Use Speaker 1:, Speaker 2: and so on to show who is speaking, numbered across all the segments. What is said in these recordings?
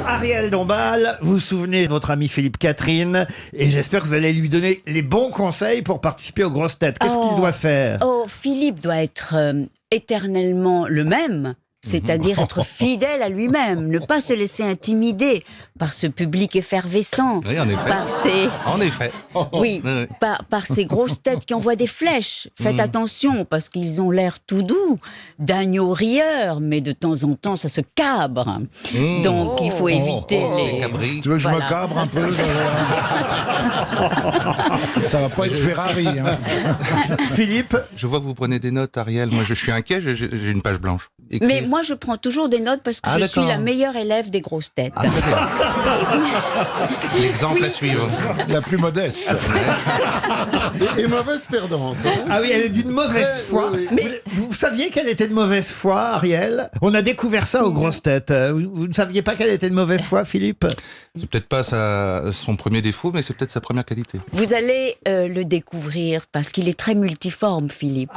Speaker 1: Ariel Dombal, vous vous souvenez de votre ami Philippe Catherine et j'espère que vous allez lui donner les bons conseils pour participer aux grosses têtes. Qu'est-ce qu'il doit faire?
Speaker 2: Oh, Philippe doit être éternellement le même. C'est-à-dire être fidèle à lui-même, ne pas se laisser intimider par ce public effervescent,
Speaker 3: Oui, en effet.
Speaker 2: par ces,
Speaker 3: En effet.
Speaker 2: oui,
Speaker 3: Oui.
Speaker 2: par ces grosses têtes qui envoient des flèches. Faites attention parce qu'ils ont l'air tout doux, d'agneaux rieurs, mais de temps en temps ça se cabre. Donc il faut éviter
Speaker 3: Les
Speaker 2: les.
Speaker 3: cabris.
Speaker 4: Tu veux que je
Speaker 2: Voilà.
Speaker 4: me cabre un peu Ça va pas être Ferrari. Hein.
Speaker 1: Philippe,
Speaker 3: Je vois que vous prenez des notes, Ariel. Moi, je suis inquiet, j'ai une page blanche. Écrire.
Speaker 2: Mais moi je prends toujours des notes parce que
Speaker 3: Ah,
Speaker 2: je suis
Speaker 3: d'accord.
Speaker 2: la meilleure élève des grosses têtes.
Speaker 3: Ah, très bien. L'exemple à suivre.
Speaker 4: La plus modeste.
Speaker 5: Et mauvaise perdante. Hein.
Speaker 1: ah oui, elle est d'une mauvaise
Speaker 5: Très,
Speaker 1: foi.
Speaker 5: oui,
Speaker 1: Mais vous saviez qu'elle était de mauvaise foi, Ariel? On a découvert ça aux grosses têtes. Vous ne saviez pas qu'elle était de mauvaise foi, Philippe?
Speaker 3: C'est peut-être pas son premier défaut, mais c'est peut-être sa première qualité.
Speaker 2: Vous allez le découvrir parce qu'il est très multiforme, Philippe.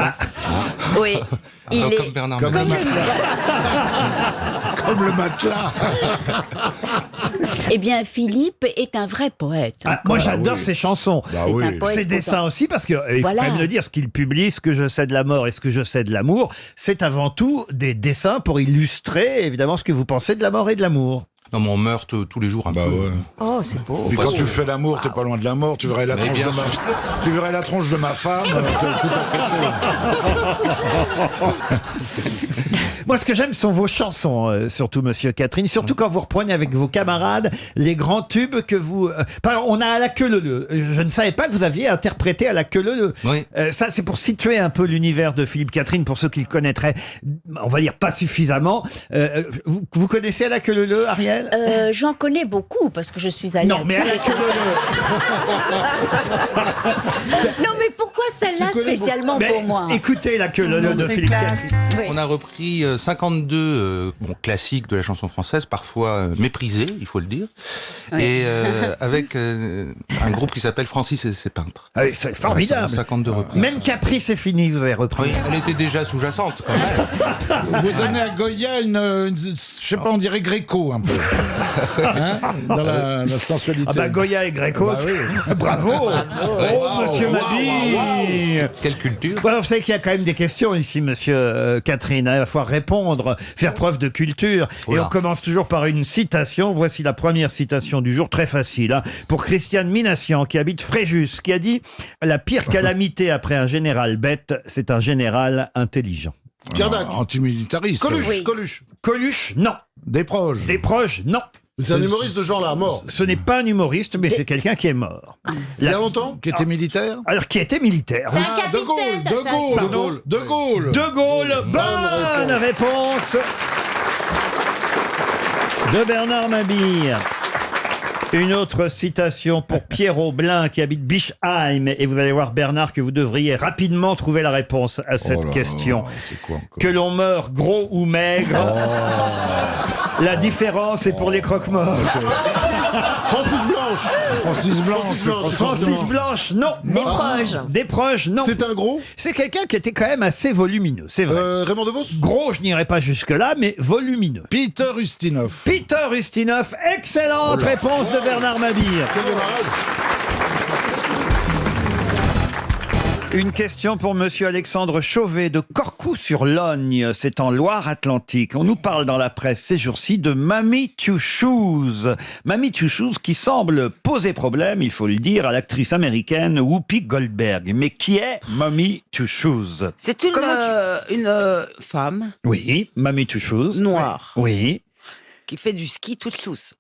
Speaker 2: Oui, il
Speaker 3: Alors,
Speaker 2: est
Speaker 3: comme Bernard
Speaker 4: comme
Speaker 3: Mabille.
Speaker 4: Comme le matelas.
Speaker 2: Eh bien, Philippe est un vrai poète.
Speaker 1: Ah, moi, j'adore
Speaker 4: oui.
Speaker 1: ses chansons.
Speaker 4: Bah
Speaker 2: C'est
Speaker 4: oui.
Speaker 2: un poète
Speaker 1: Ses dessins aussi, parce qu'il faut
Speaker 2: Voilà.
Speaker 1: quand même le dire, ce qu'il publie, ce que je sais de la mort et ce que je sais de l'amour, c'est avant tout des dessins pour illustrer, évidemment, ce que vous pensez de la mort et de l'amour.
Speaker 3: Non, mais on meurt tous les jours un
Speaker 4: Bah
Speaker 3: peu.
Speaker 4: ouais.
Speaker 2: Oh, c'est beau.
Speaker 4: Puis
Speaker 3: passe
Speaker 4: quand tu
Speaker 3: au-
Speaker 4: fais l'amour, t'es pas loin de la mort. Tu verrais la,
Speaker 3: Mais
Speaker 4: tronche
Speaker 3: bien
Speaker 4: de, tu verrais la tronche de ma femme. Tout à
Speaker 1: Moi, ce que j'aime sont vos chansons, surtout, Monsieur Catherine, surtout quand vous reprenez avec vos camarades les grands tubes que vous... par exemple, on a à la queue leu. Je ne savais pas que vous aviez interprété à la queue leu.
Speaker 3: Oui.
Speaker 1: Ça, c'est pour situer un peu l'univers de Philippe Catherine, pour ceux qui le connaîtraient, on va dire pas suffisamment. Vous connaissez à la queue leu, Ariel?
Speaker 2: J'en connais beaucoup parce que je suis allée.
Speaker 1: Non, mais à la queue leu.
Speaker 2: Non, mais pourquoi celle-là
Speaker 5: Tu connais
Speaker 2: spécialement
Speaker 1: Mais
Speaker 2: pour moi?
Speaker 1: écoutez la queue leu de Philippe Catherine.
Speaker 2: Oui.
Speaker 3: On a repris 52 classiques de la chanson française, parfois méprisés, il faut le dire,
Speaker 2: Oui.
Speaker 3: et avec un groupe qui s'appelle Francis et ses peintres.
Speaker 1: Ah oui, c'est formidable.
Speaker 3: 52 reprises.
Speaker 1: Même Capri, c'est fini, vous avez repris.
Speaker 3: Oui, elle était déjà sous-jacente quand même.
Speaker 4: Vous donnez à Goya je sais pas, on dirait Gréco un peu. Hein, dans la sensualité.
Speaker 1: Ah bah Goya et Gréco,
Speaker 4: Bah oui.
Speaker 1: bravo. Oh, Monsieur Mabille.
Speaker 3: Quelle culture.
Speaker 1: Voilà, vous savez qu'il y a quand même des questions ici, Monsieur Catherine. Il va falloir répondre, faire preuve de culture. Et
Speaker 3: Oula.
Speaker 1: on commence toujours par une citation. Voici la première citation du jour, très facile. Hein, pour Christiane Minassian, qui habite Fréjus, qui a dit « La pire calamité après un général bête, c'est un général intelligent.
Speaker 5: Pierre Dac.
Speaker 4: Antimilitariste.
Speaker 5: Coluche,
Speaker 2: Oui.
Speaker 5: Coluche. »
Speaker 1: Coluche, non.
Speaker 4: Des proches.
Speaker 1: Des proches, non.
Speaker 5: C'est un humoriste de genre là, mort.
Speaker 1: Ce n'est pas un humoriste, mais c'est quelqu'un qui est mort.
Speaker 5: Il y a longtemps.
Speaker 4: Qui était militaire.
Speaker 1: Alors, qui était militaire.
Speaker 6: C'est un
Speaker 5: Ah, De Gaulle,
Speaker 6: capitaine.
Speaker 5: De Gaulle, De Gaulle.
Speaker 4: De Gaulle.
Speaker 1: De Gaulle, bonne réponse de Bernard Mabille. Une autre citation pour Pierrot Blin qui habite Bischheim. Et vous allez voir, Bernard, que vous devriez rapidement trouver la réponse à cette
Speaker 4: Oh là
Speaker 1: question.
Speaker 4: là, c'est quoi encore
Speaker 1: Que l'on meurt gros ou maigre, la différence est pour les croque-morts.
Speaker 5: Francis Blanche.
Speaker 4: Francis Blanche.
Speaker 1: Francis Blanche, non.
Speaker 2: Des proches.
Speaker 1: Des proches, non.
Speaker 5: C'est un gros.
Speaker 1: C'est quelqu'un qui était quand même assez volumineux, c'est vrai.
Speaker 5: Raymond DeVos.
Speaker 1: Gros, je n'irai pas jusque-là, mais volumineux.
Speaker 4: Peter Ustinov.
Speaker 1: Peter Ustinov, excellente réponse de Bernard Mabille.
Speaker 5: Quel démarrage.
Speaker 1: Une question pour Monsieur Alexandre Chauvet de Corcou-sur-Logne, c'est en Loire-Atlantique. On nous parle dans la presse ces jours-ci de Mamie Two Shoes. Mamie Two Shoes qui semble poser problème, il faut le dire, à l'actrice américaine Whoopi Goldberg. Mais qui est Mamie Two Shoes?
Speaker 6: C'est une femme
Speaker 1: Oui, Mamie Two Shoes.
Speaker 6: noire
Speaker 1: Oui.
Speaker 6: qui fait du ski toute chousse.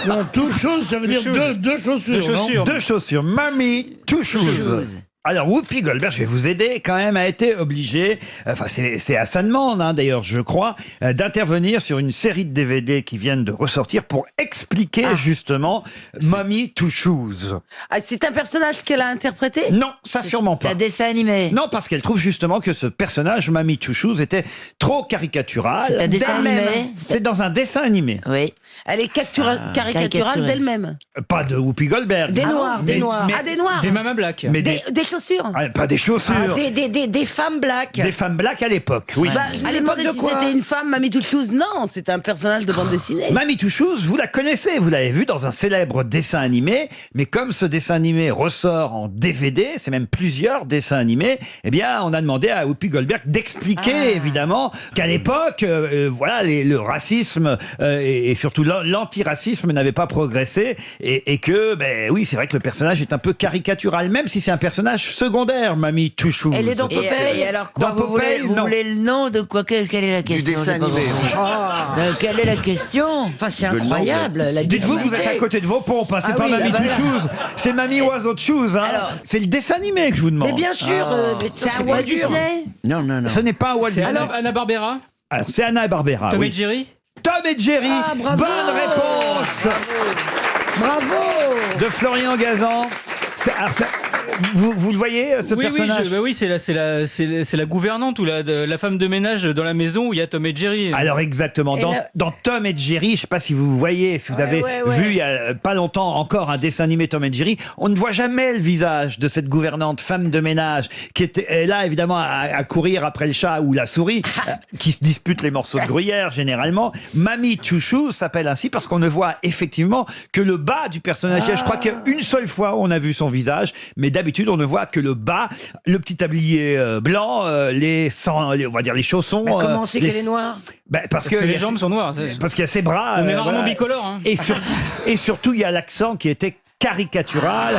Speaker 4: Non, tout chose, ça veut dire deux chaussures.
Speaker 1: Deux chaussures. Mamie Two Shoes. Alors, Whoopi Goldberg, je vais vous aider, quand même, a été obligée, enfin, c'est à sa demande, hein, d'ailleurs, je crois, d'intervenir sur une série de DVD qui viennent de ressortir pour expliquer, justement, Mommy Two Shoes.
Speaker 6: Ah, c'est un personnage qu'elle a interprété?
Speaker 1: Non, ça sûrement pas.
Speaker 2: Un dessin animé.
Speaker 1: Non, parce qu'elle trouve justement que ce personnage, Mamie Two Shoes, était trop caricatural.
Speaker 2: C'est un dessin
Speaker 6: d'elle-même.
Speaker 2: animé.
Speaker 1: C'est dans un dessin animé.
Speaker 2: Oui.
Speaker 6: Elle est caricaturale
Speaker 2: caricaturée.
Speaker 6: d'elle-même.
Speaker 1: Pas de Whoopi Goldberg.
Speaker 6: Des noirs, des
Speaker 1: mais-
Speaker 6: noirs.
Speaker 1: mais-
Speaker 6: Ah, des noirs.
Speaker 7: Des Mama Black.
Speaker 1: Mais
Speaker 6: Des chaussures.
Speaker 1: Ah, pas des chaussures.
Speaker 7: Des femmes black.
Speaker 1: Des femmes black à l'époque, oui.
Speaker 6: Bah, je me demandais si c'était une femme, Mamie Toute Chose. Non, c'était un personnage de bande dessinée.
Speaker 1: Mamie Two Shoes, vous la connaissez, vous l'avez vue dans un célèbre dessin animé, mais comme ce dessin animé ressort en DVD, c'est même plusieurs dessins animés, eh bien, on a demandé à Whoopi Goldberg d'expliquer, évidemment, qu'à l'époque, voilà, le racisme et surtout l'antiracisme n'avait pas progressé et que, ben oui, c'est vrai que le personnage est un peu caricatural, même si c'est un personnage secondaire, Mamie Two Shoes.
Speaker 7: Elle est dans Popeye.
Speaker 6: Et alors quoi,
Speaker 1: Dans
Speaker 6: vous
Speaker 1: Popeye,
Speaker 6: voulez
Speaker 1: non.
Speaker 6: le nom de quoi? Quelle est la question?
Speaker 3: Du dessin
Speaker 6: j'ai pas
Speaker 3: animé.
Speaker 6: compris. Quelle est la question?
Speaker 7: Enfin, c'est incroyable. La
Speaker 1: Dites-vous, vous êtes
Speaker 7: dignité.
Speaker 1: à côté de vos pompes, hein, c'est
Speaker 6: Ah
Speaker 1: pas
Speaker 6: oui,
Speaker 1: Mamie
Speaker 6: bah
Speaker 1: Two
Speaker 6: voilà.
Speaker 1: Shoes, c'est Mamie Oiseau de Shoes. Hein.
Speaker 6: Alors-
Speaker 1: C'est le dessin animé que je vous demande.
Speaker 7: Mais bien sûr, mais
Speaker 6: C'est
Speaker 7: c'est
Speaker 6: un
Speaker 7: pas
Speaker 6: Walt
Speaker 7: dur.
Speaker 6: Disney?
Speaker 5: Non, non, non.
Speaker 1: Ce n'est pas un Walt Disney.
Speaker 8: Alors, Anna-Barbera,
Speaker 1: Alors, c'est Anna et Barbera.
Speaker 8: Tom
Speaker 1: oui.
Speaker 8: et Jerry.
Speaker 1: Tom et Jerry.
Speaker 7: Ah, bravo.
Speaker 1: Bonne réponse
Speaker 6: Bravo!
Speaker 1: de Florian Gazan. Alors, vous le voyez, ce
Speaker 8: Oui,
Speaker 1: personnage
Speaker 8: oui, c'est la gouvernante ou la femme de ménage dans la maison où il y a Tom et Jerry.
Speaker 1: Alors exactement, dans Tom et Jerry, je ne sais pas si vous voyez, si vous avez vu il y a pas longtemps encore un dessin animé Tom et Jerry, on ne voit jamais le visage de cette gouvernante femme de ménage qui est là évidemment à courir après le chat ou la souris, qui se disputent les morceaux de gruyère généralement. Mamie Two Shoes s'appelle ainsi parce qu'on ne voit effectivement que le bas du personnage. Je crois qu'une seule fois on a vu son visage, mais d'habitude on ne voit que le bas, le petit tablier blanc, on va dire les chaussons.
Speaker 7: Mais comment on sait qu'elle est noire?
Speaker 1: Parce
Speaker 8: que
Speaker 1: il y
Speaker 8: les
Speaker 1: a-
Speaker 8: jambes sont noires.
Speaker 1: Parce qu'il y a ses bras.
Speaker 8: On est rarement
Speaker 1: voilà.
Speaker 8: bicolore. Hein.
Speaker 1: Et surtout, il y a l'accent qui était caricatural.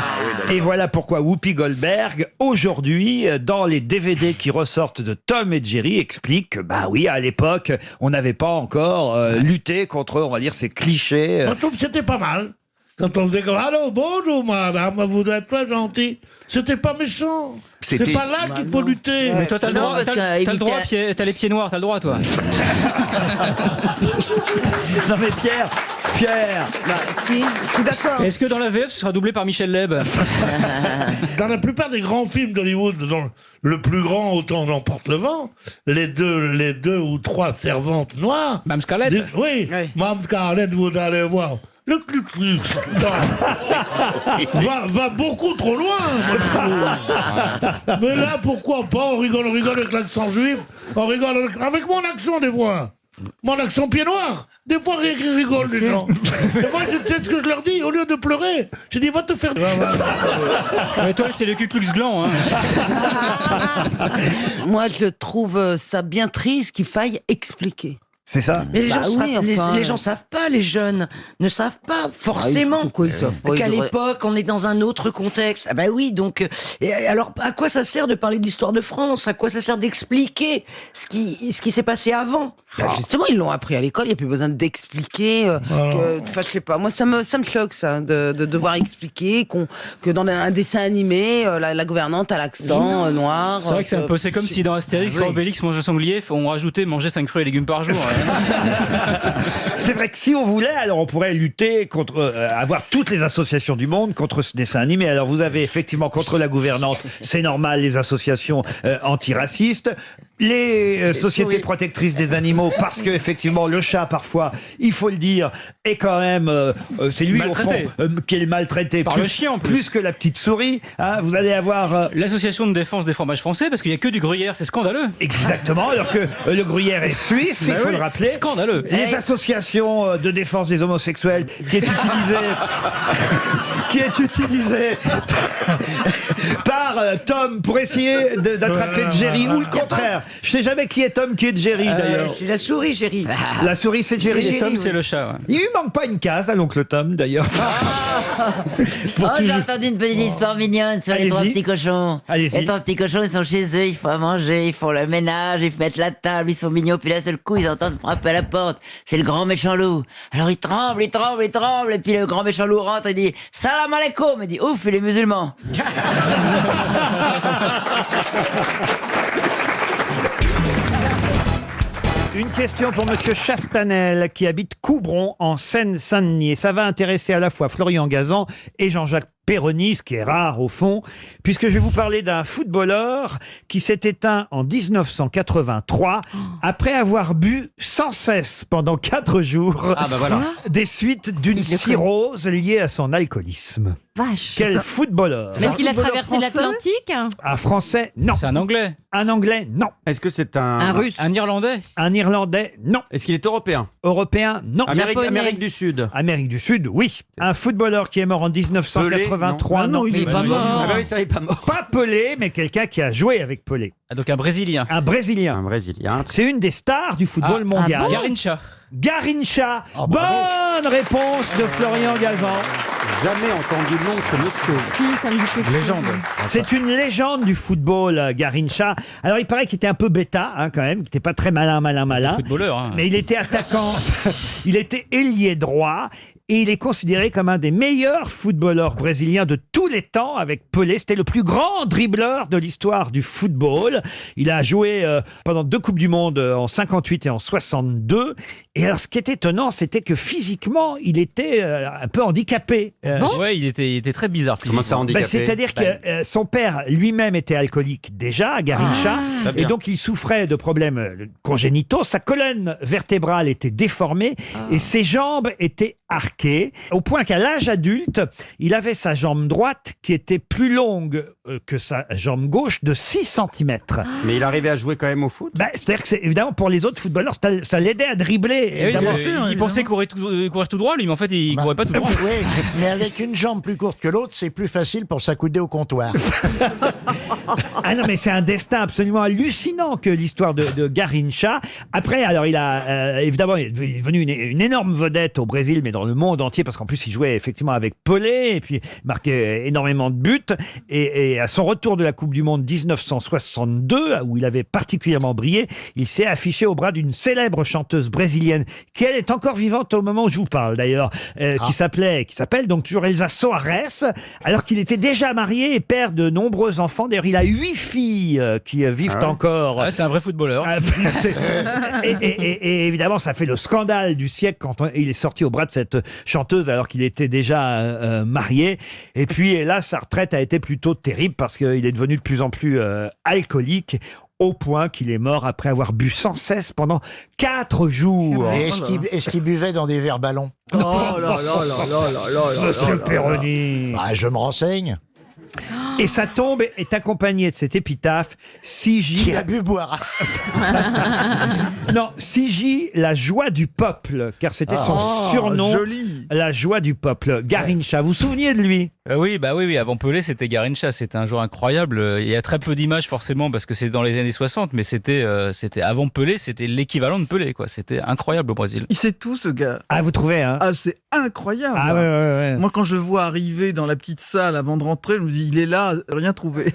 Speaker 1: Et voilà pourquoi Whoopi Goldberg, aujourd'hui, dans les DVD qui ressortent de Tom et Jerry, explique que, bah oui, à l'époque, on n'avait pas encore lutté contre, on va dire, ces clichés.
Speaker 9: Moi, je trouve que c'était pas mal. Quand on faisait comme allô, bonjour madame, vous êtes pas gentil. C'était pas méchant. C'est
Speaker 5: C'était-
Speaker 9: pas là qu'il faut lutter.
Speaker 8: Mais toi, t'as le
Speaker 6: Non,
Speaker 8: droit.
Speaker 6: parce
Speaker 8: T'as le droit.
Speaker 6: qu'imiter-
Speaker 8: T'as les pieds noirs. T'as le droit, toi.
Speaker 1: Non mais Pierre,
Speaker 6: Bah, si, je suis d'accord.
Speaker 8: Est-ce que dans la VF, ce sera doublé par Michel Leb?
Speaker 9: Dans la plupart des grands films d'Hollywood, dont le plus grand, Autant j'emporte le vent, les deux ou trois servantes noires.
Speaker 8: Mme Scarlett.
Speaker 9: Oui, Mme Scarlett, vous allez voir. Le Ku-Klux va beaucoup trop loin, moi, je trouve. Mais là, pourquoi pas? On rigole avec l'accent juif, on rigole avec mon accent des fois. Mon accent pied noir. Des fois, ils rigolent, les gens. Et moi, je sais ce que je leur dis. Au lieu de pleurer, je dis, va te faire...
Speaker 8: Mais toi, c'est le Ku Klux Klan. Hein.
Speaker 6: Moi, je trouve ça bien triste qu'il faille expliquer.
Speaker 1: c'est ça.
Speaker 7: Mais les,
Speaker 6: Bah
Speaker 7: gens
Speaker 6: oui,
Speaker 7: savent,
Speaker 6: enfin,
Speaker 7: les gens savent pas, les jeunes ne savent pas forcément.
Speaker 6: Pourquoi ils savent pas?
Speaker 7: Qu'à
Speaker 6: Ils devraient-
Speaker 7: l'époque, on est dans un autre contexte. Ah bah oui, donc alors à quoi ça sert de parler de l'histoire de France? À quoi ça sert d'expliquer ce qui s'est passé avant?
Speaker 6: Bah, justement, ils l'ont appris à l'école, il n'y a plus besoin d'expliquer. Enfin, je sais pas, moi ça me choque ça, de devoir expliquer que dans un dessin animé, la gouvernante a l'accent noir.
Speaker 8: C'est vrai que c'est un peu. C'est comme si dans Astérix, quand Obélix mangeait sanglier, on rajoutait manger 5 fruits et légumes par jour.
Speaker 1: C'est vrai que si on voulait, alors on pourrait lutter contre, avoir toutes les associations du monde contre ce dessin animé. Alors vous avez effectivement contre la gouvernante, c'est normal, les associations antiracistes, les sociétés protectrices des animaux, parce que effectivement le chat parfois, il faut le dire, est quand même, c'est lui au fond
Speaker 8: Maltraité.
Speaker 1: qui est maltraité
Speaker 8: Par le chien, en plus.
Speaker 1: que la petite souris. Hein, vous allez avoir
Speaker 8: L'association de défense des fromages français, parce qu'il n'y a que du gruyère, c'est scandaleux.
Speaker 1: exactement, alors que le gruyère est suisse, il
Speaker 8: Bah
Speaker 1: faut
Speaker 8: oui,
Speaker 1: le rappeler.
Speaker 8: Scandaleux.
Speaker 1: Les associations de défense des homosexuels qui est utilisée par Tom pour essayer d'attraper Jerry ou le contraire. Je sais jamais qui est Tom, qui est Jerry d'ailleurs.
Speaker 7: C'est la souris, Jerry.
Speaker 1: La souris c'est Jerry.
Speaker 8: Et Tom,
Speaker 7: oui.
Speaker 8: c'est le chat. Ouais.
Speaker 1: Il lui manque pas une case à l'oncle Tom d'ailleurs. Pour
Speaker 10: Oh, j'ai
Speaker 1: toujours-
Speaker 10: entendu une petite histoire mignonne sur les
Speaker 1: Allez-y.
Speaker 10: trois petits cochons.
Speaker 1: Allez-y.
Speaker 10: Les trois petits cochons, ils sont chez eux, ils font à manger, ils font le ménage, ils mettent la table, ils sont mignons, puis d'un seul coup, ils entendent frapper à la porte. C'est le grand méchant loup. Alors ils tremblent, et puis le grand méchant loup rentre et dit « Salam alaikum !» Il dit « Ouf, il est musulman !»
Speaker 1: Une question pour Monsieur Chastanel qui habite Coubron en Seine-Saint-Denis. Et ça va intéresser à la fois Florian Gazan et Jean-Jacques Péroni, ce qui est rare au fond, puisque je vais vous parler d'un footballeur qui s'est éteint en 1983 après avoir bu sans cesse pendant 4 jours des suites d'une cirrhose liée à son alcoolisme.
Speaker 11: Vache.
Speaker 1: Quel footballeur!
Speaker 11: Mais est-ce qu'il a traversé l'Atlantique?
Speaker 1: Un Français, non.
Speaker 8: C'est un Anglais.
Speaker 1: Un Anglais, non.
Speaker 12: Est-ce que c'est
Speaker 11: Un Russe?
Speaker 8: Un Irlandais.
Speaker 1: Un Irlandais, non.
Speaker 12: Est-ce qu'il est européen?
Speaker 1: Européen, non.
Speaker 12: Amérique du Sud.
Speaker 1: Amérique du Sud, oui. Un footballeur qui est mort en 1983, non.
Speaker 11: Il est pas mort.
Speaker 12: Ah bah oui, ça, il est pas mort.
Speaker 1: Pas Pelé, mais quelqu'un qui a joué avec Pelé.
Speaker 8: Ah, donc un Brésilien.
Speaker 1: Un Brésilien.
Speaker 12: Un Brésilien.
Speaker 1: C'est une des stars du football mondial.
Speaker 8: Garrincha.
Speaker 1: Garrincha. Bonne réponse de Florian Gazan.
Speaker 12: Jamais entendu le nom de ce monsieur.
Speaker 11: Si, ça me dit quelque chose.
Speaker 8: Légende.
Speaker 1: C'est une légende du football, Garrincha. Alors, il paraît qu'il était un peu bêta, quand même, qu'il n'était pas très malin.
Speaker 8: Footballeur. Hein.
Speaker 1: Mais il était attaquant, il était ailier droit. Et il est considéré comme un des meilleurs footballeurs brésiliens de tous les temps avec Pelé. C'était le plus grand dribbleur de l'histoire du football. Il a joué pendant 2 Coupes du Monde en 58 et en 62. Et alors, ce qui est étonnant, c'était que physiquement, il était un peu handicapé.
Speaker 8: Ouais, il était très bizarre.
Speaker 12: Comment ça handicapé?
Speaker 1: C'est-à-dire que son père lui-même était alcoolique déjà, Garrincha. Et donc, il souffrait de problèmes congénitaux. Sa colonne vertébrale était déformée et ses jambes étaient arquées, au point qu'à l'âge adulte, il avait sa jambe droite qui était plus longue que sa jambe gauche de 6 cm.
Speaker 12: Mais il arrivait à jouer quand même au foot?
Speaker 1: C'est-à-dire que, évidemment, pour les autres footballeurs, ça l'aidait à dribbler.
Speaker 8: Eh oui, il pensait courir tout droit, lui, mais en fait, il courait pas tout droit.
Speaker 13: Oui, mais avec une jambe plus courte que l'autre, c'est plus facile pour s'accouder au comptoir.
Speaker 1: Ah non, mais c'est un destin absolument hallucinant que l'histoire de Garrincha. Après, alors, il a évidemment, il est devenu une énorme vedette au Brésil, mais dans le monde entier, parce qu'en plus, il jouait effectivement avec Pelé, et puis il marquait énormément de buts. Et à son retour de la Coupe du Monde 1962, où il avait particulièrement brillé, il s'est affiché au bras d'une célèbre chanteuse brésilienne, qui elle est encore vivante au moment où je vous parle d'ailleurs, qui s'appelle donc toujours Elsa Soares, alors qu'il était déjà marié et père de nombreux enfants. D'ailleurs, il a 8 filles qui vivent encore.
Speaker 8: Ouais, c'est un vrai footballeur.
Speaker 1: Et évidemment, ça fait le scandale du siècle quand il est sorti au bras de cette chanteuse alors qu'il était déjà marié. Et puis, hélas, sa retraite a été plutôt terrible parce qu'il est devenu de plus en plus alcoolique, au point qu'il est mort après avoir bu sans cesse pendant 4 jours.
Speaker 13: Et est-ce qu'il buvait dans des verres ballons?
Speaker 5: Oh là là là là là là.
Speaker 1: Monsieur Péroni.
Speaker 13: Je me renseigne.
Speaker 1: Et sa tombe est accompagnée de cette épitaphe: Sigi.
Speaker 13: Qui a bu boire.
Speaker 1: Non, Sigi, la joie du peuple, car c'était son surnom.
Speaker 5: Joli.
Speaker 1: La joie du peuple. Garrincha, vous vous souvenez de lui?
Speaker 8: Oui, avant Pelé, c'était Garrincha, c'était un joueur incroyable. Il y a très peu d'images forcément parce que c'est dans les années 60, mais c'était avant Pelé, c'était l'équivalent de Pelé, quoi. C'était incroyable au Brésil.
Speaker 5: Il sait tout, ce gars.
Speaker 1: Ah, vous trouvez, hein?
Speaker 5: Ah, c'est incroyable.
Speaker 1: Ah ouais.
Speaker 5: Moi, quand je le vois arriver dans la petite salle avant de rentrer, je me dis, il est là, rien trouvé.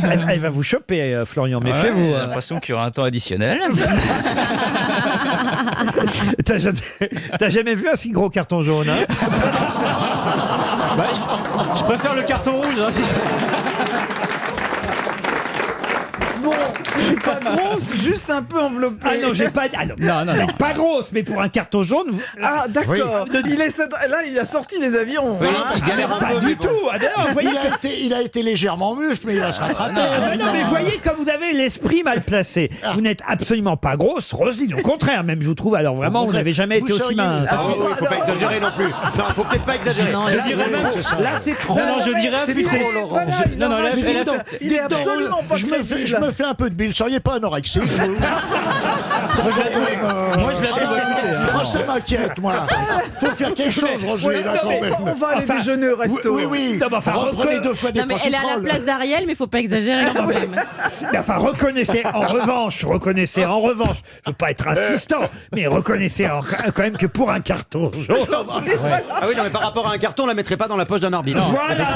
Speaker 1: Elle va vous choper, Florian, méfiez-vous.
Speaker 8: J'ai l'impression qu'il y aura un temps additionnel.
Speaker 1: T'as jamais vu un si gros carton jaune, hein?
Speaker 8: Je préfère le carton rouge. Hein, si
Speaker 5: Bon, je suis pas grosse, juste un peu enveloppée.
Speaker 1: Ah non, j'ai pas. Ah non. Pas grosse, mais pour un carton jaune.
Speaker 5: Ah d'accord. Oui. Là, il a sorti des avions.
Speaker 12: Oui, il galère un peu.
Speaker 1: Pas du tout. Ah, non, vous voyez,
Speaker 13: Il a été légèrement mufle, mais il va se rattraper.
Speaker 1: non, mais voyez comme vous avez l'esprit mal placé. Vous n'êtes absolument pas grosse, Roselyne. Au contraire, même je vous trouve. Alors vraiment, vous n'avez jamais été aussi mince.
Speaker 12: Ah oui, faut pas exagérer non plus. Non, faut peut-être pas exagérer.
Speaker 11: Non,
Speaker 8: je dirais même.
Speaker 5: Là, c'est trop.
Speaker 8: Non, je dirais.
Speaker 5: C'est trop, Laurent. Il est absolument pas crédible.
Speaker 13: Je me fais un peu de bile. Vous seriez pas anorexique?
Speaker 8: Moi, je l'avais
Speaker 13: Moi, ça m'inquiète, moi. Faut faire quelque chose, Roger.
Speaker 5: On va aller déjeuner au resto.
Speaker 13: Oui.
Speaker 1: Non, mais enfin,
Speaker 13: reprenez 2 fois des
Speaker 11: Non, mais elle est à la place d'Ariel, mais faut pas exagérer quand même.
Speaker 1: Enfin, reconnaissez en revanche, je veux pas être assistant, mais reconnaissez quand même que pour un carton jaune.
Speaker 12: Ah oui, non, mais par rapport à un carton, on la mettrait pas dans la poche d'un arbitre.
Speaker 1: Voilà.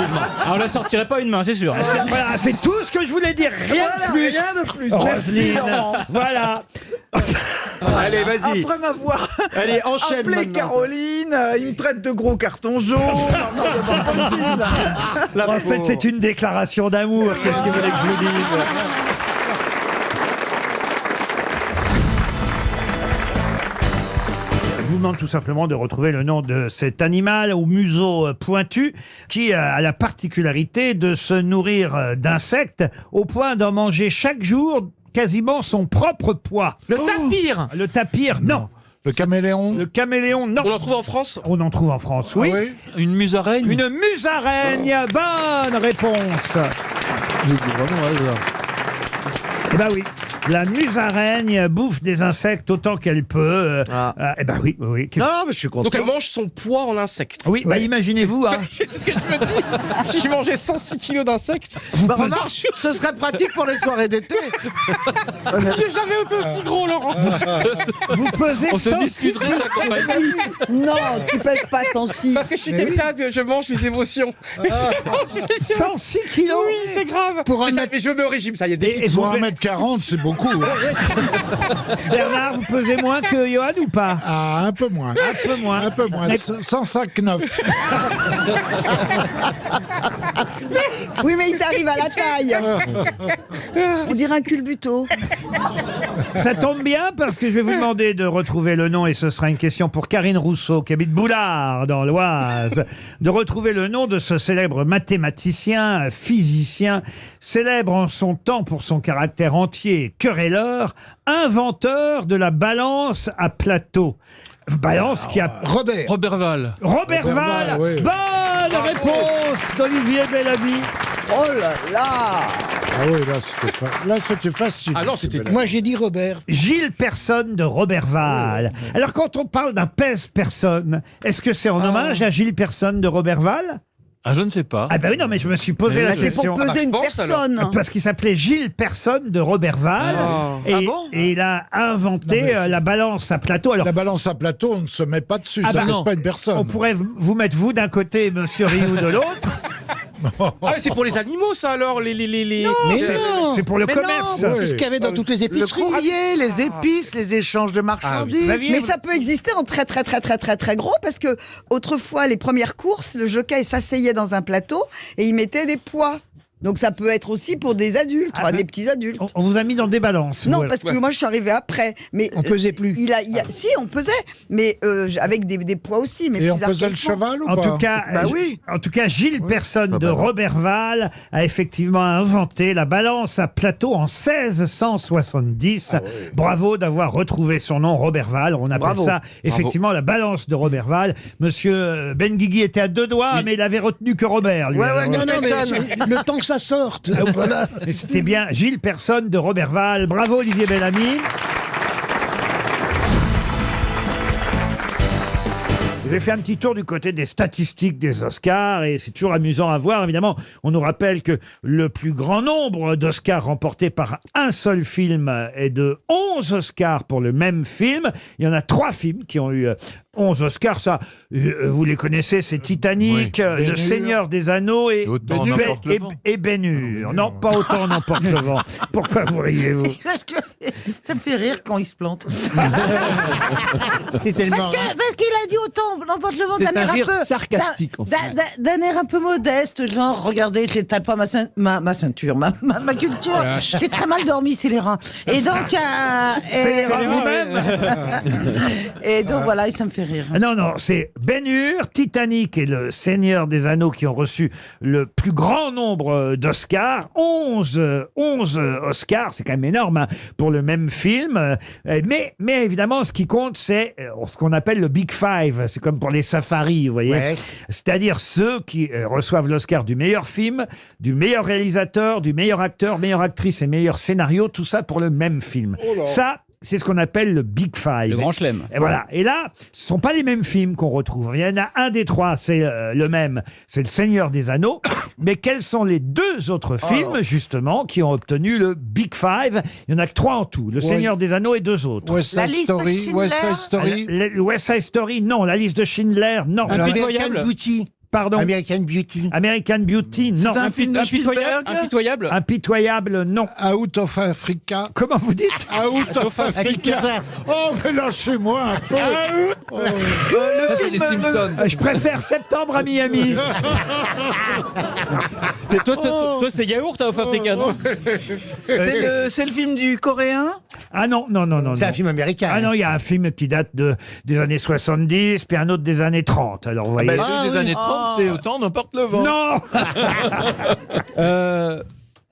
Speaker 8: On la sortirait pas une main, c'est sûr.
Speaker 1: Voilà, c'est tout ce que je voulais dire, rien de plus.
Speaker 5: Rien de plus.
Speaker 1: Roselyne.
Speaker 5: Merci, Laurent.
Speaker 1: Voilà.
Speaker 12: Allez, vas-y.
Speaker 5: Après m'avoir
Speaker 12: Allez, enchaîne
Speaker 5: appelé
Speaker 12: maintenant.
Speaker 5: Caroline, il me traite de gros carton jaune. Non, c'est pas possible.
Speaker 1: En fait, c'est une déclaration d'amour. Qu'est-ce que vous voulez que je vous dise? vous demande tout simplement de retrouver le nom de cet animal au museau pointu qui a la particularité de se nourrir d'insectes au point d'en manger chaque jour quasiment son propre poids.
Speaker 14: Le tapir.
Speaker 1: Le tapir, non.
Speaker 4: Le caméléon.
Speaker 1: Le caméléon, non.
Speaker 14: On en trouve en France?
Speaker 1: On en trouve en France, oui.
Speaker 4: Ah oui.
Speaker 8: Une musaraigne?
Speaker 1: Une musaraigne, bonne réponse. Eh ben oui. La musaraigne bouffe des insectes autant qu'elle peut. Eh ben oui, oui.
Speaker 14: Non, mais je suis content. Donc elle mange son poids en insectes.
Speaker 1: Oui, bah imaginez-vous, hein.
Speaker 14: C'est ce que je me dis. Si je mangeais 106 kilos d'insectes,
Speaker 5: remarque, ce serait pratique pour les soirées d'été.
Speaker 14: j'ai jamais été aussi gros, Laurent.
Speaker 1: Vous pesez
Speaker 8: On se
Speaker 1: 106
Speaker 8: disputerait la compagnie.
Speaker 5: Non, tu pèses pas 106.
Speaker 14: Parce que je suis quelqu'un, je mange mes émotions.
Speaker 1: 106 kilos.
Speaker 14: Oui, c'est grave. Mais je me mets au régime, ça y est.
Speaker 1: Et vous,
Speaker 4: Pour 1m40, c'est beaucoup.
Speaker 1: Bernard, vous pesez moins que Johan ou pas?
Speaker 4: Ah, un peu moins.
Speaker 1: Un peu moins.
Speaker 4: Un peu moins. 105,9.
Speaker 5: Oui, mais il t'arrive à la taille. On dirait un culbuto.
Speaker 1: Ça tombe bien parce que je vais vous demander de retrouver le nom et ce sera une question pour Karine Rousseau qui habite Boulard dans l'Oise. De retrouver le nom de ce célèbre mathématicien, physicien, célèbre en son temps pour son caractère entier, querelleur, inventeur de la balance à plateau. Balance qui a...
Speaker 8: Robert Val.
Speaker 1: Robert Val,
Speaker 4: oui.
Speaker 1: Bonne réponse d'Olivier Bellamy.
Speaker 5: Oh là là.
Speaker 4: Ah oui, là c'était facile.
Speaker 14: Ah non, c'était...
Speaker 13: Moi, j'ai dit Robert.
Speaker 1: Gilles Personne de Robert Val. Alors quand on parle d'un pèse-personne, est-ce que c'est en hommage à Gilles Personne de Robert Val?
Speaker 8: Ah, je ne sais pas.
Speaker 1: Ah ben oui, non, mais je me suis posé la
Speaker 5: C'est
Speaker 1: question.
Speaker 5: pour peser une personne.
Speaker 1: Parce qu'il s'appelait Gilles Personne de Robert Val. Et il a inventé la balance à plateau. Alors,
Speaker 4: La balance à plateau, on ne se met pas dessus,
Speaker 1: Ah
Speaker 4: ça
Speaker 1: bah
Speaker 4: ne
Speaker 1: non.
Speaker 4: pèse pas une personne.
Speaker 1: on pourrait vous mettre vous d'un côté et Monsieur Rioux de l'autre.
Speaker 14: Ah, c'est pour les animaux, ça, alors, les...
Speaker 1: Non, c'est pour le
Speaker 5: Mais
Speaker 1: commerce.
Speaker 5: non,
Speaker 13: Qu'est-ce qu'il y avait dans toutes les
Speaker 5: Le
Speaker 13: épiceries?
Speaker 5: courrier, les épices, les échanges de marchandises.
Speaker 1: Ah oui.
Speaker 5: Mais ça peut exister en très gros parce que autrefois, les premières courses, le jockey s'asseyait dans un plateau et il mettait des poids. Donc ça peut être aussi pour des adultes,
Speaker 1: Ah
Speaker 5: enfin,
Speaker 1: ben,
Speaker 5: des petits adultes.
Speaker 1: On vous a mis dans des balances.
Speaker 5: Non,
Speaker 1: vous.
Speaker 5: parce que moi je suis arrivée après. Mais
Speaker 13: On pesait plus.
Speaker 5: Si, on pesait, mais avec des poids aussi. Mais
Speaker 4: Et on
Speaker 5: plus
Speaker 4: pesait le
Speaker 5: archaïquement.
Speaker 4: cheval ou
Speaker 1: En
Speaker 4: pas
Speaker 1: tout cas,
Speaker 5: Bah oui.
Speaker 1: en tout cas, Gilles Personne de Robert Val a effectivement inventé la balance à plateau en 1670. Bravo d'avoir retrouvé son nom, Robert Val. On appelle
Speaker 5: Bravo.
Speaker 1: ça effectivement la balance de Robert Val. Monsieur Benguigui était à deux doigts, mais il avait retenu que Robert. Lui.
Speaker 5: Ouais,
Speaker 1: Alors,
Speaker 5: ouais,
Speaker 13: Non, non, mais
Speaker 5: m'étonne.
Speaker 13: le temps que ça sorte. Voilà.
Speaker 1: mais c'était bien Gilles Personne de Robert Val. Bravo Olivier Bellamy. J'ai fait un petit tour du côté des statistiques des Oscars et c'est toujours amusant à voir. Évidemment, on nous rappelle que le plus grand nombre d'Oscars remportés par un seul film est de 11 Oscars pour le même film. Il y en a 3 films qui ont eu 11 Oscars. Ça, vous les connaissez, c'est Titanic,
Speaker 8: Oui.
Speaker 1: Le Seigneur des Anneaux et
Speaker 8: Autant n'emporte le vent.
Speaker 1: et Ben-Hur. Non, pas autant n'emporte le vent. Pourquoi vous riez-vous?
Speaker 5: Parce que ça me fait rire quand il se plante.
Speaker 13: C'est tellement.
Speaker 5: Parce qu'il a dit autant, n'emporte le vent,
Speaker 13: C'est
Speaker 5: d'un
Speaker 13: un
Speaker 5: air un
Speaker 13: rire
Speaker 5: peu
Speaker 13: sarcastique, en fait.
Speaker 5: d'un air un peu modeste, genre regardez, je n'étale pas ma ceinture, ma culture. J'ai très mal dormi, c'est les reins. Et donc,
Speaker 1: C'est vous-même.
Speaker 5: et donc voilà, et ça me fait rire.
Speaker 1: Non, non, c'est Ben-Hur, Titanic et Le Seigneur des Anneaux qui ont reçu le plus grand nombre d'Oscars. 11 Oscars, c'est quand même énorme hein, pour le même film. Mais évidemment, ce qui compte, c'est ce qu'on appelle le Big Five. C'est comme pour les safaris, vous voyez.
Speaker 13: Ouais.
Speaker 1: C'est-à-dire ceux qui reçoivent l'Oscar du meilleur film, du meilleur réalisateur, du meilleur acteur, meilleure actrice et meilleur scénario, tout ça pour le même film. Ça, c'est ce qu'on appelle le Big Five.
Speaker 8: Le grand chelem.
Speaker 1: Et voilà. Et là, ce sont pas les mêmes films qu'on retrouve. Il y en a un des 3, c'est le même, c'est Le Seigneur des Anneaux. Mais quels sont les 2 autres films, justement, qui ont obtenu le Big Five? Il y en a que 3 en tout. Le Seigneur des Anneaux et 2 autres.
Speaker 4: West
Speaker 5: La
Speaker 4: Side
Speaker 5: liste de
Speaker 4: Story,
Speaker 5: Schindler.
Speaker 4: West Side Story.
Speaker 1: Le West Side Story, non. La liste de Schindler, non.
Speaker 13: Alors,
Speaker 8: Impitoyable.
Speaker 13: American Beauty.
Speaker 1: Pardon.
Speaker 13: American Beauty.
Speaker 1: American Beauty, non.
Speaker 5: un film de Spielberg.
Speaker 8: Impitoyable.
Speaker 1: Impitoyable, non.
Speaker 4: Out of Africa.
Speaker 1: Comment vous dites?
Speaker 4: Out of Africa. Oh, mais lâchez-moi un peu.
Speaker 8: Ça, c'est les Simpsons.
Speaker 1: Je préfère Septembre à Miami.
Speaker 8: Toi, c'est yaourt, Off Africa, non?
Speaker 5: C'est le film du coréen.
Speaker 1: Ah non, non, non, non.
Speaker 13: C'est un
Speaker 1: non.
Speaker 13: film américain.
Speaker 1: Ah non, il y a un film qui date des années 70, puis un autre des années 30. Alors, vous voyez.
Speaker 14: Des années 30, c'est autant n'importe le vent.
Speaker 1: Non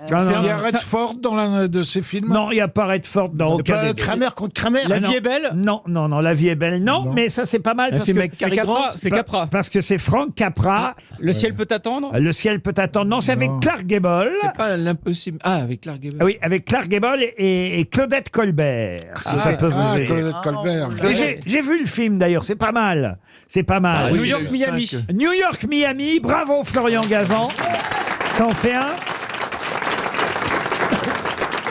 Speaker 4: Il y a Redford dans l'un de ces films.
Speaker 1: Non, il n'y a pas Redford dans aucun des deux.
Speaker 13: Kramer contre Kramer.
Speaker 1: Ah, non. Non, non, non, La vie est belle, non, mais ça c'est pas mal
Speaker 14: Un
Speaker 1: parce
Speaker 14: film
Speaker 1: que
Speaker 14: avec Cary Grant.
Speaker 8: C'est Capra.
Speaker 1: parce que c'est Frank Capra.
Speaker 8: Le ciel peut attendre.
Speaker 1: Le ciel peut attendre. Non, c'est avec Clark Gable.
Speaker 14: C'est pas l'impossible. Ah, avec Clark Gable.
Speaker 1: Ah oui, avec Clark Gable et Claudette Colbert, si ça peut vous aider.
Speaker 4: Claudette Colbert.
Speaker 1: Et j'ai vu le film d'ailleurs, c'est pas mal. C'est pas mal.
Speaker 14: Ah,
Speaker 8: New
Speaker 14: oui,
Speaker 8: York,
Speaker 14: il y a eu
Speaker 8: Miami.
Speaker 14: 5.
Speaker 1: New York, Miami, bravo Florian Gazan. Ça en fait un.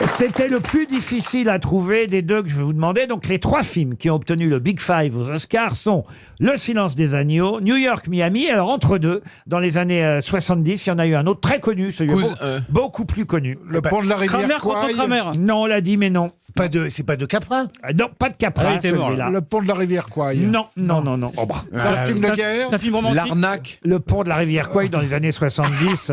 Speaker 1: C'était le plus difficile à trouver des deux que je vais vous demander. Donc, les 3 films qui ont obtenu le Big Five aux Oscars sont Le Silence des Agneaux, New York, Miami. Alors, entre deux, dans les années 70, il y en a eu un autre très connu, celui-là, beaucoup plus connu.
Speaker 4: Le pont de la rivière
Speaker 8: Kramer contre
Speaker 4: Kwai.
Speaker 8: Kramer.
Speaker 1: Non, on l'a dit, mais non.
Speaker 13: C'est pas de Capra.
Speaker 1: Non, pas de Capra,
Speaker 8: Ah, il était mort,
Speaker 1: celui-là.
Speaker 4: Le pont de la rivière Kwai.
Speaker 1: Non, non, non, non. Oh, bah.
Speaker 4: C'est un film de guerre.
Speaker 8: C'est un film romantique.
Speaker 14: L'arnaque.
Speaker 1: Le pont de la rivière Kwai dans les années 70,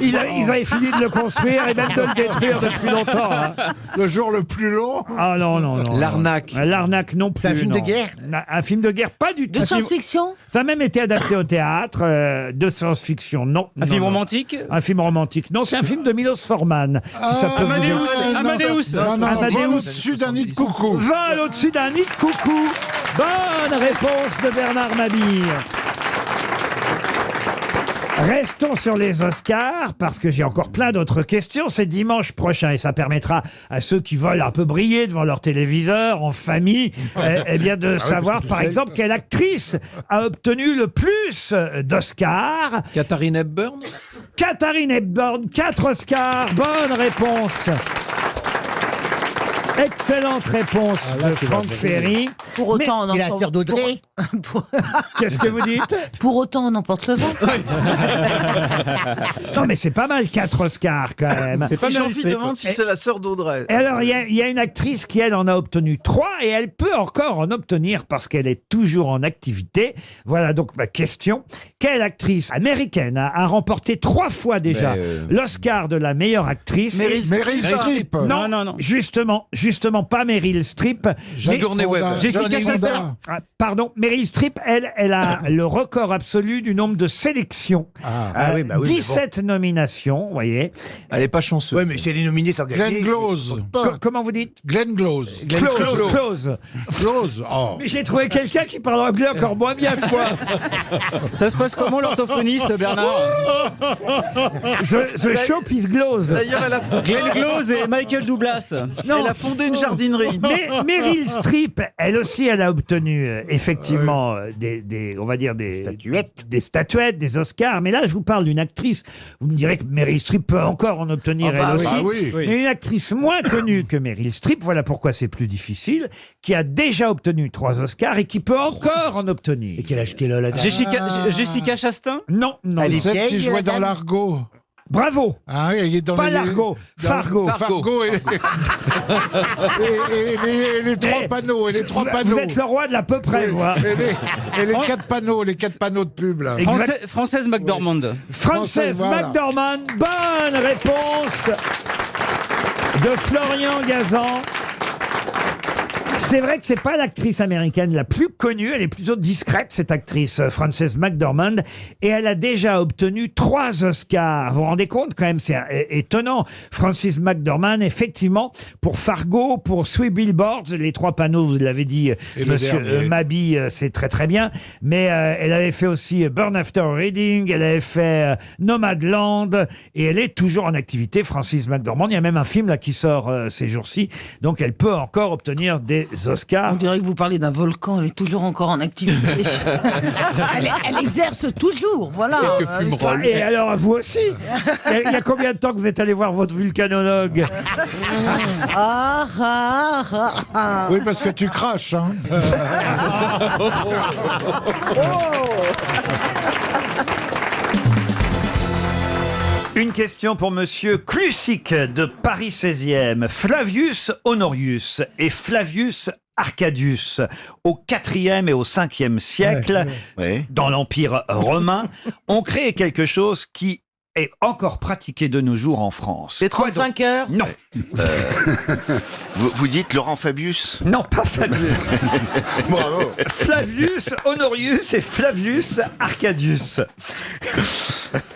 Speaker 1: ils avaient fini de le construire et même de le détruire depuis longtemps. Hein.
Speaker 4: Le jour le plus long.
Speaker 1: Ah non, non, non.
Speaker 14: L'arnaque.
Speaker 1: L'arnaque non plus.
Speaker 13: C'est un film de
Speaker 1: non.
Speaker 13: guerre
Speaker 1: Un film de guerre, pas du tout.
Speaker 6: De science-fiction.
Speaker 1: Ça a même été adapté au théâtre, de science-fiction, non.
Speaker 8: Un
Speaker 1: non,
Speaker 8: film
Speaker 1: non.
Speaker 8: romantique.
Speaker 1: Un film romantique. Non, c'est un film de Milos Forman. Si ça peut vous aider.
Speaker 8: Amadeus.
Speaker 4: Non, non,
Speaker 1: Amadeus.
Speaker 4: Vol au-dessus d'un nid de coucou.
Speaker 1: Vol au-dessus d'un nid de coucou. Bonne réponse de Bernard Mabille. Restons sur les Oscars, parce que j'ai encore plein d'autres questions. C'est dimanche prochain et ça permettra à ceux qui veulent un peu briller devant leur téléviseur, en famille, eh bien de savoir, par exemple, quelle actrice a obtenu le plus d'Oscars.
Speaker 14: Katharine Hepburn.
Speaker 1: Katharine Hepburn, 4 Oscars. Bonne réponse. Excellente réponse de Franck Ferry.
Speaker 6: Pour autant, on
Speaker 13: C'est la sœur d'Audrey.
Speaker 1: Qu'est-ce que vous dites?
Speaker 6: Pour autant, on emporte le vent.
Speaker 1: Non, mais c'est pas mal, 4 Oscars quand même.
Speaker 8: C'est pas
Speaker 15: Jean
Speaker 8: Meryl
Speaker 15: me
Speaker 8: Streep.
Speaker 15: demande si c'est la sœur d'Audrey.
Speaker 1: Et alors, il y a une actrice qui, elle, en a obtenu 3 et elle peut encore en obtenir parce qu'elle est toujours en activité. Voilà donc ma question. Quelle actrice américaine a remporté 3 fois déjà l'Oscar de la meilleure actrice?
Speaker 4: Meryl Streep.
Speaker 1: Non,
Speaker 8: non, non.
Speaker 1: Justement pas Meryl Streep.
Speaker 14: Sigourney Weaver.
Speaker 1: Jessica
Speaker 4: Johnny
Speaker 1: Chastain.
Speaker 4: Fonda.
Speaker 1: Ah, pardon, Meryl Streep, elle a le record absolu du nombre de sélections.
Speaker 13: oui, bah oui,
Speaker 1: 17 nominations, vous voyez.
Speaker 14: Elle est pas chanceuse.
Speaker 13: Ouais, mais si elle est nominée sans gagner.
Speaker 4: Glenn Close.
Speaker 1: Comment vous dites?
Speaker 4: Glenn Close.
Speaker 1: Close.
Speaker 4: Close. Oh.
Speaker 1: Mais j'ai trouvé quelqu'un qui parle anglais encore moins bien que moi.
Speaker 8: Ça se passe comment l'orthophoniste, Bernard?
Speaker 1: The Shop is Close.
Speaker 15: D'ailleurs, elle a fondé,
Speaker 8: Glenn Close et Michael Douglas.
Speaker 15: elle a fondé une jardinerie.
Speaker 1: Mais Meryl Streep, elle aussi, elle a obtenu effectivement on va dire des statuettes, des Oscars. Mais là, je vous parle d'une actrice. Vous me direz que Meryl Streep peut encore en obtenir elle aussi.
Speaker 4: oui.
Speaker 1: Mais une actrice moins connue que Meryl Streep, voilà pourquoi c'est plus difficile, qui a déjà obtenu 3 Oscars et qui peut encore en obtenir.
Speaker 13: Et quel âge qu'elle a la dame
Speaker 8: Jessica Chastain.
Speaker 1: Non, non.
Speaker 13: Elle
Speaker 1: non.
Speaker 13: est
Speaker 4: Celle
Speaker 13: vieille,
Speaker 4: qui jouait
Speaker 13: la
Speaker 4: dans
Speaker 13: dame
Speaker 4: l'Argo.
Speaker 1: Bravo.
Speaker 4: Ah oui, il est dans
Speaker 1: Pas
Speaker 4: les-
Speaker 1: Largo,
Speaker 4: dans-
Speaker 1: Fargo.
Speaker 4: Fargo et les 3 panneaux. Et les 3
Speaker 1: Vous
Speaker 4: panneaux.
Speaker 1: êtes le roi de l'à peu près, moi.
Speaker 4: Et les 4 panneaux, les 4 panneaux de pub là.
Speaker 8: Française McDormand.
Speaker 1: Frances
Speaker 4: voilà.
Speaker 1: McDormand, bonne réponse de Florian Gazan. C'est vrai que c'est pas l'actrice américaine la plus connue, elle est plutôt discrète, cette actrice, Frances McDormand, et elle a déjà obtenu 3 Oscars. Vous vous rendez compte quand même, c'est étonnant. Frances McDormand, effectivement, pour Fargo, pour Three Billboards, les 3 panneaux, vous l'avez dit,
Speaker 4: Et le
Speaker 1: monsieur
Speaker 4: dernier.
Speaker 1: Mabille, c'est très très bien, mais elle avait fait aussi Burn After Reading, elle avait fait Nomadland, et elle est toujours en activité, Frances McDormand. Il y a même un film là qui sort ces jours-ci, donc elle peut encore obtenir des Oscars.
Speaker 6: On dirait que vous parlez d'un volcan, elle est toujours encore en activité. elle exerce toujours, voilà.
Speaker 1: Et alors, vous aussi? Il y a combien de temps que vous êtes allé voir votre vulcanologue?
Speaker 4: Oui, parce que tu craches. Hein.
Speaker 1: Une question pour Monsieur Klusic de Paris 16e. Flavius Honorius et Flavius Arcadius, au IVe et au Ve siècle, dans l'Empire romain, ont créé quelque chose qui est encore pratiqué de nos jours en France.
Speaker 6: Les 35 heures
Speaker 1: Non.
Speaker 16: Vous dites Laurent Fabius?
Speaker 1: Non, pas Fabius.
Speaker 16: Bravo.
Speaker 1: Flavius Honorius et Flavius Arcadius.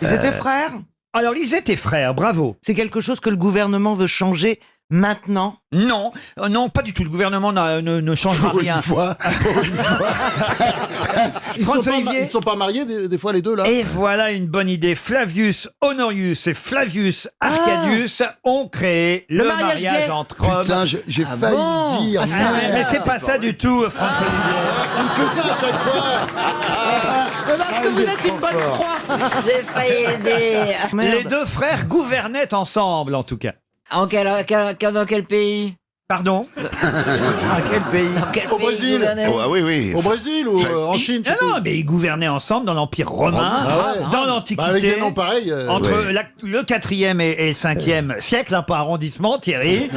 Speaker 6: Ils étaient frères?
Speaker 1: Alors, ils étaient frères, bravo.
Speaker 6: C'est quelque chose que le gouvernement veut changer maintenant?
Speaker 1: Non, non, pas du tout. Le gouvernement ne changera
Speaker 17: Pour
Speaker 1: rien.
Speaker 17: une fois.
Speaker 1: François-Olivier.
Speaker 17: Ils sont pas mariés des fois les deux là.
Speaker 1: Et voilà une bonne idée. Flavius Honorius et Flavius Arcadius ont créé le mariage
Speaker 6: gay.
Speaker 1: entre hommes.
Speaker 17: Putain, j'ai failli dire.
Speaker 1: Mais c'est pas ça du tout, François-Olivier.
Speaker 17: On me fait ça à chaque fois.
Speaker 6: Parce que vous êtes une bonne croix.
Speaker 10: J'ai failli le dire.
Speaker 1: Les deux frères gouvernaient ensemble, en tout cas.
Speaker 10: Dans quel pays?
Speaker 1: Pardon?
Speaker 6: À quel pays?
Speaker 10: Dans quel
Speaker 17: Au
Speaker 10: pays
Speaker 17: Brésil.
Speaker 10: vous gouvernez?
Speaker 16: Oh, ah oui, oui.
Speaker 17: Au Brésil ou en Chine?
Speaker 1: Ah non, mais ils gouvernaient ensemble dans l'Empire romain,
Speaker 17: Ah ouais.
Speaker 1: dans l'Antiquité.
Speaker 17: Bah, avec des noms pareils.
Speaker 1: Entre
Speaker 16: Ouais.
Speaker 1: le 4e et le 5e siècle, hein, pas arrondissement, Thierry.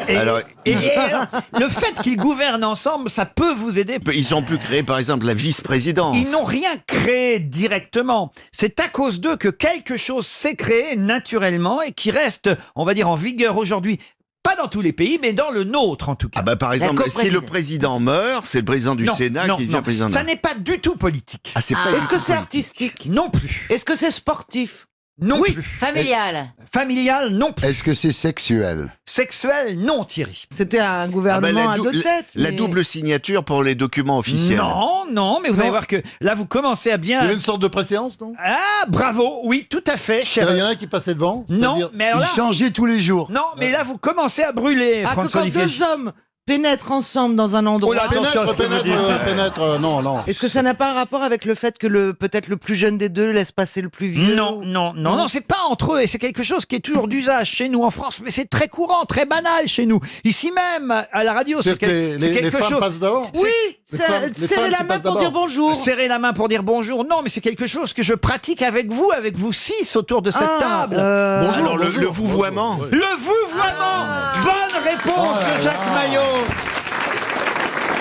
Speaker 16: Alors,
Speaker 1: Et le fait qu'ils gouvernent ensemble, ça peut vous aider.
Speaker 16: Ils ont pu créer par exemple la vice-présidence.
Speaker 1: Ils n'ont rien créé directement. C'est à cause d'eux que quelque chose s'est créé naturellement et qui reste, on va dire, en vigueur aujourd'hui. Pas dans tous les pays, mais dans le nôtre en tout cas.
Speaker 16: Ah bah par exemple, si le
Speaker 10: coprésidence.
Speaker 16: président meurt, c'est le président du
Speaker 1: Non,
Speaker 16: Sénat
Speaker 1: non,
Speaker 16: qui devient
Speaker 1: non.
Speaker 16: président.
Speaker 1: Ça n'est pas du tout politique.
Speaker 16: Ah, c'est pas
Speaker 6: Est-ce que c'est artistique?
Speaker 1: Non plus.
Speaker 6: Est-ce que c'est sportif?
Speaker 1: Non
Speaker 6: Oui.
Speaker 1: plus.
Speaker 10: Familial.
Speaker 1: Familial, non plus.
Speaker 17: Est-ce que c'est sexuel?
Speaker 1: Sexuel, non, Thierry.
Speaker 6: C'était un
Speaker 16: Ah bah,
Speaker 6: gouvernement à deux têtes.
Speaker 16: la
Speaker 6: mais-
Speaker 16: double signature pour les documents officiels.
Speaker 1: Non, non, mais vous allez voir que là, vous commencez à
Speaker 17: Il y avait
Speaker 1: bien...
Speaker 17: une sorte de préséance, non?
Speaker 1: Ah, bravo, oui, tout à fait,
Speaker 17: Il
Speaker 1: cher.
Speaker 17: y en a un qui passait devant.
Speaker 1: Non,
Speaker 17: c'est-à-dire,
Speaker 1: mais alors là-
Speaker 17: il changeait tous les jours.
Speaker 1: Non, mais là, vous commencez à brûler,
Speaker 6: Ah, que quand
Speaker 1: François-Olivier.
Speaker 6: deux hommes pénètrent ensemble dans un endroit.
Speaker 1: Oh là, attention à ce que vous dites.
Speaker 17: Pénètre, non, non.
Speaker 6: Est-ce que ça n'a pas un rapport avec le fait que peut-être le plus jeune des deux laisse passer le plus vieux?
Speaker 1: Non, non, non, non, c'est pas entre eux et c'est quelque chose qui est toujours d'usage chez nous en France, mais c'est très courant, très banal chez nous. Ici même, à la radio, c'est
Speaker 17: C'est que
Speaker 1: c'est
Speaker 17: les
Speaker 1: quelque
Speaker 17: femmes
Speaker 1: chose.
Speaker 17: passent d'abord.
Speaker 6: Oui,
Speaker 17: Les femmes
Speaker 6: serrer
Speaker 17: qui
Speaker 6: la main
Speaker 17: passent
Speaker 6: pour dire
Speaker 17: d'abord.
Speaker 6: bonjour.
Speaker 1: Serrer la main pour dire bonjour. Non, mais c'est quelque chose que je pratique avec vous six autour de cette table.
Speaker 16: Alors le
Speaker 17: bonjour.
Speaker 16: vouvoiement.
Speaker 17: Bonjour, ouais.
Speaker 1: Le vouvoiement. Bonne réponse de Jacques Maillot.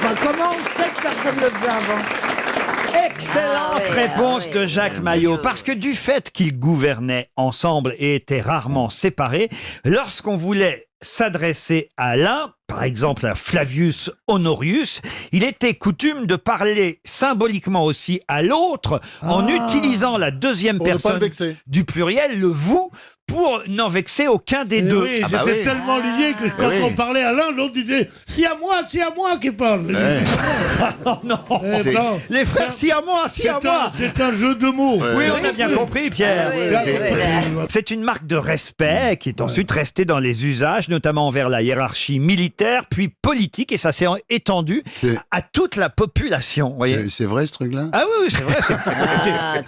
Speaker 6: Bah, comment on sait que personne ne le faisait avant?
Speaker 1: Excellente réponse de Jacques Maillot. Parce que du fait qu'ils gouvernaient ensemble et étaient rarement séparés, lorsqu'on voulait s'adresser à l'un, par exemple à Flavius Honorius, il était coutume de parler symboliquement aussi à l'autre en utilisant la deuxième
Speaker 17: Pour ne pas le
Speaker 1: personne
Speaker 17: vexer.
Speaker 1: du pluriel, le vous, pour n'en vexer aucun des deux.
Speaker 9: Oui,
Speaker 16: Ah bah
Speaker 9: j'étais
Speaker 16: oui.
Speaker 9: tellement lié que quand
Speaker 16: oui.
Speaker 9: on parlait à l'un, l'autre disait c'est à moi qui parle.
Speaker 1: Non,
Speaker 9: Eh ben,
Speaker 1: les frères, si à moi, si à moi.
Speaker 9: c'est un jeu de mots.
Speaker 1: Oui, on a bien compris, Pierre.
Speaker 10: Ah oui,
Speaker 1: C'est une marque de respect qui est ensuite restée dans les usages, notamment envers la hiérarchie militaire, puis politique, et ça s'est étendu
Speaker 17: C'est-
Speaker 1: à toute la population. vous voyez.
Speaker 17: C'est vrai ce truc-là?
Speaker 1: Ah oui, c'est vrai.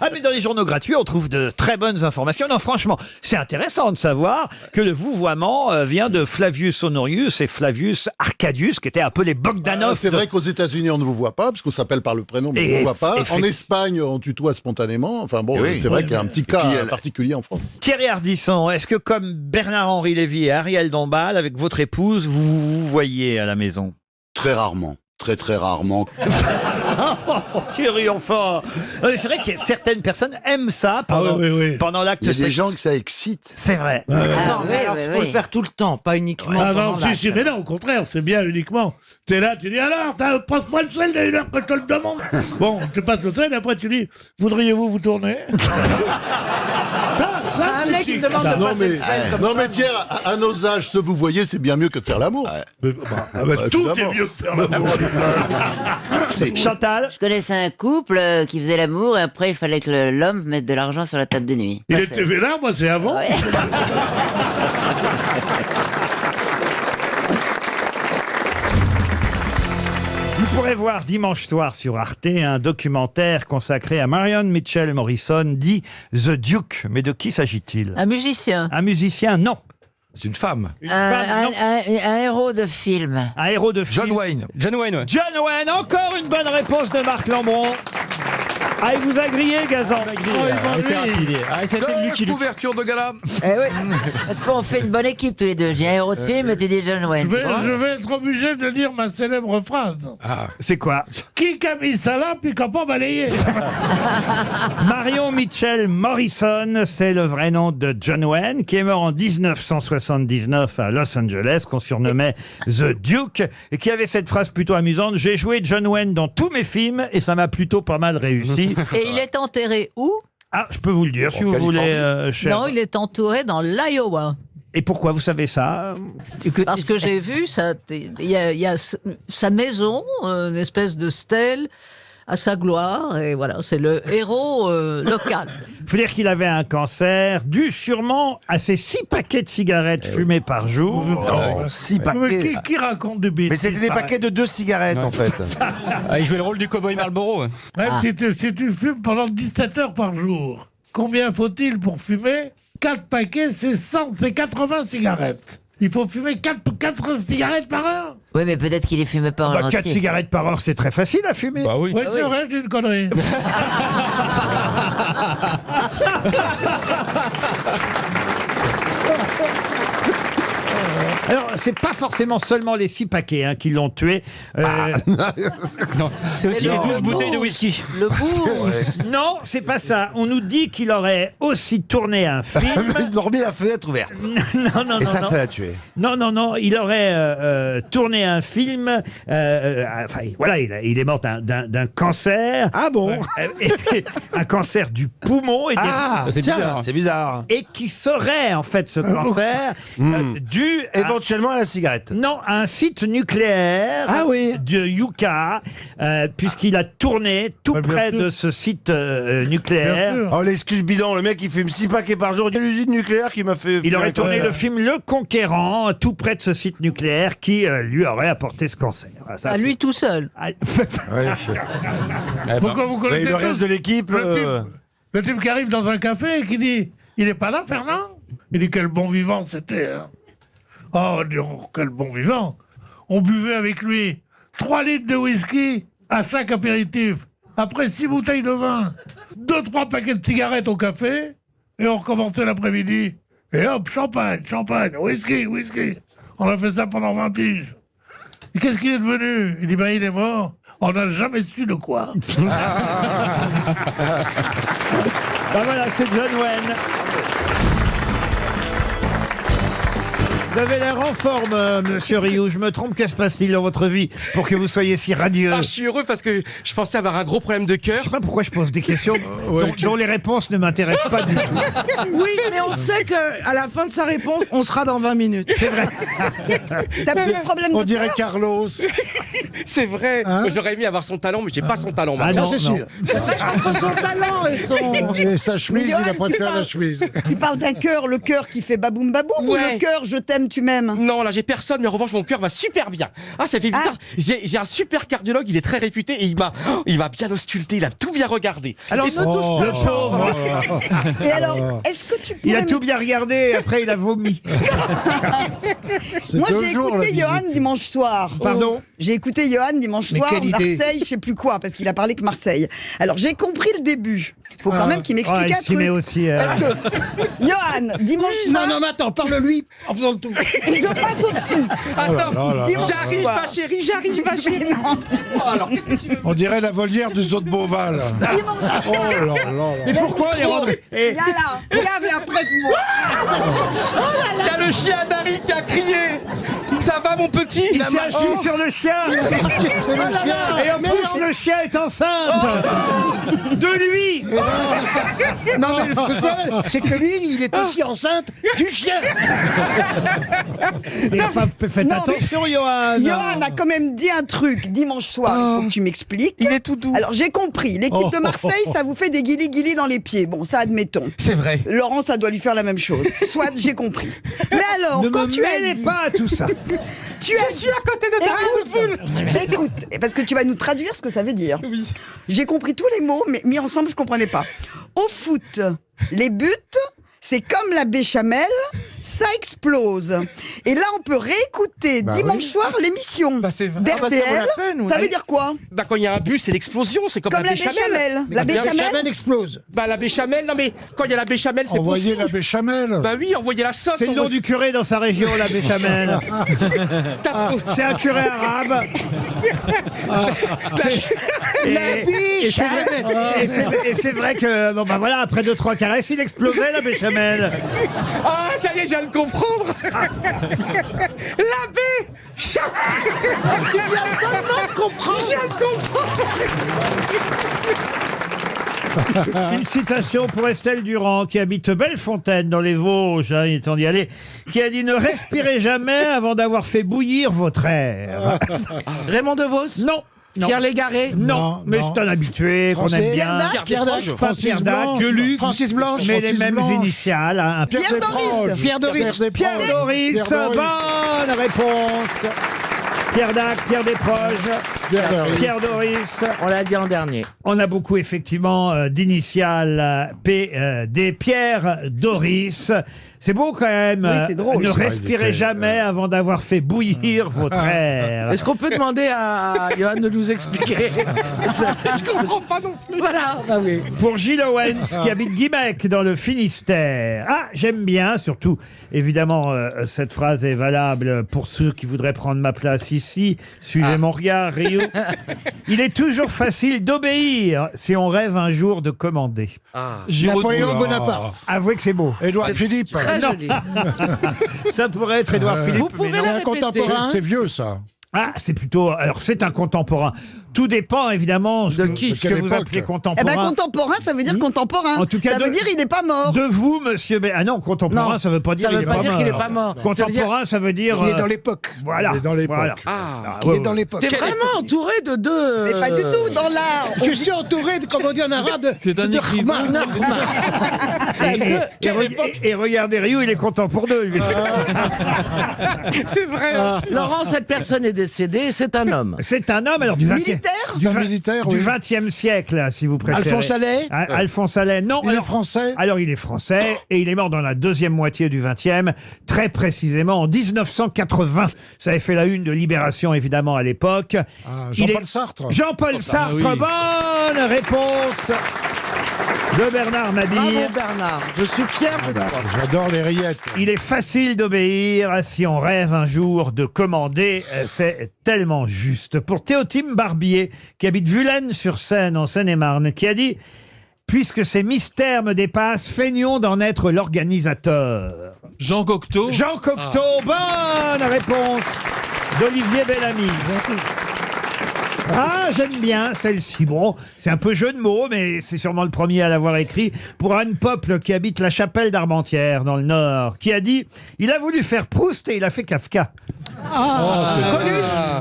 Speaker 1: Ah, mais dans les journaux gratuits, on trouve de très bonnes informations. Non, franchement, c'est intéressant de savoir que le vouvoiement vient de Flavius Honorius et Flavius Arcadius, qui étaient un peu les Bogdanov.
Speaker 17: C'est vrai qu'aux États-Unis on ne vous voit pas, parce qu'on s'appelle par le prénom, mais on ne vous voit pas. En
Speaker 1: effectivement.
Speaker 17: Espagne, on tutoie spontanément. Enfin bon,
Speaker 16: Oui.
Speaker 17: c'est vrai qu'il y a un petit cas
Speaker 16: puis,
Speaker 17: particulier en France.
Speaker 1: Thierry Ardisson, est-ce que comme Bernard-Henri Lévy et Ariel Dombal, avec votre épouse, vous vous voyez à la maison?
Speaker 17: Très rarement. Très très rarement.
Speaker 1: Thierry, enfin c'est vrai que certaines personnes aiment ça pendant, pendant l'acte
Speaker 17: Il y a des
Speaker 1: sexuel.
Speaker 17: gens que ça excite.
Speaker 1: C'est vrai.
Speaker 6: Non, mais alors, il faut le faire tout le temps, pas uniquement
Speaker 9: Ah non,
Speaker 6: pendant
Speaker 9: si,
Speaker 6: l'acte.
Speaker 9: mais non, au contraire, c'est bien uniquement. T'es là, tu dis alors, passe-moi le sel, il y a une heure que je te le demande. Bon, tu passes le sel, après tu dis, voudriez-vous vous tourner? Ça,
Speaker 6: Un mec qui me demande de
Speaker 17: Non
Speaker 6: passer
Speaker 17: mais,
Speaker 6: le sel comme
Speaker 17: non
Speaker 6: ça.
Speaker 17: mais Pierre, à nos âges, ce vous voyez, c'est bien mieux que de faire l'amour.
Speaker 9: tout est
Speaker 17: évidemment.
Speaker 9: mieux que faire l'amour.
Speaker 1: Chantal?
Speaker 10: Je connaissais un couple qui faisait l'amour et après il fallait que l'homme mette de l'argent sur la table de nuit.
Speaker 9: Il
Speaker 10: Ça,
Speaker 9: était
Speaker 10: c'est-
Speaker 9: vénard, moi c'est avant.
Speaker 10: Ouais.
Speaker 1: Vous pourrez voir dimanche soir sur Arte un documentaire consacré à Marion Mitchell Morrison, dit The Duke. Mais de qui s'agit-il?
Speaker 11: Un musicien.
Speaker 1: Un musicien, non.
Speaker 8: C'est une femme.
Speaker 1: Une femme, non.
Speaker 10: Un héros de film.
Speaker 1: Un héros de film.
Speaker 8: John Wayne. John Wayne, ouais.
Speaker 1: John Wayne, encore une bonne réponse de Marc Lambron. Ah, il vous a grillé, Gazan.
Speaker 8: C'était Lucky Luke.
Speaker 3: Couverture de gala.
Speaker 10: Eh oui, parce qu'on fait une bonne équipe tous les deux. J'ai un héros de film et tu dis John Wayne.
Speaker 9: Je vais être obligé de dire ma célèbre phrase.
Speaker 1: C'est quoi?
Speaker 9: Qui a mis ça là, puis qui n'a pas balayé?
Speaker 1: Marion Mitchell Morrison, c'est le vrai nom de John Wayne, qui est mort en 1979 à Los Angeles, qu'on surnommait The Duke, et qui avait cette phrase plutôt amusante: j'ai joué John Wayne dans tous mes films et ça m'a plutôt pas mal réussi.
Speaker 18: Et il est enterré où?
Speaker 1: Ah, je peux vous le dire si vous voulez, cher.
Speaker 18: Non, il est entouré dans l'Iowa.
Speaker 1: Et pourquoi vous savez ça?
Speaker 18: Parce que j'ai vu, il y a sa maison, une espèce de stèle à sa gloire, et voilà, c'est le héros local.
Speaker 1: Il faut dire qu'il avait un cancer dû sûrement à ses 6 paquets de cigarettes fumés par jour.
Speaker 9: Non,
Speaker 14: 6
Speaker 9: Mais
Speaker 14: paquets.
Speaker 9: qui raconte des bêtises?
Speaker 14: Mais c'était des paquets de 2 cigarettes, en fait.
Speaker 8: Il jouait le rôle du cowboy Marlboro.
Speaker 9: Si tu fumes pendant 17 heures par jour, combien faut-il pour fumer? 4 paquets, c'est 100, c'est 80 cigarettes. Il faut fumer 4 cigarettes par heure?
Speaker 10: Oui, mais peut-être qu'il les fumait pas en
Speaker 1: 4
Speaker 10: entier.
Speaker 1: cigarettes par heure, c'est très facile à fumer.
Speaker 8: Bah oui.
Speaker 9: Oui, c'est vrai, j'ai une connerie.
Speaker 1: Alors, c'est pas forcément seulement les 6 paquets qui l'ont tué.
Speaker 8: Non, c'est aussi les 12 bouteilles de whisky.
Speaker 18: Le bout.
Speaker 1: Non, c'est pas ça. On nous dit qu'il aurait aussi tourné un film.
Speaker 14: Il dormait la fenêtre ouverte.
Speaker 1: non,
Speaker 14: Et ça,
Speaker 1: non.
Speaker 14: ça l'a tué.
Speaker 1: Non, il aurait tourné un film. Enfin, voilà, il est mort d'un cancer.
Speaker 14: Ah bon?
Speaker 1: Un cancer du poumon. Et
Speaker 8: C'est
Speaker 14: tiens,
Speaker 8: bizarre.
Speaker 14: c'est bizarre.
Speaker 1: et qui serait, en fait, ce cancer dû
Speaker 14: Éventuellement à la cigarette.
Speaker 1: non, à un site nucléaire de Yucca, puisqu'il a tourné tout
Speaker 9: bien
Speaker 1: près
Speaker 9: sûr.
Speaker 1: de ce site
Speaker 9: Bien
Speaker 1: nucléaire.
Speaker 9: sûr.
Speaker 14: Oh, l'excuse bidon, le mec il fume 6 paquets par jour. Il y a l'usine nucléaire qui m'a fait.
Speaker 1: Il aurait tourné le film Le Conquérant, tout près de ce site nucléaire, qui lui aurait apporté ce cancer. Ah, ça,
Speaker 18: À
Speaker 1: c'est-
Speaker 18: lui tout seul.
Speaker 1: Ah,
Speaker 9: Pourquoi vous
Speaker 14: Et
Speaker 9: connaissez
Speaker 14: le reste
Speaker 9: tous
Speaker 14: de l'équipe.
Speaker 9: le type qui arrive dans un café et qui dit « Il est pas là, Fernand ?» Il dit « Quel bon vivant c'était hein. !» Oh, quel bon vivant! On buvait avec lui 3 litres de whisky à chaque apéritif. Après 6 bouteilles de vin, 2-3 paquets de cigarettes au café, et on recommençait l'après-midi. Et hop, champagne, whisky. On a fait ça pendant 20 piges. Et qu'est-ce qu'il est devenu? Il dit, ben il est mort. On n'a jamais su de quoi.
Speaker 1: Ah voilà, c'est John Wayne. Vous avez l'air en forme, monsieur Rioux. Je me trompe, que se passe-t-il dans votre vie pour que vous soyez si radieux?
Speaker 19: Je suis heureux parce que je pensais avoir un gros problème de cœur.
Speaker 1: Je sais pas pourquoi je pose des questions dont les réponses ne m'intéressent pas du tout.
Speaker 6: Oui, mais on sait qu'à la fin de sa réponse, on sera dans 20 minutes.
Speaker 1: C'est vrai.
Speaker 5: T'as plus de problème
Speaker 14: On
Speaker 5: de
Speaker 14: dirait
Speaker 5: cœur?
Speaker 14: Carlos.
Speaker 19: C'est vrai.
Speaker 14: Hein?
Speaker 19: J'aurais aimé avoir son talent, mais j'ai pas son talent.
Speaker 1: Ah
Speaker 19: maintenant.
Speaker 1: non,
Speaker 14: c'est
Speaker 1: non.
Speaker 14: sûr.
Speaker 6: C'est ça, entre son talent et son.
Speaker 14: Et sa chemise,
Speaker 5: Mais Johan,
Speaker 14: il a préféré
Speaker 5: tu
Speaker 14: la chemise.
Speaker 5: Tu parles d'un cœur, le cœur qui fait baboum baboum, ou
Speaker 19: Ouais.
Speaker 5: le cœur je t'aime, tu m'aimes?
Speaker 19: Non, là j'ai personne, mais en revanche mon cœur va super bien. Ah, ça fait bizarre. J'ai un super cardiologue, il est très réputé et il m'a bien ausculté, il a tout bien regardé.
Speaker 5: Alors,
Speaker 19: Et-
Speaker 5: ne touche pas.
Speaker 1: Le pauvre.
Speaker 5: Et alors, est-ce que tu
Speaker 1: Il
Speaker 5: pourrais
Speaker 1: a tout bien regardé et après il a vomi.
Speaker 5: Moi,
Speaker 14: 2
Speaker 5: j'ai
Speaker 14: jours, la
Speaker 5: écouté
Speaker 14: visite.
Speaker 5: Johan dimanche soir.
Speaker 1: Pardon?
Speaker 5: J'ai écouté Johan dimanche
Speaker 4: Mais
Speaker 5: soir,
Speaker 4: quelle idée.
Speaker 5: Marseille, je sais plus quoi, parce qu'il a parlé que Marseille. Alors, j'ai compris le début. Il faut quand même qu'il m'explique
Speaker 1: il
Speaker 5: un
Speaker 1: s'y
Speaker 5: truc.
Speaker 1: met aussi.
Speaker 5: Parce que, Johan, dimanche soir,
Speaker 4: Non, mais attends, parle-lui en faisant le tout.
Speaker 5: je passe au-dessus.
Speaker 19: Attends,
Speaker 5: Dimanche
Speaker 19: j'arrive
Speaker 5: soir.
Speaker 19: ma chérie, j'arrive ma chérie. Oh, alors qu'est-ce que tu veux?
Speaker 14: On dirait la volière du zoo de Beauval.
Speaker 5: Dimanche
Speaker 14: Oh là là là.
Speaker 1: Mais pourquoi on les rendrait
Speaker 5: Viens là, viens près de moi.
Speaker 19: Il y a le chien d'Harry qui a crié. Ça va mon petit?
Speaker 1: Il s'est assis sur le chien. Et en plus le chien est enceinte de lui.
Speaker 4: Non, mais le problème, c'est que lui, il est aussi enceinte du chien.
Speaker 1: Et enfin, faites
Speaker 5: Non, mais-
Speaker 1: attention, Johan.
Speaker 5: Johan a quand même dit un truc dimanche soir, il faut que tu m'expliques.
Speaker 19: Il est tout doux.
Speaker 5: Alors j'ai compris, l'équipe de Marseille, ça vous fait des guilis-guilis dans les pieds. Bon, ça admettons.
Speaker 19: C'est vrai.
Speaker 5: Laurent, ça doit lui faire la même chose. Soit, j'ai compris. Mais alors,
Speaker 1: Ne
Speaker 5: quand
Speaker 1: me
Speaker 5: tu as
Speaker 1: mêlez
Speaker 5: dit...
Speaker 1: pas à tout ça.
Speaker 5: Tu as
Speaker 19: Je suis à côté de ta
Speaker 5: Écoute, parce que tu vas nous traduire ce que ça veut dire. Oui. J'ai compris tous les mots, mais mis ensemble, je comprenais pas. Au foot, les buts, c'est comme la béchamel, ça explose. Et là, on peut réécouter dimanche soir l'émission d'RTL.
Speaker 19: Ah bah, ça vaut la peine, oui.
Speaker 5: Ça veut dire quoi?
Speaker 19: Bah quand il y a un bus, c'est l'explosion, c'est comme
Speaker 5: Comme
Speaker 19: la
Speaker 5: la
Speaker 19: béchamel.
Speaker 5: béchamel. La béchamel
Speaker 9: explose.
Speaker 19: Bah la béchamel, non mais quand il y a la béchamel, c'est
Speaker 17: Envoyez
Speaker 19: possible.
Speaker 17: la béchamel.
Speaker 19: Bah oui, envoyez la sauce.
Speaker 1: C'est le nom du curé dans sa région, la béchamel. C'est un curé arabe. Et c'est vrai que, bon, bah voilà, après 2-3 caresses, il explosait la béchamel.
Speaker 19: Ah, ça y est, je viens de comprendre. La béchamel.
Speaker 9: Tu viens seulement de comprendre.
Speaker 19: Je viens de comprendre.
Speaker 1: Une citation pour Estelle Durand, qui habite Bellefontaine dans les Vosges, hein, il est temps d'y aller, qui a dit « Ne respirez jamais avant d'avoir fait bouillir votre air. »
Speaker 18: Raymond DeVos?
Speaker 1: Non. Non.
Speaker 18: Pierre Légaré?
Speaker 1: Non, mais c'est un habitué qu'on aime bien.
Speaker 18: Pierre Dac?
Speaker 1: Pierre Dac, Gueuluc,
Speaker 9: Francis Blanche.
Speaker 1: mais les mêmes initiales. Hein.
Speaker 5: Pierre Doris.
Speaker 9: Pierre Doris.
Speaker 1: Pierre Doris, bonne réponse. Pierre Dac, Pierre Desproges, Pierre Doris.
Speaker 18: On l'a dit en dernier.
Speaker 1: On a beaucoup effectivement d'initiales P, Pierre Doris. C'est beau quand même.
Speaker 5: Oui, c'est drôle.
Speaker 1: Ne
Speaker 5: Ça,
Speaker 1: respirez jamais avant d'avoir fait bouillir votre air.
Speaker 18: Est-ce qu'on peut demander à Johan de nous expliquer?
Speaker 19: Je comprends pas non plus.
Speaker 18: Voilà, bah oui.
Speaker 1: Pour Gilles Owens, qui habite Guimec, dans le Finistère. Ah, j'aime bien, surtout, évidemment, cette phrase est valable pour ceux qui voudraient prendre ma place ici. Suivez mon regard, Rio. Il est toujours facile d'obéir si on rêve un jour de commander.
Speaker 9: Napoléon Bonaparte.
Speaker 1: Avouez que c'est beau.
Speaker 17: Édouard Philippe.
Speaker 18: Très
Speaker 1: Non.
Speaker 18: joli.
Speaker 1: Ça pourrait être Édouard Philippe.
Speaker 18: Vous pouvez
Speaker 1: mais non.
Speaker 9: C'est
Speaker 18: la
Speaker 9: un
Speaker 18: répéter.
Speaker 9: contemporain.
Speaker 17: C'est vieux, ça.
Speaker 1: Ah, c'est plutôt... Alors, c'est un contemporain. Tout dépend, évidemment,
Speaker 18: De qui?
Speaker 1: ce que
Speaker 17: Quelle
Speaker 1: vous
Speaker 17: époque?
Speaker 1: appelez
Speaker 5: Eh
Speaker 1: contemporain.
Speaker 5: ben, contemporain, ça veut dire contemporain.
Speaker 1: En tout cas,
Speaker 5: ça veut dire il n'est pas mort.
Speaker 1: De vous, monsieur... Ah non, contemporain,
Speaker 18: Non,
Speaker 1: ça veut pas dire
Speaker 18: ça veut
Speaker 1: il est
Speaker 18: pas
Speaker 1: pas
Speaker 18: dire
Speaker 1: mort.
Speaker 18: qu'il est pas mort.
Speaker 1: Contemporain, ça veut dire...
Speaker 9: Il est dans l'époque.
Speaker 1: Voilà.
Speaker 17: Il est dans l'époque.
Speaker 1: Voilà.
Speaker 9: Il
Speaker 1: ouais,
Speaker 9: est dans
Speaker 1: ouais.
Speaker 9: l'époque.
Speaker 18: T'es vraiment entouré de deux.
Speaker 5: Mais pas du tout, dans l'art.
Speaker 9: Je suis entouré, comme on dit en arabe,
Speaker 8: C'est un écrivain.
Speaker 1: Et regardez Rio, il est content pour deux, lui.
Speaker 19: C'est vrai.
Speaker 18: Laurent, cette personne est décédée, c'est un homme.
Speaker 1: C'est un homme, alors du 20e...
Speaker 5: Militaire
Speaker 1: Du,
Speaker 17: un militaire,
Speaker 1: du
Speaker 17: oui.
Speaker 1: 20e siècle, si vous préférez.
Speaker 9: Alphonse Allais.
Speaker 1: Alphonse Allais, non.
Speaker 17: Il est
Speaker 1: alors-
Speaker 17: français.
Speaker 1: Alors, il est français et il est mort dans la deuxième moitié du 20e, très précisément en 1980. Ça avait fait la une de Libération, évidemment, à l'époque.
Speaker 17: Ah,
Speaker 1: Il
Speaker 17: Jean-Paul
Speaker 1: est-
Speaker 17: Sartre.
Speaker 1: Jean-Paul Sartre,
Speaker 8: oui.
Speaker 1: bonne réponse de Bernard Mabille.
Speaker 18: Bravo Bernard, je suis fier de toi.
Speaker 17: J'adore les rillettes.
Speaker 1: Il est facile d'obéir si on rêve un jour de commander. C'est tellement juste. Pour Théotime Barbier, qui habite Vulaine-sur-Seine, en Seine-et-Marne, qui a dit « Puisque ces mystères me dépassent, feignons d'en être l'organisateur. »
Speaker 8: Jean Cocteau.
Speaker 1: Jean Cocteau, bonne réponse d'Olivier Bellamy. Ah, j'aime bien celle-ci. Bon, c'est un peu jeu de mots, mais c'est sûrement le premier à l'avoir écrit. Pour Anne Pople, qui habite la Chapelle d'Armentières, dans le Nord, qui a dit « Il a voulu faire Proust et il a fait Kafka. »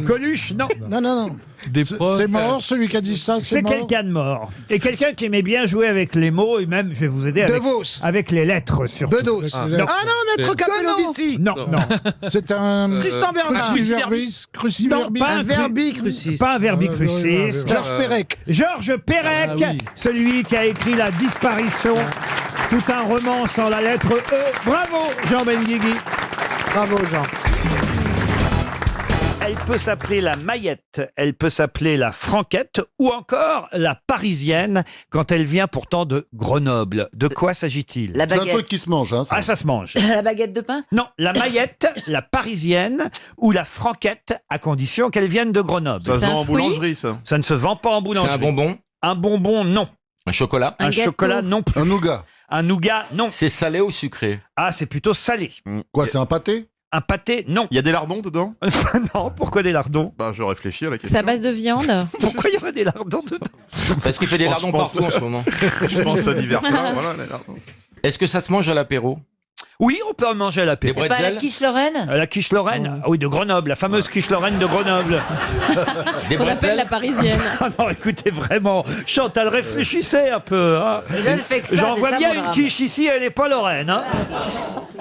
Speaker 1: Coluche, non.
Speaker 9: Non.
Speaker 8: Des proches.
Speaker 17: C'est mort, celui qui a dit ça,
Speaker 1: C'est
Speaker 17: mort.
Speaker 1: quelqu'un de mort. Et quelqu'un qui aimait bien jouer avec les mots, et même, je vais vous aider,
Speaker 9: De
Speaker 1: avec,
Speaker 9: Vos.
Speaker 1: avec les lettres, surtout.
Speaker 9: Bedos.
Speaker 1: Non,
Speaker 18: Ah non, maître Capellovici.
Speaker 1: non, non.
Speaker 17: C'est un
Speaker 18: Tristan Bernard.
Speaker 17: cruciverbis.
Speaker 1: Non,
Speaker 17: Cruciverbis.
Speaker 1: pas
Speaker 18: Un verbicrucis.
Speaker 1: Pas un verbicrucis.
Speaker 9: Georges Perec.
Speaker 1: Georges Perec,
Speaker 8: Ah oui.
Speaker 1: celui qui a écrit La disparition, tout un roman sans la lettre E. Bravo, Jean Benguigui.
Speaker 18: Bravo Jean.
Speaker 1: Elle peut s'appeler la Maillette, elle peut s'appeler la Franquette ou encore la Parisienne quand elle vient pourtant de Grenoble. De quoi s'agit-il?
Speaker 10: La
Speaker 17: C'est un
Speaker 10: baguette.
Speaker 17: truc qui se mange, hein. ça.
Speaker 1: Ah, ça se mange.
Speaker 10: La baguette de pain.
Speaker 1: Non, la Maillette, la Parisienne ou la Franquette à condition qu'elle vienne de Grenoble.
Speaker 16: Ça se
Speaker 11: C'est
Speaker 16: vend
Speaker 11: un
Speaker 16: en
Speaker 11: fruit
Speaker 16: boulangerie, ça.
Speaker 1: Ça ne se vend pas en boulangerie.
Speaker 3: C'est un bonbon,
Speaker 1: Un bonbon, non.
Speaker 3: un chocolat.
Speaker 1: Un
Speaker 10: gâteau.
Speaker 1: chocolat, non plus.
Speaker 17: Un nougat.
Speaker 1: Un nougat, non.
Speaker 3: C'est salé ou sucré?
Speaker 1: Ah, c'est plutôt salé.
Speaker 17: Quoi, c'est un pâté?
Speaker 1: Un pâté, non.
Speaker 16: Il y a des lardons dedans?
Speaker 1: Non, pourquoi des lardons?
Speaker 16: Bah, je réfléchis à la
Speaker 11: C'est
Speaker 16: question.
Speaker 11: à base de viande.
Speaker 1: Pourquoi il y aurait des lardons dedans?
Speaker 3: Parce qu'il fait des
Speaker 16: Je
Speaker 3: lardons
Speaker 16: pense-
Speaker 3: partout en ce moment.
Speaker 16: Je pense à divers plats, voilà, les lardons.
Speaker 3: Est-ce que ça se mange à l'apéro?
Speaker 1: Oui, on peut en manger à l'apéro.
Speaker 3: Des
Speaker 10: C'est pas la
Speaker 3: bretzels?
Speaker 10: quiche Lorraine.
Speaker 1: La quiche Lorraine, ah oui, de Grenoble, la fameuse quiche Lorraine de Grenoble.
Speaker 3: Des
Speaker 11: Qu'on appelle la
Speaker 3: bretzels?
Speaker 11: parisienne.
Speaker 1: Ah non, écoutez, vraiment, Chantal, réfléchissez un peu. Hein.
Speaker 10: Je ne fais que ça.
Speaker 1: J'en
Speaker 10: c'est
Speaker 1: vois
Speaker 10: ça,
Speaker 1: bien
Speaker 10: mon
Speaker 1: une
Speaker 10: drame.
Speaker 1: quiche ici, elle n'est pas Lorraine. Hein.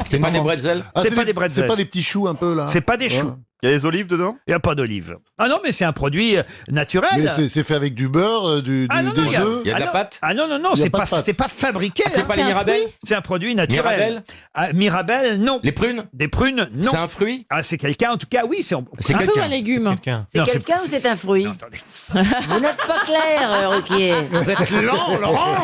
Speaker 3: C'est pas des bretzels?
Speaker 17: Ah,
Speaker 1: C'est pas des bretzels.
Speaker 17: C'est pas des petits choux un peu, là.
Speaker 1: C'est pas des choux.
Speaker 16: Il y a des olives dedans?
Speaker 1: Il n'y a pas d'olives. Ah non, mais c'est un produit naturel.
Speaker 17: Mais c'est fait avec du beurre, des œufs.
Speaker 19: Il y a de la pâte?
Speaker 1: Ah non,
Speaker 17: Il y a
Speaker 1: c'est
Speaker 17: pas
Speaker 1: pas,
Speaker 17: de pâte.
Speaker 1: c'est pas fabriqué.
Speaker 19: C'est pas les Mirabelles?
Speaker 1: C'est un produit naturel.
Speaker 19: Mirabelle?
Speaker 1: Ah, Mirabelle, non.
Speaker 19: Les prunes?
Speaker 1: Des prunes, non.
Speaker 19: C'est un fruit?
Speaker 1: Ah, c'est quelqu'un, en tout cas, oui.
Speaker 19: C'est
Speaker 11: Un fruit ou
Speaker 19: quelqu'un.
Speaker 11: un légume?
Speaker 10: C'est
Speaker 1: Non,
Speaker 10: quelqu'un ou c'est un fruit? Vous n'êtes pas clair, Ruquier.
Speaker 13: Vous êtes lent, Laurent.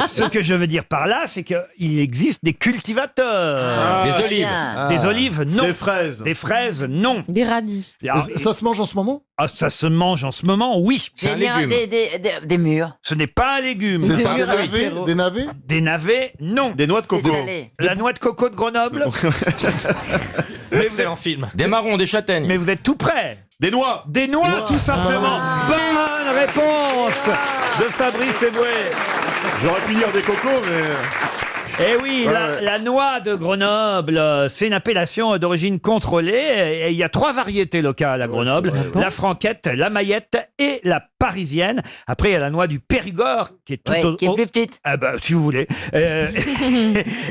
Speaker 1: Ce que je veux dire par là, c'est qu'il existe des cultivateurs.
Speaker 19: Des olives?
Speaker 1: Des olives, non.
Speaker 16: Des fraises?
Speaker 1: Des fraises, non.
Speaker 11: Des radis.
Speaker 1: Ah,
Speaker 17: Ça se mange en ce moment?
Speaker 1: ça se mange en ce moment, oui.
Speaker 19: C'est un
Speaker 10: Des
Speaker 19: légume.
Speaker 10: des murs.
Speaker 1: Ce n'est pas un légume.
Speaker 17: C'est
Speaker 10: Des
Speaker 17: pas des
Speaker 10: murs
Speaker 17: navets?
Speaker 10: apéro.
Speaker 17: Des navets?
Speaker 1: Des navets, non.
Speaker 16: Des noix de
Speaker 10: C'est
Speaker 16: coco?
Speaker 10: salé.
Speaker 1: La noix de coco de Grenoble.
Speaker 19: Excellent film. Des marrons, des châtaignes.
Speaker 1: Mais vous êtes tout près.
Speaker 16: Des noix?
Speaker 1: Des noix, tout simplement. Bonne réponse de Fabrice Eboué.
Speaker 16: J'aurais pu dire des cocos, mais...
Speaker 1: Eh oui, la noix de Grenoble, c'est une appellation d'origine contrôlée. Et il y a 3 variétés locales à Grenoble. La franquette, la maillette et la parisienne. Après, il y a la noix du Périgord, qui est tout
Speaker 10: Ouais, qui est plus petite.
Speaker 1: Ah bah, si vous voulez.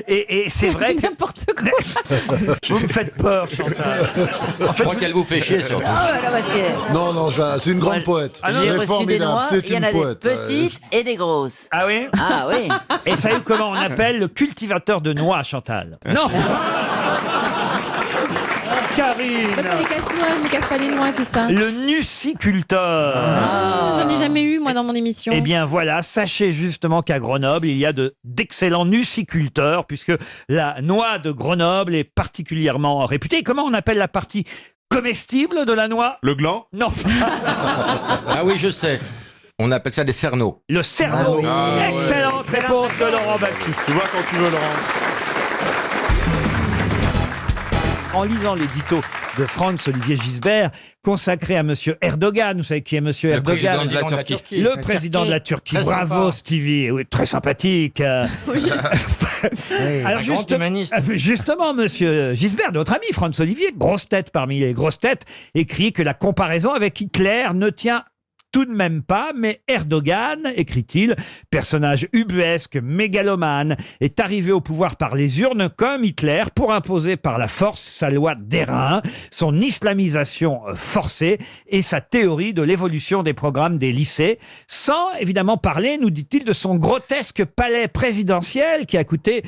Speaker 1: Et c'est vrai que...
Speaker 11: n'importe quoi.
Speaker 1: Vous me faites peur, Chantal.
Speaker 19: Je crois qu'elle vous fait chier surtout.
Speaker 10: Ah ouais, non, parce que
Speaker 17: Non, non, c'est une grande poète.
Speaker 1: Ah non,
Speaker 10: j'ai
Speaker 17: Elle est
Speaker 10: reçu des
Speaker 17: formidable.
Speaker 10: noix,
Speaker 17: C'est
Speaker 10: il y en
Speaker 17: une
Speaker 10: a
Speaker 17: poète.
Speaker 10: des petites et des grosses.
Speaker 1: Ah oui?
Speaker 10: Ah oui.
Speaker 1: Et savez-vous comment on appelle le cultivateur de noix, Chantal? Non. Karine.
Speaker 11: Les casse-noix, les casse pas les noix, tout ça.
Speaker 1: Le nuciculteur.
Speaker 11: J'en ai jamais eu, moi, dans mon émission.
Speaker 1: Eh bien voilà, sachez justement qu'à Grenoble, il y a d'excellents nuciculteurs, puisque la noix de Grenoble est particulièrement réputée. Comment on appelle la partie comestible de la noix?
Speaker 16: Le gland?
Speaker 1: Non.
Speaker 19: Ah oui, je sais. On appelle ça des cerneaux.
Speaker 1: Le cerveau. Excellente réponse de Laurent Baffy.
Speaker 16: Tu vois quand tu veux, Laurent.
Speaker 1: En lisant l'édito de Franz-Olivier Gisbert, consacré à Monsieur Erdogan, vous savez qui est Monsieur Erdogan?
Speaker 19: président de la Turquie.
Speaker 1: Le président de la Turquie.
Speaker 19: Très
Speaker 1: Bravo
Speaker 19: sympa.
Speaker 1: Stevie, oui, très sympathique. Alors
Speaker 19: un grand humaniste.
Speaker 1: justement, Monsieur Gisbert, notre ami Franz-Olivier, grosse tête parmi les grosses têtes, écrit que la comparaison avec Hitler ne tient tout de même pas, mais Erdogan, écrit-il, personnage ubuesque, mégalomane, est arrivé au pouvoir par les urnes comme Hitler pour imposer par la force sa loi d'airain, son islamisation forcée et sa théorie de l'évolution des programmes des lycées, sans évidemment parler, nous dit-il, de son grotesque palais présidentiel qui a coûté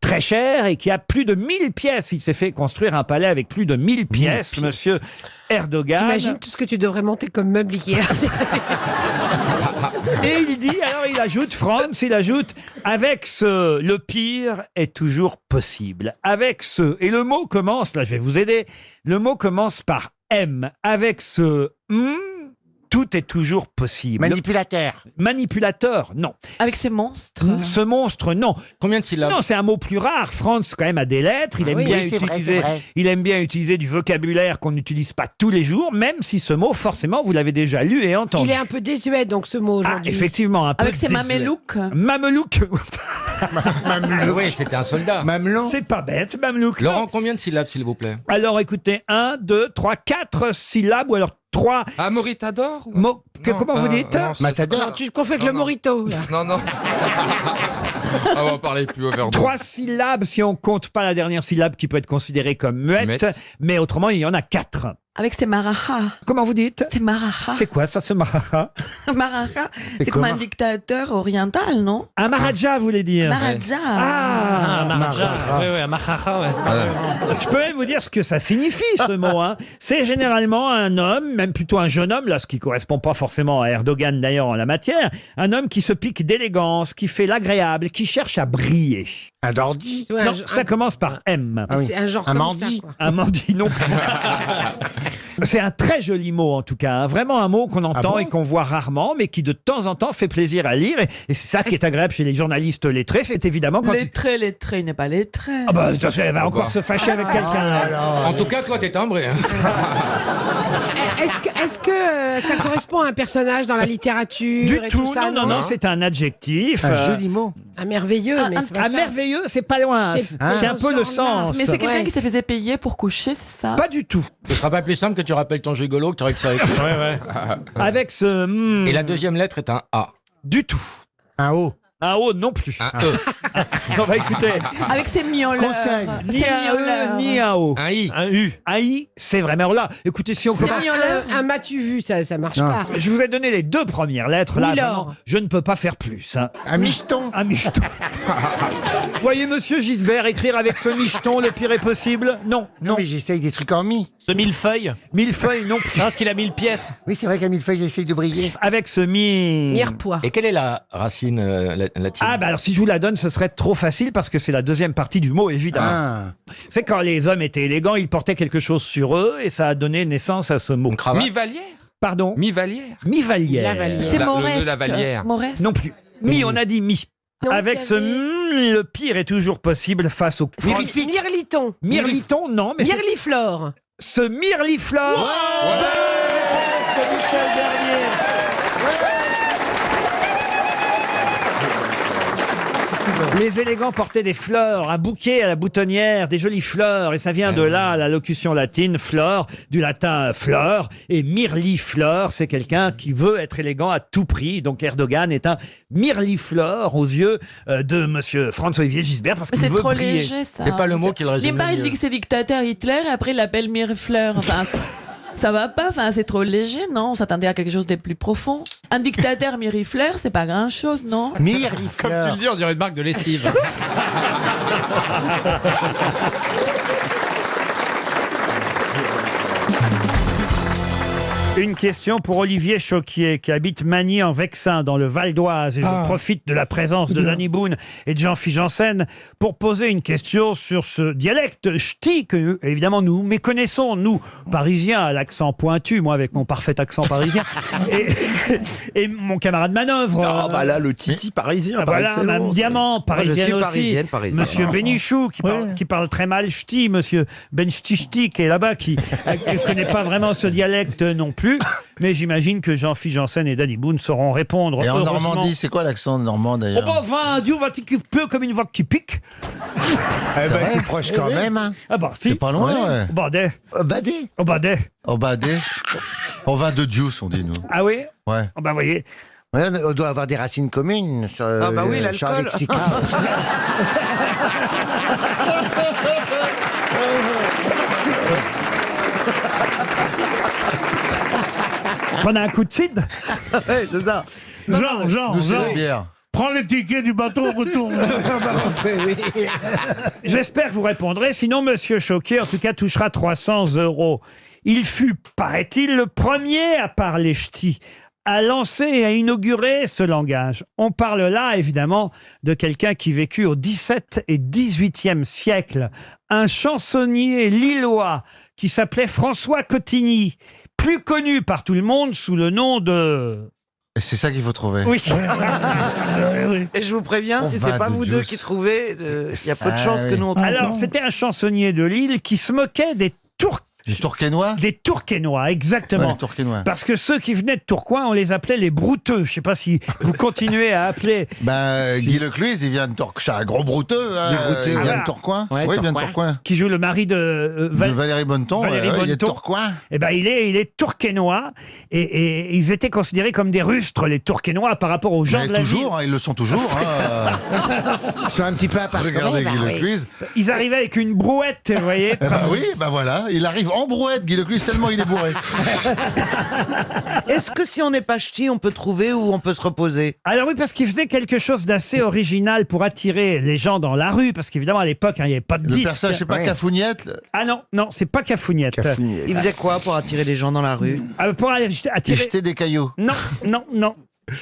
Speaker 1: très cher et qui a plus de 1000 pièces. Il s'est fait construire un palais avec plus de 1000 pièces, monsieur Erdogan.
Speaker 20: T'imagines tout ce que tu devrais monter comme meuble Ikea.
Speaker 1: Et il dit, alors il ajoute, Franz, il ajoute, avec ce, le pire est toujours possible. Avec ce, et le mot commence, là je vais vous aider, le mot commence par M. Avec ce, tout est toujours possible.
Speaker 13: Manipulateur.
Speaker 1: Manipulateur, non.
Speaker 11: Avec ces monstres.
Speaker 1: Ce monstre, non.
Speaker 19: Combien de syllabes?
Speaker 1: Non, c'est un mot plus rare. Franz, quand même, a des lettres. Il aime
Speaker 13: oui,
Speaker 1: bien
Speaker 13: oui, c'est vrai,
Speaker 1: utiliser.
Speaker 13: c'est vrai.
Speaker 1: Il aime bien utiliser du vocabulaire qu'on n'utilise pas tous les jours, même si ce mot, forcément, vous l'avez déjà lu et entendu.
Speaker 20: Il est un peu désuet, donc, ce mot
Speaker 1: Ah,
Speaker 20: aujourd'hui.
Speaker 1: effectivement, un peu.
Speaker 11: Avec ses
Speaker 1: désuet.
Speaker 11: mamelouks.
Speaker 1: Mamelouk.
Speaker 19: Oui, c'était un soldat.
Speaker 13: Mamelon.
Speaker 1: C'est pas bête, Mamelouk.
Speaker 19: Laurent, combien de syllabes, s'il vous plaît?
Speaker 1: Alors écoutez, 1, 2, 3, 4 syllabes ou alors 3
Speaker 21: Ah, Moritador ou...
Speaker 1: mots. Comment vous dites?
Speaker 21: non,
Speaker 13: Matador.
Speaker 20: Non, tu confonds avec le Morito, là.
Speaker 21: Non, non. On va parler plus au verre d'eau.
Speaker 1: 3 syllabes si on compte pas la dernière syllabe qui peut être considérée comme muette,
Speaker 21: Muette.
Speaker 1: mais autrement il y en a 4.
Speaker 11: Avec ses marachas.
Speaker 1: Comment vous dites?
Speaker 11: C'est maracha.
Speaker 1: C'est quoi ça, ce maraha?
Speaker 11: Maracha, c'est comme un dictateur oriental, non?
Speaker 1: Un maharaja, vous voulez dire?
Speaker 11: Maharaja.
Speaker 1: Ah,
Speaker 8: Maharaja. Oui, oui, un maharaja, ouais.
Speaker 1: Je peux même vous dire ce que ça signifie, ce mot. Hein. C'est généralement un homme, même plutôt un jeune homme, là, ce qui correspond pas forcément à Erdogan d'ailleurs en la matière, un homme qui se pique d'élégance, qui fait l'agréable, qui cherche à briller.
Speaker 13: Un dandy.
Speaker 20: Ouais,
Speaker 1: Non, ça commence par M.
Speaker 13: Ah oui.
Speaker 20: C'est un genre
Speaker 13: Un
Speaker 20: comme
Speaker 13: mandi.
Speaker 20: ça, quoi.
Speaker 1: Un mandi, non. C'est un très joli mot en tout cas, hein. Vraiment un mot qu'on entend
Speaker 13: bon
Speaker 1: et qu'on voit rarement, mais qui de temps en temps fait plaisir à lire. Et c'est ça qui est agréable chez les journalistes lettrés, c'est évidemment quand
Speaker 11: Lettré, il n'est pas lettré.
Speaker 1: Ah bah, attention, elle va encore se fâcher avec quelqu'un.
Speaker 19: En tout cas, toi, t'es timbré. Hein.
Speaker 20: Est-ce que ça correspond à un personnage dans la littérature
Speaker 1: Du
Speaker 20: et
Speaker 1: tout,
Speaker 20: ça,
Speaker 1: non, non, c'est un adjectif.
Speaker 13: Un joli mot.
Speaker 20: Un merveilleux, mais c'est pas
Speaker 1: Un
Speaker 20: ça.
Speaker 1: merveilleux, c'est pas loin.
Speaker 20: C'est
Speaker 1: C'est un peu le sens.
Speaker 11: Mais c'est quelqu'un
Speaker 20: Ouais.
Speaker 11: qui se faisait payer pour coucher, c'est ça?
Speaker 1: Pas du tout.
Speaker 19: Ce sera pas plus simple que tu rappelles ton gigolo que tu aurais que ça avec.
Speaker 8: Ouais, ouais.
Speaker 1: Avec ce
Speaker 19: Et la deuxième lettre est un A.
Speaker 1: du tout.
Speaker 13: Un O.
Speaker 1: Un O non plus.
Speaker 21: Un E.
Speaker 1: On va écouter.
Speaker 11: Avec ses miauleurs.
Speaker 1: Ni un E, ni un O.
Speaker 21: Un I.
Speaker 1: Un U. Un I, c'est vrai. Mais alors là, écoutez, si on commence...
Speaker 20: Un m'as-tu vu, ça marche pas.
Speaker 1: Je vous ai donné les 2 premières lettres. Là,
Speaker 20: Milord.
Speaker 1: vraiment, je ne peux pas faire plus. Hein.
Speaker 13: Un micheton.
Speaker 1: Un micheton. Voyez Monsieur Gisbert écrire avec ce micheton, le pire est possible? Non,
Speaker 13: Non, mais j'essaye des trucs en mi.
Speaker 14: Ce millefeuille.
Speaker 1: Millefeuille, non plus.
Speaker 14: Parce qu'il a 1000 pièces.
Speaker 13: Oui, c'est vrai qu'à millefeuille, j'essaye de briller.
Speaker 1: Avec ce mi...
Speaker 20: Mirepoix.
Speaker 14: Et quelle est la racine latine?
Speaker 1: Ah, bah alors si je vous la donne, ce serait trop facile parce que c'est la deuxième partie du mot, évidemment. C'est quand les hommes étaient élégants, ils portaient quelque chose sur eux et ça a donné naissance à ce mot.
Speaker 21: Mi-Valière.
Speaker 1: Pardon?
Speaker 21: Mi-Valière.
Speaker 1: Mi-Valière.
Speaker 11: C'est
Speaker 21: Le
Speaker 11: Mauresque.
Speaker 21: de la Vallière.
Speaker 11: Mauresque.
Speaker 1: Non plus. Mi, on a dit mi.
Speaker 11: Donc,
Speaker 1: Avec
Speaker 11: il y
Speaker 1: ce
Speaker 11: avait-
Speaker 1: le pire est toujours possible face au...
Speaker 20: Mirliton.
Speaker 1: Mirliton, non, mais c'est
Speaker 20: Mirliflore.
Speaker 1: ce mirliflore. C'est Michel Bernier. Les élégants portaient des fleurs, un bouquet à la boutonnière, des jolies fleurs, et ça vient de là, la locution latine, flore, du latin fleur, et mirliflore, c'est quelqu'un qui veut être élégant à tout prix, donc Erdogan est un mirliflore aux yeux de monsieur François-Olivier Gisbert, parce qu'il
Speaker 11: C'est
Speaker 1: veut
Speaker 11: trop
Speaker 1: briller.
Speaker 11: léger, ça.
Speaker 14: C'est pas le mot qui le résume
Speaker 11: Limbaugh,
Speaker 14: le
Speaker 11: il dit
Speaker 14: mieux.
Speaker 11: que c'est dictateur Hitler et après il l'appelle Mirefleur. Enfin, ça va pas, enfin, c'est trop léger, non? On s'attendait à quelque chose de plus profond. Un dictateur Mirifleur, c'est pas grand chose, non?
Speaker 14: Comme tu
Speaker 13: Mirlifleur.
Speaker 14: le dis, on dirait une marque de lessive.
Speaker 1: Une question pour Olivier Choquier, qui habite Magny en Vexin, dans le Val d'Oise. Et je profite de la présence de Danny Boone et de Jean-Philippe Janssen pour poser une question sur ce dialecte ch'ti que, évidemment, nous méconnaissons, nous, Parisiens, à l'accent pointu, moi avec mon parfait accent parisien, et mon camarade Manœuvre.
Speaker 12: Ah bah là, le titi parisien. par
Speaker 1: Voilà,
Speaker 12: excellence.
Speaker 1: Mme Diamant,
Speaker 12: Moi, je suis
Speaker 1: parisienne aussi.
Speaker 12: parisienne, parisienne.
Speaker 1: Monsieur Bénichou, qui parle très mal ch'ti. Monsieur Ben Ch'ti, qui est là-bas, qui ne connaît pas vraiment ce dialecte non plus. Mais j'imagine que Jean-Philippe Janssen et Danny Boone sauront répondre.
Speaker 2: Et en
Speaker 1: heureusement.
Speaker 2: Normandie, c'est quoi l'accent normand
Speaker 1: Oh
Speaker 2: d'ailleurs
Speaker 1: bah, enfin, Dieu va un peu comme une voix qui pique.
Speaker 13: Eh ben, c'est proche quand même. Hein.
Speaker 1: Ah bah, si.
Speaker 2: C'est pas loin, ouais.
Speaker 1: Au Badet.
Speaker 13: Badé.
Speaker 1: Au Badet.
Speaker 2: Au Badé. Au vin de Dius, on dit nous.
Speaker 1: Ah oui?
Speaker 2: Ouais.
Speaker 1: Oh bah, voyez.
Speaker 13: Ouais, on doit avoir des racines communes sur
Speaker 15: Ah bah oui,
Speaker 13: le
Speaker 15: l'alcool.
Speaker 13: champ lexical.
Speaker 1: On a un coup de cid.
Speaker 15: Ouais, c'est ça.
Speaker 9: Jean,
Speaker 2: Nous, c'est la bière.
Speaker 9: prends les tickets du bateau, retourne.
Speaker 1: J'espère que vous répondrez. Sinon, Monsieur Choquet, en tout cas, touchera 300 €. Il fut, paraît-il, le premier à parler ch'ti, à lancer et à inaugurer ce langage. On parle là, évidemment, de quelqu'un qui vécut au XVIIe et XVIIIe siècle. Un chansonnier lillois qui s'appelait François Cotigny, plus connu par tout le monde sous le nom de...
Speaker 2: Et c'est ça qu'il faut trouver.
Speaker 1: Oui.
Speaker 15: Et je vous préviens,
Speaker 2: On
Speaker 15: si
Speaker 2: va
Speaker 15: c'est pas
Speaker 2: de
Speaker 15: vous deux
Speaker 2: Dieu.
Speaker 15: qui trouvez, il y a peu de
Speaker 2: Ah
Speaker 15: chances que
Speaker 2: oui.
Speaker 15: nous on trouve.
Speaker 1: Alors, c'était un chansonnier de Lille qui se moquait des
Speaker 2: Du Tourquenois
Speaker 1: Des Tourquenois,
Speaker 2: Ouais,
Speaker 1: exactement.
Speaker 2: les Tourquenois.
Speaker 1: Parce que ceux qui venaient de Tourcoing, on les appelait les brouteux. Je ne sais pas si vous continuez à appeler.
Speaker 2: Ben, Guy Lecluze, il vient de Tourcoing. C'est un gros brouteux. Hein.
Speaker 1: Des brouteux.
Speaker 2: Il
Speaker 1: Ah,
Speaker 2: vient
Speaker 1: voilà.
Speaker 2: de Tourcoing.
Speaker 13: Ouais,
Speaker 2: Oui, il vient de
Speaker 13: Tourcoing.
Speaker 2: Tourcoing.
Speaker 1: Qui joue le mari de,
Speaker 2: De Valérie Bonneton.
Speaker 1: Valérie
Speaker 2: il est de
Speaker 1: Bonneton.
Speaker 2: Tourcoing.
Speaker 1: Eh ben, il est tourquenois et ils étaient considérés comme des rustres, les tourquenois, par rapport aux gens
Speaker 2: Mais
Speaker 1: de la
Speaker 2: toujours,
Speaker 1: ville.
Speaker 2: hein, ils le sont toujours. hein.
Speaker 13: Ils sont un petit peu à part.
Speaker 2: Regardez
Speaker 13: quand
Speaker 2: Guy
Speaker 13: même, hein, oui.
Speaker 2: Lecluze.
Speaker 1: Ils arrivaient avec une brouette, vous voyez.
Speaker 2: Eh ben
Speaker 1: parce-
Speaker 2: oui, ben voilà. Il arrive en brouette, Guy Lecluze, tellement il est bourré.
Speaker 15: Est-ce que si on n'est pas ch'ti, on peut trouver où on peut se reposer?
Speaker 1: Alors oui, parce qu'il faisait quelque chose d'assez original pour attirer les gens dans la rue, parce qu'évidemment à l'époque, hein, il n'y avait pas de
Speaker 2: Le
Speaker 1: disque.
Speaker 2: personnage, c'est pas
Speaker 13: Ouais.
Speaker 2: Cafouniette.
Speaker 1: Ah non, non, c'est pas Cafouniette.
Speaker 15: Il faisait quoi pour attirer les gens dans la rue?
Speaker 1: Pour aller
Speaker 2: Il
Speaker 1: attirer...
Speaker 2: jetait des cailloux.
Speaker 1: Non, non, non.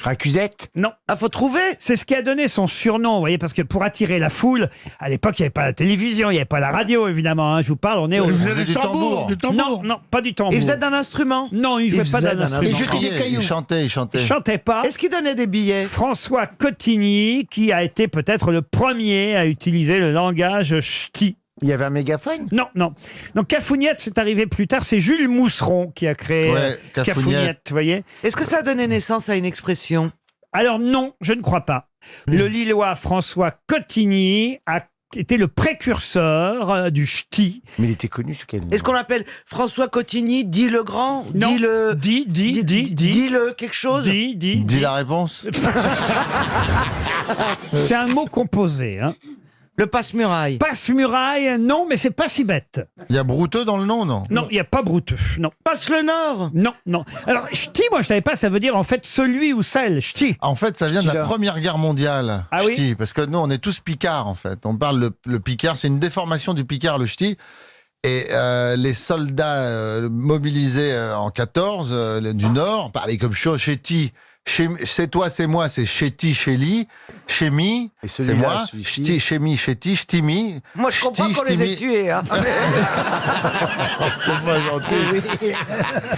Speaker 13: Racusette.
Speaker 1: Non.
Speaker 15: Ah, faut trouver.
Speaker 1: C'est ce qui a donné son surnom, vous voyez, parce que pour attirer la foule, à l'époque, il n'y avait pas la télévision, il n'y avait pas la radio, évidemment. hein, je vous parle, on est au...
Speaker 9: Il
Speaker 2: faisait
Speaker 9: faisait
Speaker 2: du tambour.
Speaker 9: du tambour.
Speaker 1: Non, non, pas du tambour.
Speaker 15: Il faisait d'un instrument.
Speaker 1: Non, il jouait pas
Speaker 15: faisait
Speaker 1: d'un
Speaker 15: d'un
Speaker 1: instrument.
Speaker 13: Il jetait des cailloux.
Speaker 2: Il chantait, il chantait.
Speaker 1: Il chantait pas.
Speaker 15: Est-ce qu'il donnait des billets?
Speaker 1: François Cotigny, qui a été peut-être le premier à utiliser le langage ch'ti.
Speaker 13: Il y avait un mégaphone.
Speaker 1: Non, non. Donc Cafouniette, c'est arrivé plus tard. C'est Jules Mousseron qui a créé
Speaker 2: Ouais, Cafouniette.
Speaker 1: Cafouniette, vous voyez.
Speaker 15: Est-ce que ça a donné naissance à une expression?
Speaker 1: Alors non, je ne crois pas. Le Lillois François Cotigny a qui était le précurseur du ch'ti.
Speaker 2: Mais il était connu ce qu'elle.
Speaker 15: Est-ce qu'on l'appelle François Cotigny, dit le grand,
Speaker 1: Non.
Speaker 15: dit le,
Speaker 1: Dit
Speaker 15: le quelque chose.
Speaker 2: Dis la réponse.
Speaker 1: C'est un mot composé. Hein.
Speaker 15: Le passe-muraille.
Speaker 1: Passe-muraille, non, mais c'est pas si bête.
Speaker 2: Il y a brouteux dans le nom, non?
Speaker 1: Non, il n'y a pas brouteux, non.
Speaker 15: Passe le Nord.
Speaker 1: Non, non. Alors, ch'ti, moi, je savais pas, ça veut dire en fait celui ou celle, ch'ti.
Speaker 2: En fait, ça vient de la Première Guerre mondiale,
Speaker 1: Ah oui
Speaker 2: ch'ti, parce que nous, on est tous picards, en fait. On parle le picard, c'est une déformation du picard, le ch'ti. Et les soldats mobilisés en 14 du Nord parlaient comme chéti. C'est toi, c'est moi, c'est chéti, chéli, chémi, c'est moi, ch'ti, chémi, chéti, ch'timi.
Speaker 15: Moi, je comprends qu'on les ait tués. Hein.
Speaker 2: C'est pas gentil.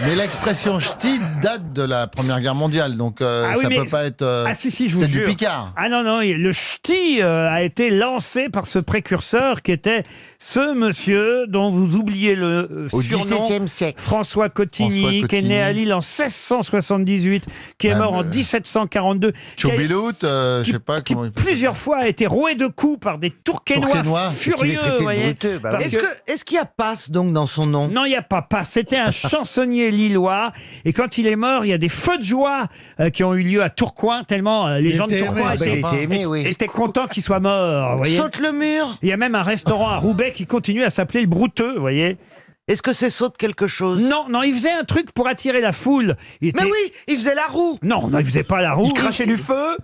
Speaker 2: Mais l'expression ch'ti date de la Première Guerre mondiale, donc ça peut pas être.
Speaker 1: Ah si, je vous
Speaker 2: c'est
Speaker 1: jure.
Speaker 2: du picard.
Speaker 1: Ah non, le ch'ti a été lancé par ce précurseur qui était ce monsieur dont vous oubliez le
Speaker 13: Au
Speaker 1: surnom.
Speaker 13: XVIIe siècle.
Speaker 1: François Cotigny, qui est né à Lille en 1678, qui est mort en 1742.
Speaker 2: Choubilout, je sais pas comment il peut.
Speaker 1: Plusieurs fois a été roué de coups par des Tourquenois furieux. Vous voyez, parce
Speaker 15: Est-ce qu'il y a passe donc dans son nom?
Speaker 1: Non, il n'y a pas. C'était un chansonnier lillois. Et quand il est mort, il y a des feux de joie qui ont eu lieu à Tourcoing, tellement les gens de Tourcoing étaient contents qu'il soit mort. Vous voyez.
Speaker 15: Saute le mur.
Speaker 1: Il y a même un restaurant à Roubaix qui continue à s'appeler le Brouteux, vous voyez.
Speaker 15: Est-ce que c'est saute quelque chose?
Speaker 1: Non, il faisait un truc pour attirer la foule.
Speaker 15: Mais oui, il faisait la roue.
Speaker 1: Non, il faisait pas la roue.
Speaker 13: Il crachait du feu.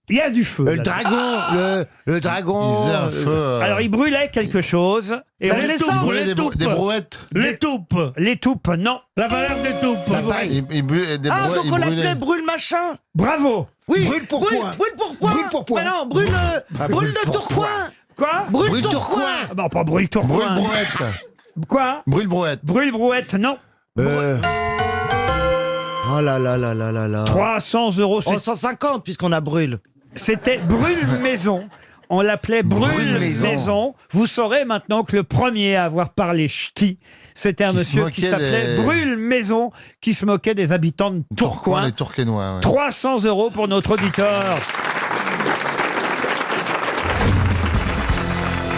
Speaker 1: Il y a du feu.
Speaker 13: Le dragon, le dragon.
Speaker 2: Il faisait un feu.
Speaker 1: Alors, il brûlait quelque chose. Et
Speaker 15: Bah,
Speaker 1: on
Speaker 15: les
Speaker 1: les
Speaker 15: sangs.
Speaker 2: Brûler des brouettes.
Speaker 4: Les toupes.
Speaker 1: Les toupes, non.
Speaker 4: La valeur des toupes.
Speaker 2: Il brûlait des
Speaker 15: Ah,
Speaker 2: brouettes.
Speaker 15: donc on l'appelait brûle machin.
Speaker 1: Bravo.
Speaker 15: Oui.
Speaker 13: Brûle pourpoint.
Speaker 15: Brûle pourpoint.
Speaker 13: Brûle pourpoint.
Speaker 15: Mais non, brûle de Tourcoing.
Speaker 1: Quoi?
Speaker 15: Brûle Tourcoing.
Speaker 1: Ah, non, pas brûle Tourcoing.
Speaker 2: Brûle brouette.
Speaker 1: Quoi?
Speaker 2: Brûle brouette.
Speaker 1: Brûle brouette, non.
Speaker 15: Oh là là là là là là.
Speaker 1: 300 €.
Speaker 15: Oh, 150 puisqu'on a brûle.
Speaker 1: C'était Brûle Maison. On l'appelait Brûle Maison. Vous saurez maintenant que le premier à avoir parlé ch'ti, c'était un monsieur qui s'appelait Brûle Maison, qui se moquait des habitants de Tourcoing.
Speaker 2: Les Tourquenois, ouais.
Speaker 1: 300 € pour notre auditeur.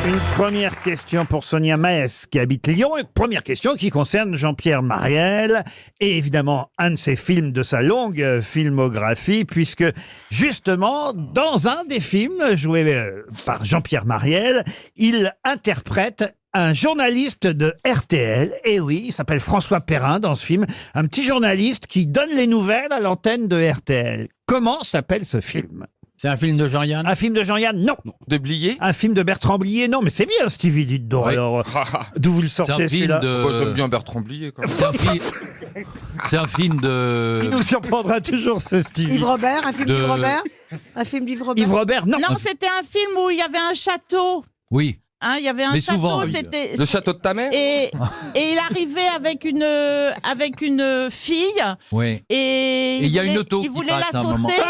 Speaker 1: Une première question pour Sonia Maes qui habite Lyon. Une première question qui concerne Jean-Pierre Mariel et évidemment un de ses films de sa longue filmographie, puisque justement dans un des films joué par Jean-Pierre Mariel, il interprète un journaliste de RTL. Et oui, il s'appelle François Perrin dans ce film, un petit journaliste qui donne les nouvelles à l'antenne de RTL. Comment s'appelle ce film ?
Speaker 8: C'est un film de Jean-Yann?
Speaker 1: Un film de Jean-Yann, non.
Speaker 21: De Blier?
Speaker 1: Un film de Bertrand Blier, non. Mais c'est bien, Stevie, dites donc.
Speaker 21: Ouais.
Speaker 1: Alors, d'où vous le sortez, celui-là?
Speaker 21: Moi, j'aime bien Bertrand Blier.
Speaker 8: C'est un film de...
Speaker 1: Il nous surprendra toujours, ce Stevie.
Speaker 7: Yves Robert, un film
Speaker 8: De-
Speaker 7: d'Yves Robert? Un film d'Yves Robert?
Speaker 1: Yves Robert, non.
Speaker 7: Non, c'était un film où il y avait un château.
Speaker 8: Oui.
Speaker 7: Hein, il y avait un
Speaker 8: Mais
Speaker 7: château,
Speaker 8: souvent, oui.
Speaker 7: c'était...
Speaker 21: Le château de ta mère?
Speaker 7: Et il arrivait avec une fille.
Speaker 8: Oui.
Speaker 7: Et
Speaker 8: il y a
Speaker 7: voulait-
Speaker 8: une auto
Speaker 7: il
Speaker 8: qui
Speaker 7: voulait
Speaker 8: passe
Speaker 7: la
Speaker 8: à un moment.
Speaker 7: sauter.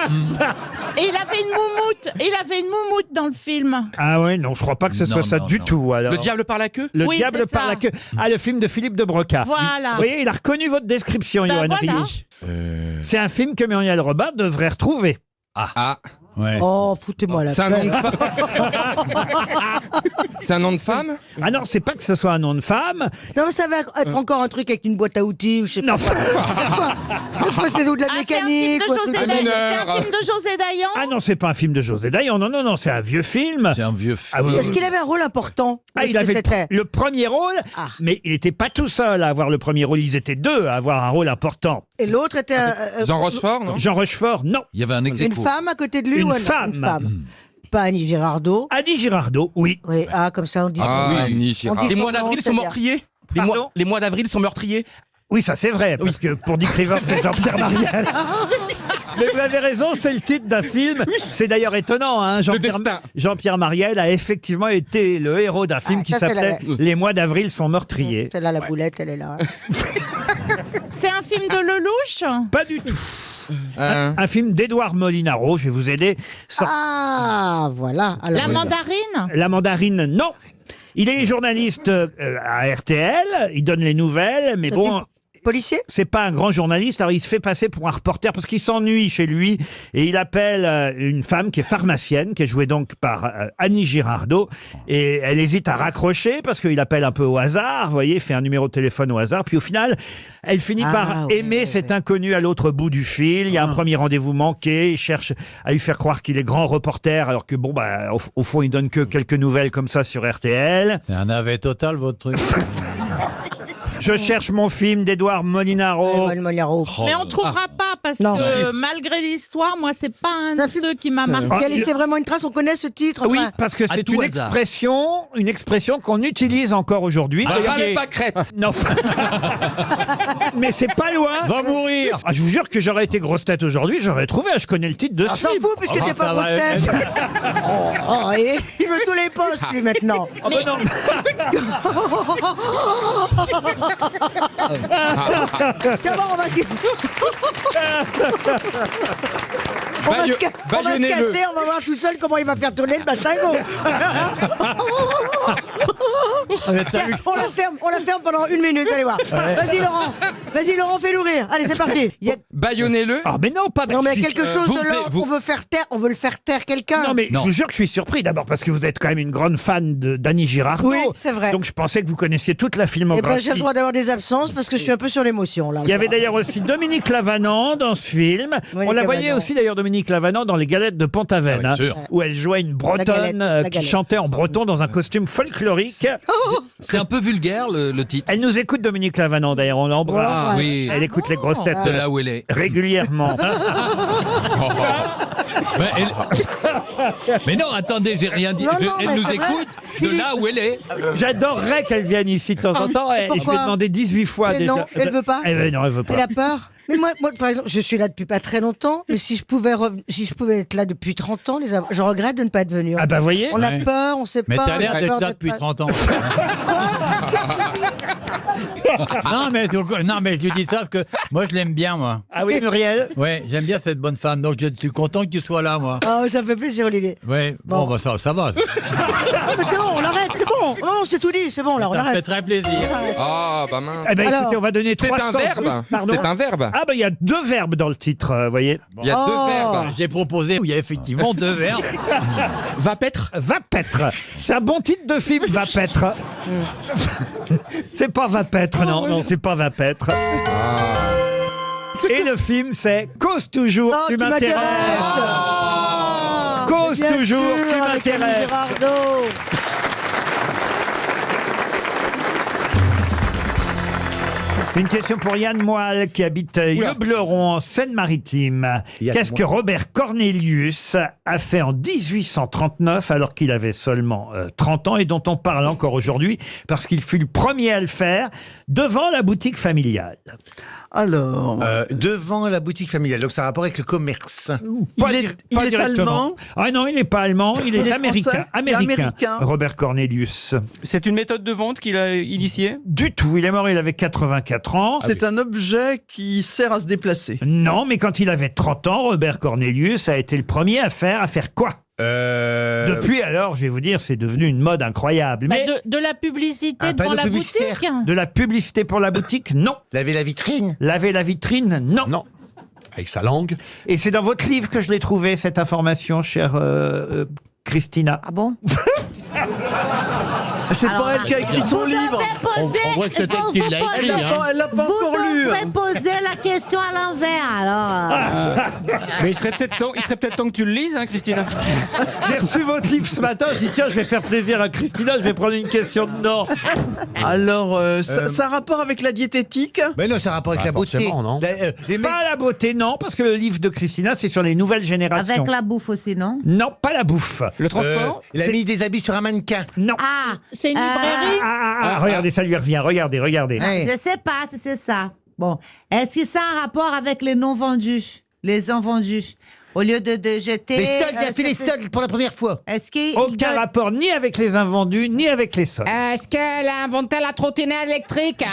Speaker 7: Et il avait une moumoute. Il avait une moumoute dans le film.
Speaker 1: Ah ouais, non, je crois pas que ce soit ça du tout. Alors.
Speaker 19: Le diable par la queue?
Speaker 1: Le
Speaker 7: Oui,
Speaker 1: diable
Speaker 7: c'est
Speaker 1: par
Speaker 7: ça.
Speaker 1: la queue. Ah, le film de Philippe de Broca.
Speaker 7: Voilà.
Speaker 1: Vous voyez, il a reconnu votre description,
Speaker 7: Ben
Speaker 1: Johan
Speaker 7: voilà.
Speaker 1: Rioux. C'est un film que Muriel Robin devrait retrouver.
Speaker 21: Ah.
Speaker 8: Ouais.
Speaker 7: Oh, foutez-moi la
Speaker 21: C'est un nom
Speaker 7: paix.
Speaker 21: de femme? C'est un nom de femme?
Speaker 1: Ah non, c'est pas que ce soit un nom de femme.
Speaker 7: Non, mais ça va être encore un truc avec une boîte à outils ou je sais
Speaker 1: Non.
Speaker 7: pas. Quoi. C'est de la mécanique. C'est un film de
Speaker 21: mineur.
Speaker 7: C'est un film de José Dayan.
Speaker 1: Ah non, c'est pas un film de José Dayan. Non, c'est un vieux film.
Speaker 8: C'est un vieux film.
Speaker 1: Ah oui.
Speaker 7: Est-ce qu'il avait un rôle important?
Speaker 1: Ah,
Speaker 7: Ou
Speaker 1: il
Speaker 7: est-ce que
Speaker 1: avait
Speaker 7: c'était
Speaker 1: le premier rôle,
Speaker 7: Ah.
Speaker 1: mais il n'était pas tout seul à avoir le premier rôle. Ils étaient deux à avoir un rôle important.
Speaker 7: Et l'autre était
Speaker 21: Jean Rochefort, non?
Speaker 1: Jean Rochefort, non.
Speaker 8: Il y avait un ex
Speaker 7: une
Speaker 8: aequo.
Speaker 7: femme à côté de lui
Speaker 1: Une
Speaker 7: ou un-
Speaker 1: femme.
Speaker 7: Une femme. Pas Annie Girardot.
Speaker 1: Annie Girardot, oui.
Speaker 7: Oui, ah, comme ça on dit son
Speaker 21: Ah,
Speaker 7: nom.
Speaker 21: Annie
Speaker 7: On
Speaker 21: Girardot.
Speaker 7: dit
Speaker 19: Les
Speaker 7: son
Speaker 19: mois
Speaker 7: nom,
Speaker 19: d'avril
Speaker 7: c'est
Speaker 19: sont
Speaker 7: bien.
Speaker 19: meurtriers?
Speaker 1: Pardon
Speaker 19: Les mois d'avril sont meurtriers?
Speaker 1: Oui, ça c'est vrai, parce que pour Dick Rivers, c'est Jean-Pierre Mariel. Mais vous avez raison, c'est le titre d'un film. C'est d'ailleurs étonnant, hein.
Speaker 19: destin.
Speaker 1: Jean-Pierre Mariel a effectivement été le héros d'un film
Speaker 7: Ah,
Speaker 1: qui
Speaker 7: ça, c'est
Speaker 1: s'appelait Les mois d'avril sont meurtriers.
Speaker 7: C'est là la boulette, elle est là. C'est un film de Lelouch?
Speaker 1: Pas du tout. Un film d'Édouard Molinaro, je vais vous aider.
Speaker 7: Ah, voilà. Alors, La mandarine?
Speaker 1: La mandarine, non. Il est journaliste à RTL, il donne les nouvelles, mais bon,
Speaker 13: Policier?
Speaker 1: C'est pas un grand journaliste, alors il se fait passer pour un reporter parce qu'il s'ennuie chez lui et il appelle une femme qui est pharmacienne, qui est jouée donc par Annie Girardot, et elle hésite à raccrocher parce qu'il appelle un peu au hasard, vous voyez, fait un numéro de téléphone au hasard, puis au final, elle finit par aimer cet inconnu à l'autre bout du fil. Il y a un premier rendez-vous manqué, il cherche à lui faire croire qu'il est grand reporter, alors que bon, bah, au fond, il donne que quelques nouvelles comme ça sur RTL.
Speaker 6: C'est un navet total, votre truc.
Speaker 1: Je cherche mon film d'Edouard Molinaro.
Speaker 7: Mais on trouvera pas parce que malgré l'histoire, moi c'est pas un de ceux qui m'a marqué.
Speaker 13: Qui a laissé vraiment une trace, on connaît ce titre.
Speaker 1: Oui, parce que c'est une expression qu'on utilise encore aujourd'hui.
Speaker 21: Râlez pas crête.
Speaker 1: Non. Mais c'est pas loin.
Speaker 6: Va mourir.
Speaker 1: Je vous jure que j'aurais été grosse tête aujourd'hui, j'aurais trouvé, je connais le titre de ce
Speaker 13: s'en
Speaker 1: film.
Speaker 13: fout puisque t'es pas grosse tête. Et il veut tous les postes lui maintenant.
Speaker 1: Oh bah non.
Speaker 13: D'abord, on va se casser, on va voir tout seul comment il va faire tourner le bassingo. On la ferme pendant 1 minute, allez voir. Vas-y Laurent, fais-nous rire. Allez, c'est parti.
Speaker 21: Baïonnez-le.
Speaker 1: Ah mais non, pas.
Speaker 13: Non mais quelque chose de l'ordre, on veut le faire taire quelqu'un.
Speaker 1: Non mais je vous jure que je suis surpris d'abord parce que vous êtes quand même une grande fan d'Annie Girardot.
Speaker 13: Oui, c'est vrai.
Speaker 1: Donc je pensais que vous connaissiez toute la
Speaker 13: Eh
Speaker 1: filmographie.
Speaker 13: ben j'ai le droit d'avoir des absences parce que je suis un peu sur l'émotion là.
Speaker 1: Il y avait d'ailleurs aussi Dominique Lavanant dans ce film. On la voyait aussi d'ailleurs Dominique Lavanant dans Les Galettes de Pont-Aven,
Speaker 6: Ah oui,
Speaker 1: où elle jouait une bretonne qui chantait en breton dans un costume folklorique.
Speaker 6: C'est un peu vulgaire le titre.
Speaker 1: Elle nous écoute, Dominique Lavanant, d'ailleurs, on l'embrasse.
Speaker 6: Ah, oui.
Speaker 1: Elle écoute les grosses têtes
Speaker 6: De là où elle est.
Speaker 1: régulièrement.
Speaker 6: Mais non, attendez, j'ai rien dit. Elle nous écoute de là où elle est.
Speaker 1: J'adorerais qu'elle vienne ici de temps en temps. Je lui ai demandé 18 fois
Speaker 13: Mais
Speaker 1: déjà.
Speaker 13: non, elle veut pas.
Speaker 1: Non, elle veut pas.
Speaker 13: Elle a peur. Mais moi, par exemple, je suis là depuis pas très longtemps, mais si je pouvais être là depuis 30 ans, je regrette de ne pas être venu.
Speaker 1: Ah bah voyez.
Speaker 13: On a peur, on sait
Speaker 6: Mais
Speaker 13: pas.
Speaker 6: t'as l'air d'être là depuis 30 ans. non, mais je dis ça parce que moi je l'aime bien, moi.
Speaker 1: Ah oui, Muriel.
Speaker 6: Ouais, j'aime bien cette bonne femme, donc je suis content que tu sois là, moi.
Speaker 13: Oh, ça me fait plaisir, Olivier.
Speaker 6: Ouais, bon bah ça va.
Speaker 13: Ah, mais c'est bon, on arrête, c'est bon. Non, c'est tout dit, c'est bon, là, on
Speaker 6: Ça me fait
Speaker 13: arrête.
Speaker 6: très plaisir.
Speaker 21: Ah, bah mince.
Speaker 1: Eh ben,
Speaker 13: Alors,
Speaker 1: écoutez, on va donner
Speaker 21: C'est
Speaker 1: 300.
Speaker 21: un verbe.
Speaker 1: Pardon.
Speaker 21: C'est un verbe.
Speaker 1: Ah ben il y a 2 verbes dans le titre, vous voyez.
Speaker 21: Il y a 2 verbes.
Speaker 6: J'ai proposé où il y a effectivement 2 verbes.
Speaker 1: Va paître. C'est un bon titre de film, Va paître. C'est pas Va paître, non, c'est pas Va paître. Et le film, c'est Cause toujours, tu m'intéresses. Cause
Speaker 13: Bien
Speaker 1: toujours,
Speaker 13: sûr,
Speaker 1: tu
Speaker 13: avec Annie
Speaker 1: m'intéresses.
Speaker 13: Girardot.
Speaker 1: Une question pour Yann Moelle qui habite Yeux-Bleuron en Seine-Maritime. Qu'est-ce que Robert Cornelius a fait en 1839 alors qu'il avait seulement 30 ans et dont on parle encore aujourd'hui parce qu'il fut le premier à le faire devant la boutique familiale?
Speaker 22: Alors, devant la boutique familiale, donc ça a rapport avec le commerce.
Speaker 1: Il est allemand? Ah non, il n'est pas allemand, il est américain.
Speaker 22: français?
Speaker 1: Américain. Robert Cornelius.
Speaker 8: C'est une méthode de vente qu'il a initiée?
Speaker 1: Du tout, il est mort, il avait 84 ans.
Speaker 22: C'est un objet qui sert à se déplacer.
Speaker 1: Non, mais quand il avait 30 ans, Robert Cornelius a été le premier à faire quoi? Depuis alors, je vais vous dire, c'est devenu une mode incroyable.
Speaker 7: Bah,
Speaker 1: Mais
Speaker 7: de la publicité devant la boutique.
Speaker 1: de la publicité pour la boutique, non.
Speaker 22: Laver la vitrine?
Speaker 1: Laver la vitrine, non.
Speaker 22: Non. Avec sa langue?
Speaker 1: Et c'est dans votre livre que je l'ai trouvé, cette information, chère Christina.
Speaker 5: Ah bon?
Speaker 22: C'est pas elle qui a écrit son livre.
Speaker 19: On voit que c'est elle qui l'a écrit.
Speaker 22: Elle l'a pas encore lu.
Speaker 23: Vous pouvez poser la question à l'envers, alors.
Speaker 8: Mais il serait peut-être temps que tu le lises, hein, Christina.
Speaker 1: J'ai reçu votre livre ce matin, je dis tiens, je vais faire plaisir à Christina, je vais prendre une question dedans.
Speaker 22: Alors, ça a rapport avec la diététique?
Speaker 13: Mais non, ça a rapport avec la beauté.
Speaker 22: non?
Speaker 1: Pas la beauté, non, parce que le livre de Christina, c'est sur les nouvelles générations.
Speaker 23: Avec la bouffe aussi, non?
Speaker 1: Non, pas la bouffe.
Speaker 8: Le transport?
Speaker 22: Il a mis des habits sur un mannequin.
Speaker 1: Non.
Speaker 23: Ah,
Speaker 7: C'est une librairie?
Speaker 1: Regardez, ça lui revient, regardez.
Speaker 23: je sais pas si c'est ça. Bon, est-ce que ça a un rapport avec les non vendus, les invendus? Au lieu de jeter.
Speaker 22: Les soldes, il a fait les soldes pour la première fois.
Speaker 23: Est-ce qu'il.
Speaker 1: Aucun rapport ni avec les invendus, ni avec les soldes.
Speaker 23: Est-ce qu'elle a inventé la trottinette électrique?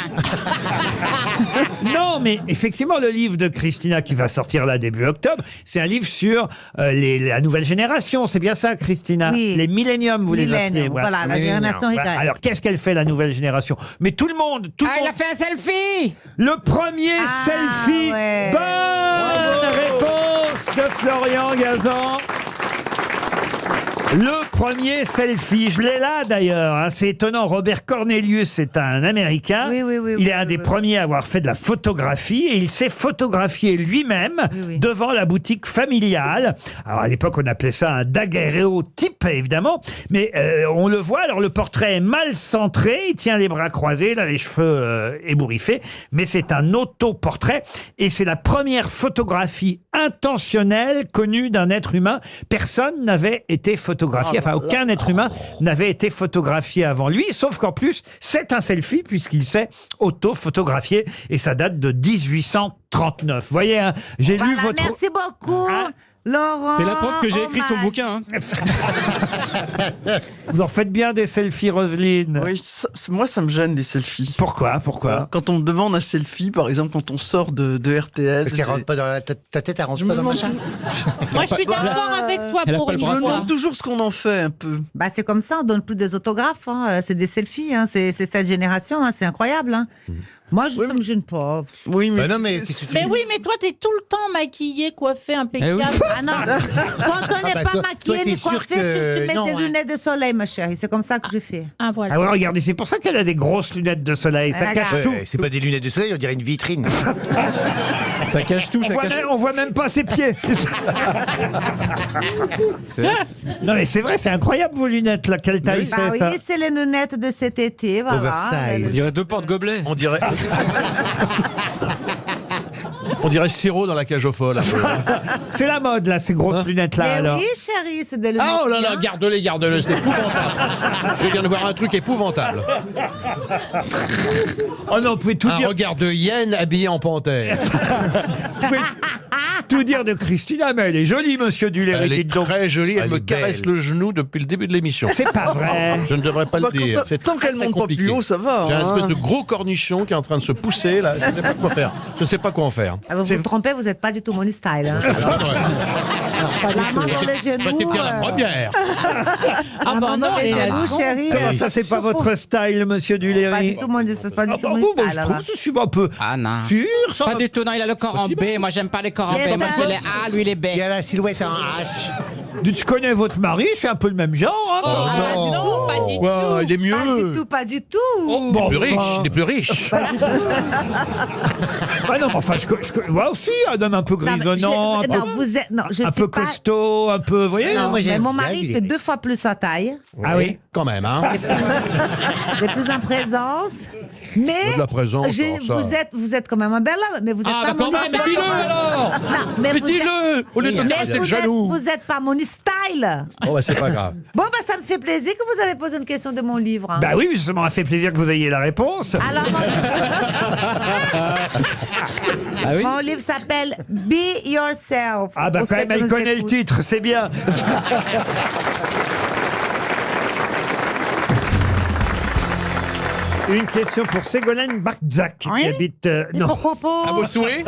Speaker 1: Non, mais effectivement, le livre de Christina qui va sortir là début octobre, c'est un livre sur la nouvelle génération. C'est bien ça, Christina?
Speaker 23: Oui.
Speaker 1: Les milléniums, vous les appelez.
Speaker 23: Millénium, voilà, la génération Y.
Speaker 1: Alors, qu'est-ce qu'elle fait, la nouvelle génération? Mais tout le monde,
Speaker 23: Il a fait un selfie.
Speaker 1: le premier selfie.
Speaker 23: Ouais.
Speaker 1: Bonne réponse de Florian Gazan. Le premier selfie, je l'ai là d'ailleurs, hein, c'est étonnant. Robert Cornelius, c'est un Américain. Il est un des premiers à avoir fait de la photographie et il s'est photographié lui-même devant la boutique familiale. Alors à l'époque, on appelait ça un daguerréotype, évidemment, mais on le voit. Alors le portrait est mal centré, il tient les bras croisés, là les cheveux ébouriffés, mais c'est un autoportrait et c'est la première photographie intentionnelle connue d'un être humain. Personne n'avait été photographié. Enfin, aucun être humain n'avait été photographié avant lui, sauf qu'en plus, c'est un selfie puisqu'il s'est auto-photographié et ça date de 1839. Vous voyez, hein, j'ai lu votre...
Speaker 23: Merci beaucoup. Laurent.
Speaker 8: C'est la preuve que j'ai écrit son
Speaker 23: hommage.
Speaker 8: bouquin. Hein.
Speaker 1: Vous en faites bien des selfies, Roselyne?
Speaker 3: Oui, moi ça me gêne les selfies.
Speaker 1: Pourquoi?
Speaker 3: Quand on me demande un selfie, par exemple, quand on sort de RTL.
Speaker 22: Parce qu'elle rentre pas dans ta tête, elle rentre pas dans le machin.
Speaker 7: Moi, je suis d'accord avec toi pour une
Speaker 3: Je me
Speaker 7: fois.
Speaker 3: demande toujours ce qu'on en fait un peu.
Speaker 23: Bah, c'est comme ça, on donne plus des autographes, hein. C'est des selfies, hein. C'est cette génération, hein. C'est incroyable. Hein. Moi, ça me gêne pas.
Speaker 3: Oui, mais.
Speaker 22: Bah non, mais
Speaker 7: Mais oui, mais toi, t'es tout le temps maquillé, coiffé, impeccable.
Speaker 23: Ah non, quand on n'est
Speaker 22: bah,
Speaker 23: pas
Speaker 22: toi,
Speaker 23: maquillé
Speaker 22: t'es
Speaker 23: ni
Speaker 22: sûr
Speaker 23: coiffé,
Speaker 22: que
Speaker 23: tu mets
Speaker 22: non,
Speaker 23: des
Speaker 22: hein.
Speaker 23: lunettes de soleil, ma chérie. C'est comme ça que je fais.
Speaker 7: Ah, voilà.
Speaker 1: Ah ouais, regardez, c'est pour ça qu'elle a des grosses lunettes de soleil. Ça cache tout.
Speaker 22: C'est pas des lunettes de soleil, on dirait une vitrine.
Speaker 8: Ça cache tout.
Speaker 1: On voit même pas ses pieds. Non mais c'est vrai, c'est incroyable vos lunettes là. Quelle taille
Speaker 23: Bah
Speaker 1: c'est
Speaker 23: oui,
Speaker 1: ça?
Speaker 23: c'est les lunettes de cet été, voilà.
Speaker 8: On dirait deux portes gobelets.
Speaker 22: On dirait.
Speaker 17: On dirait Siro dans la cage aux folles.
Speaker 1: C'est la mode là, ces grosses lunettes là
Speaker 23: Mais
Speaker 1: alors.
Speaker 23: oui, chérie, c'est des lunettes.
Speaker 17: Ah, oh là là,
Speaker 23: bien.
Speaker 17: garde-les, c'est épouvantable. Je viens de voir un truc épouvantable.
Speaker 1: Oh non, vous pouvez tout
Speaker 17: Un
Speaker 1: dire.
Speaker 17: regard de hyène habillé en panthère.
Speaker 1: Vous pouvez tout dire de Christina, mais elle est jolie, monsieur Duléry.
Speaker 17: Elle est
Speaker 1: dites donc.
Speaker 17: très jolie, elle
Speaker 22: Elle
Speaker 17: me
Speaker 22: est belle.
Speaker 17: caresse le genou depuis le début de l'émission.
Speaker 1: C'est pas vrai.
Speaker 17: Je ne devrais pas le dire. C'est
Speaker 3: Tant qu'elle
Speaker 17: très
Speaker 3: monte pas
Speaker 17: compliqué.
Speaker 3: plus haut, ça va.
Speaker 17: J'ai un
Speaker 3: hein.
Speaker 17: espèce de gros cornichon qui est en train de se pousser là. Je ne sais pas quoi faire. Je ne sais pas quoi en faire.
Speaker 23: Ah, vous vous trompez, vous n'êtes pas du tout mon style. Hein. La main dans les genoux.
Speaker 17: C'était bien la première.
Speaker 23: Ah bah non, les genoux, chérie.
Speaker 1: Comment ça, c'est pas votre style, monsieur
Speaker 23: Pas du
Speaker 1: Duléry?
Speaker 23: tout mon, c'est pas du tout mon
Speaker 1: Moi,
Speaker 23: style.
Speaker 1: je
Speaker 23: alors.
Speaker 1: trouve que je suis un peu
Speaker 10: Ah non.
Speaker 1: sûr. Ça
Speaker 10: Pas
Speaker 1: va-
Speaker 10: du tout, non, il a le corps en B. Moi, j'aime pas les corps en
Speaker 23: Les
Speaker 10: B. Moi,
Speaker 23: dents.
Speaker 10: j'ai les A, lui, les B.
Speaker 22: Il y a la silhouette en H.
Speaker 1: Je connais votre mari, c'est un peu le même genre. Hein.
Speaker 7: Oh, non, pas du
Speaker 17: Ouais,
Speaker 7: tout.
Speaker 17: il est mieux.
Speaker 23: Pas du tout, pas du tout.
Speaker 1: Bon,
Speaker 17: Il est plus riche,
Speaker 1: enfin.
Speaker 17: il est plus riche.
Speaker 1: Ah non, mais enfin, je vois aussi un homme un peu
Speaker 23: Non, mais
Speaker 1: grisonnant,
Speaker 23: non, vous êtes, non, je
Speaker 1: un
Speaker 23: suis
Speaker 1: peu
Speaker 23: pas.
Speaker 1: costaud, un peu, vous voyez?
Speaker 23: Non,
Speaker 22: moi,
Speaker 23: mais
Speaker 22: j'aime
Speaker 23: mon
Speaker 22: bien
Speaker 23: mari
Speaker 22: lui.
Speaker 23: fait 2 fois plus sa taille,
Speaker 1: Ah oui.
Speaker 17: Quand même, hein.
Speaker 23: il est plus en présence. Mais
Speaker 17: De la présence, alors, ça.
Speaker 23: vous êtes quand même un bel homme, mais vous êtes
Speaker 17: Ah,
Speaker 23: pas
Speaker 17: bah
Speaker 23: mon
Speaker 17: quand même, mais dis-le alors.
Speaker 23: Non, mais
Speaker 17: Mais
Speaker 23: vous êtes-
Speaker 17: dis-le au lieu de te
Speaker 23: mais
Speaker 17: rester
Speaker 23: vous
Speaker 17: jaloux.
Speaker 23: êtes- vous êtes pas mon style.
Speaker 17: Oh, bah, c'est pas grave.
Speaker 23: Bon, bah ça me fait plaisir que vous avez posé une question de mon livre. hein.
Speaker 1: Bah oui, justement, ça fait plaisir que vous ayez la réponse.
Speaker 23: Alors,
Speaker 8: Ah oui.
Speaker 23: mon livre s'appelle Be Yourself.
Speaker 1: Ah bah
Speaker 23: Pour
Speaker 1: quand
Speaker 23: ceux
Speaker 1: même,
Speaker 23: qui
Speaker 1: elle
Speaker 23: nous
Speaker 1: connaît le
Speaker 23: écoutent.
Speaker 1: titre, c'est bien. Une question pour Ségolène Barczak, qui habite... non.
Speaker 20: Pourquoi pas
Speaker 17: À vos souhaits.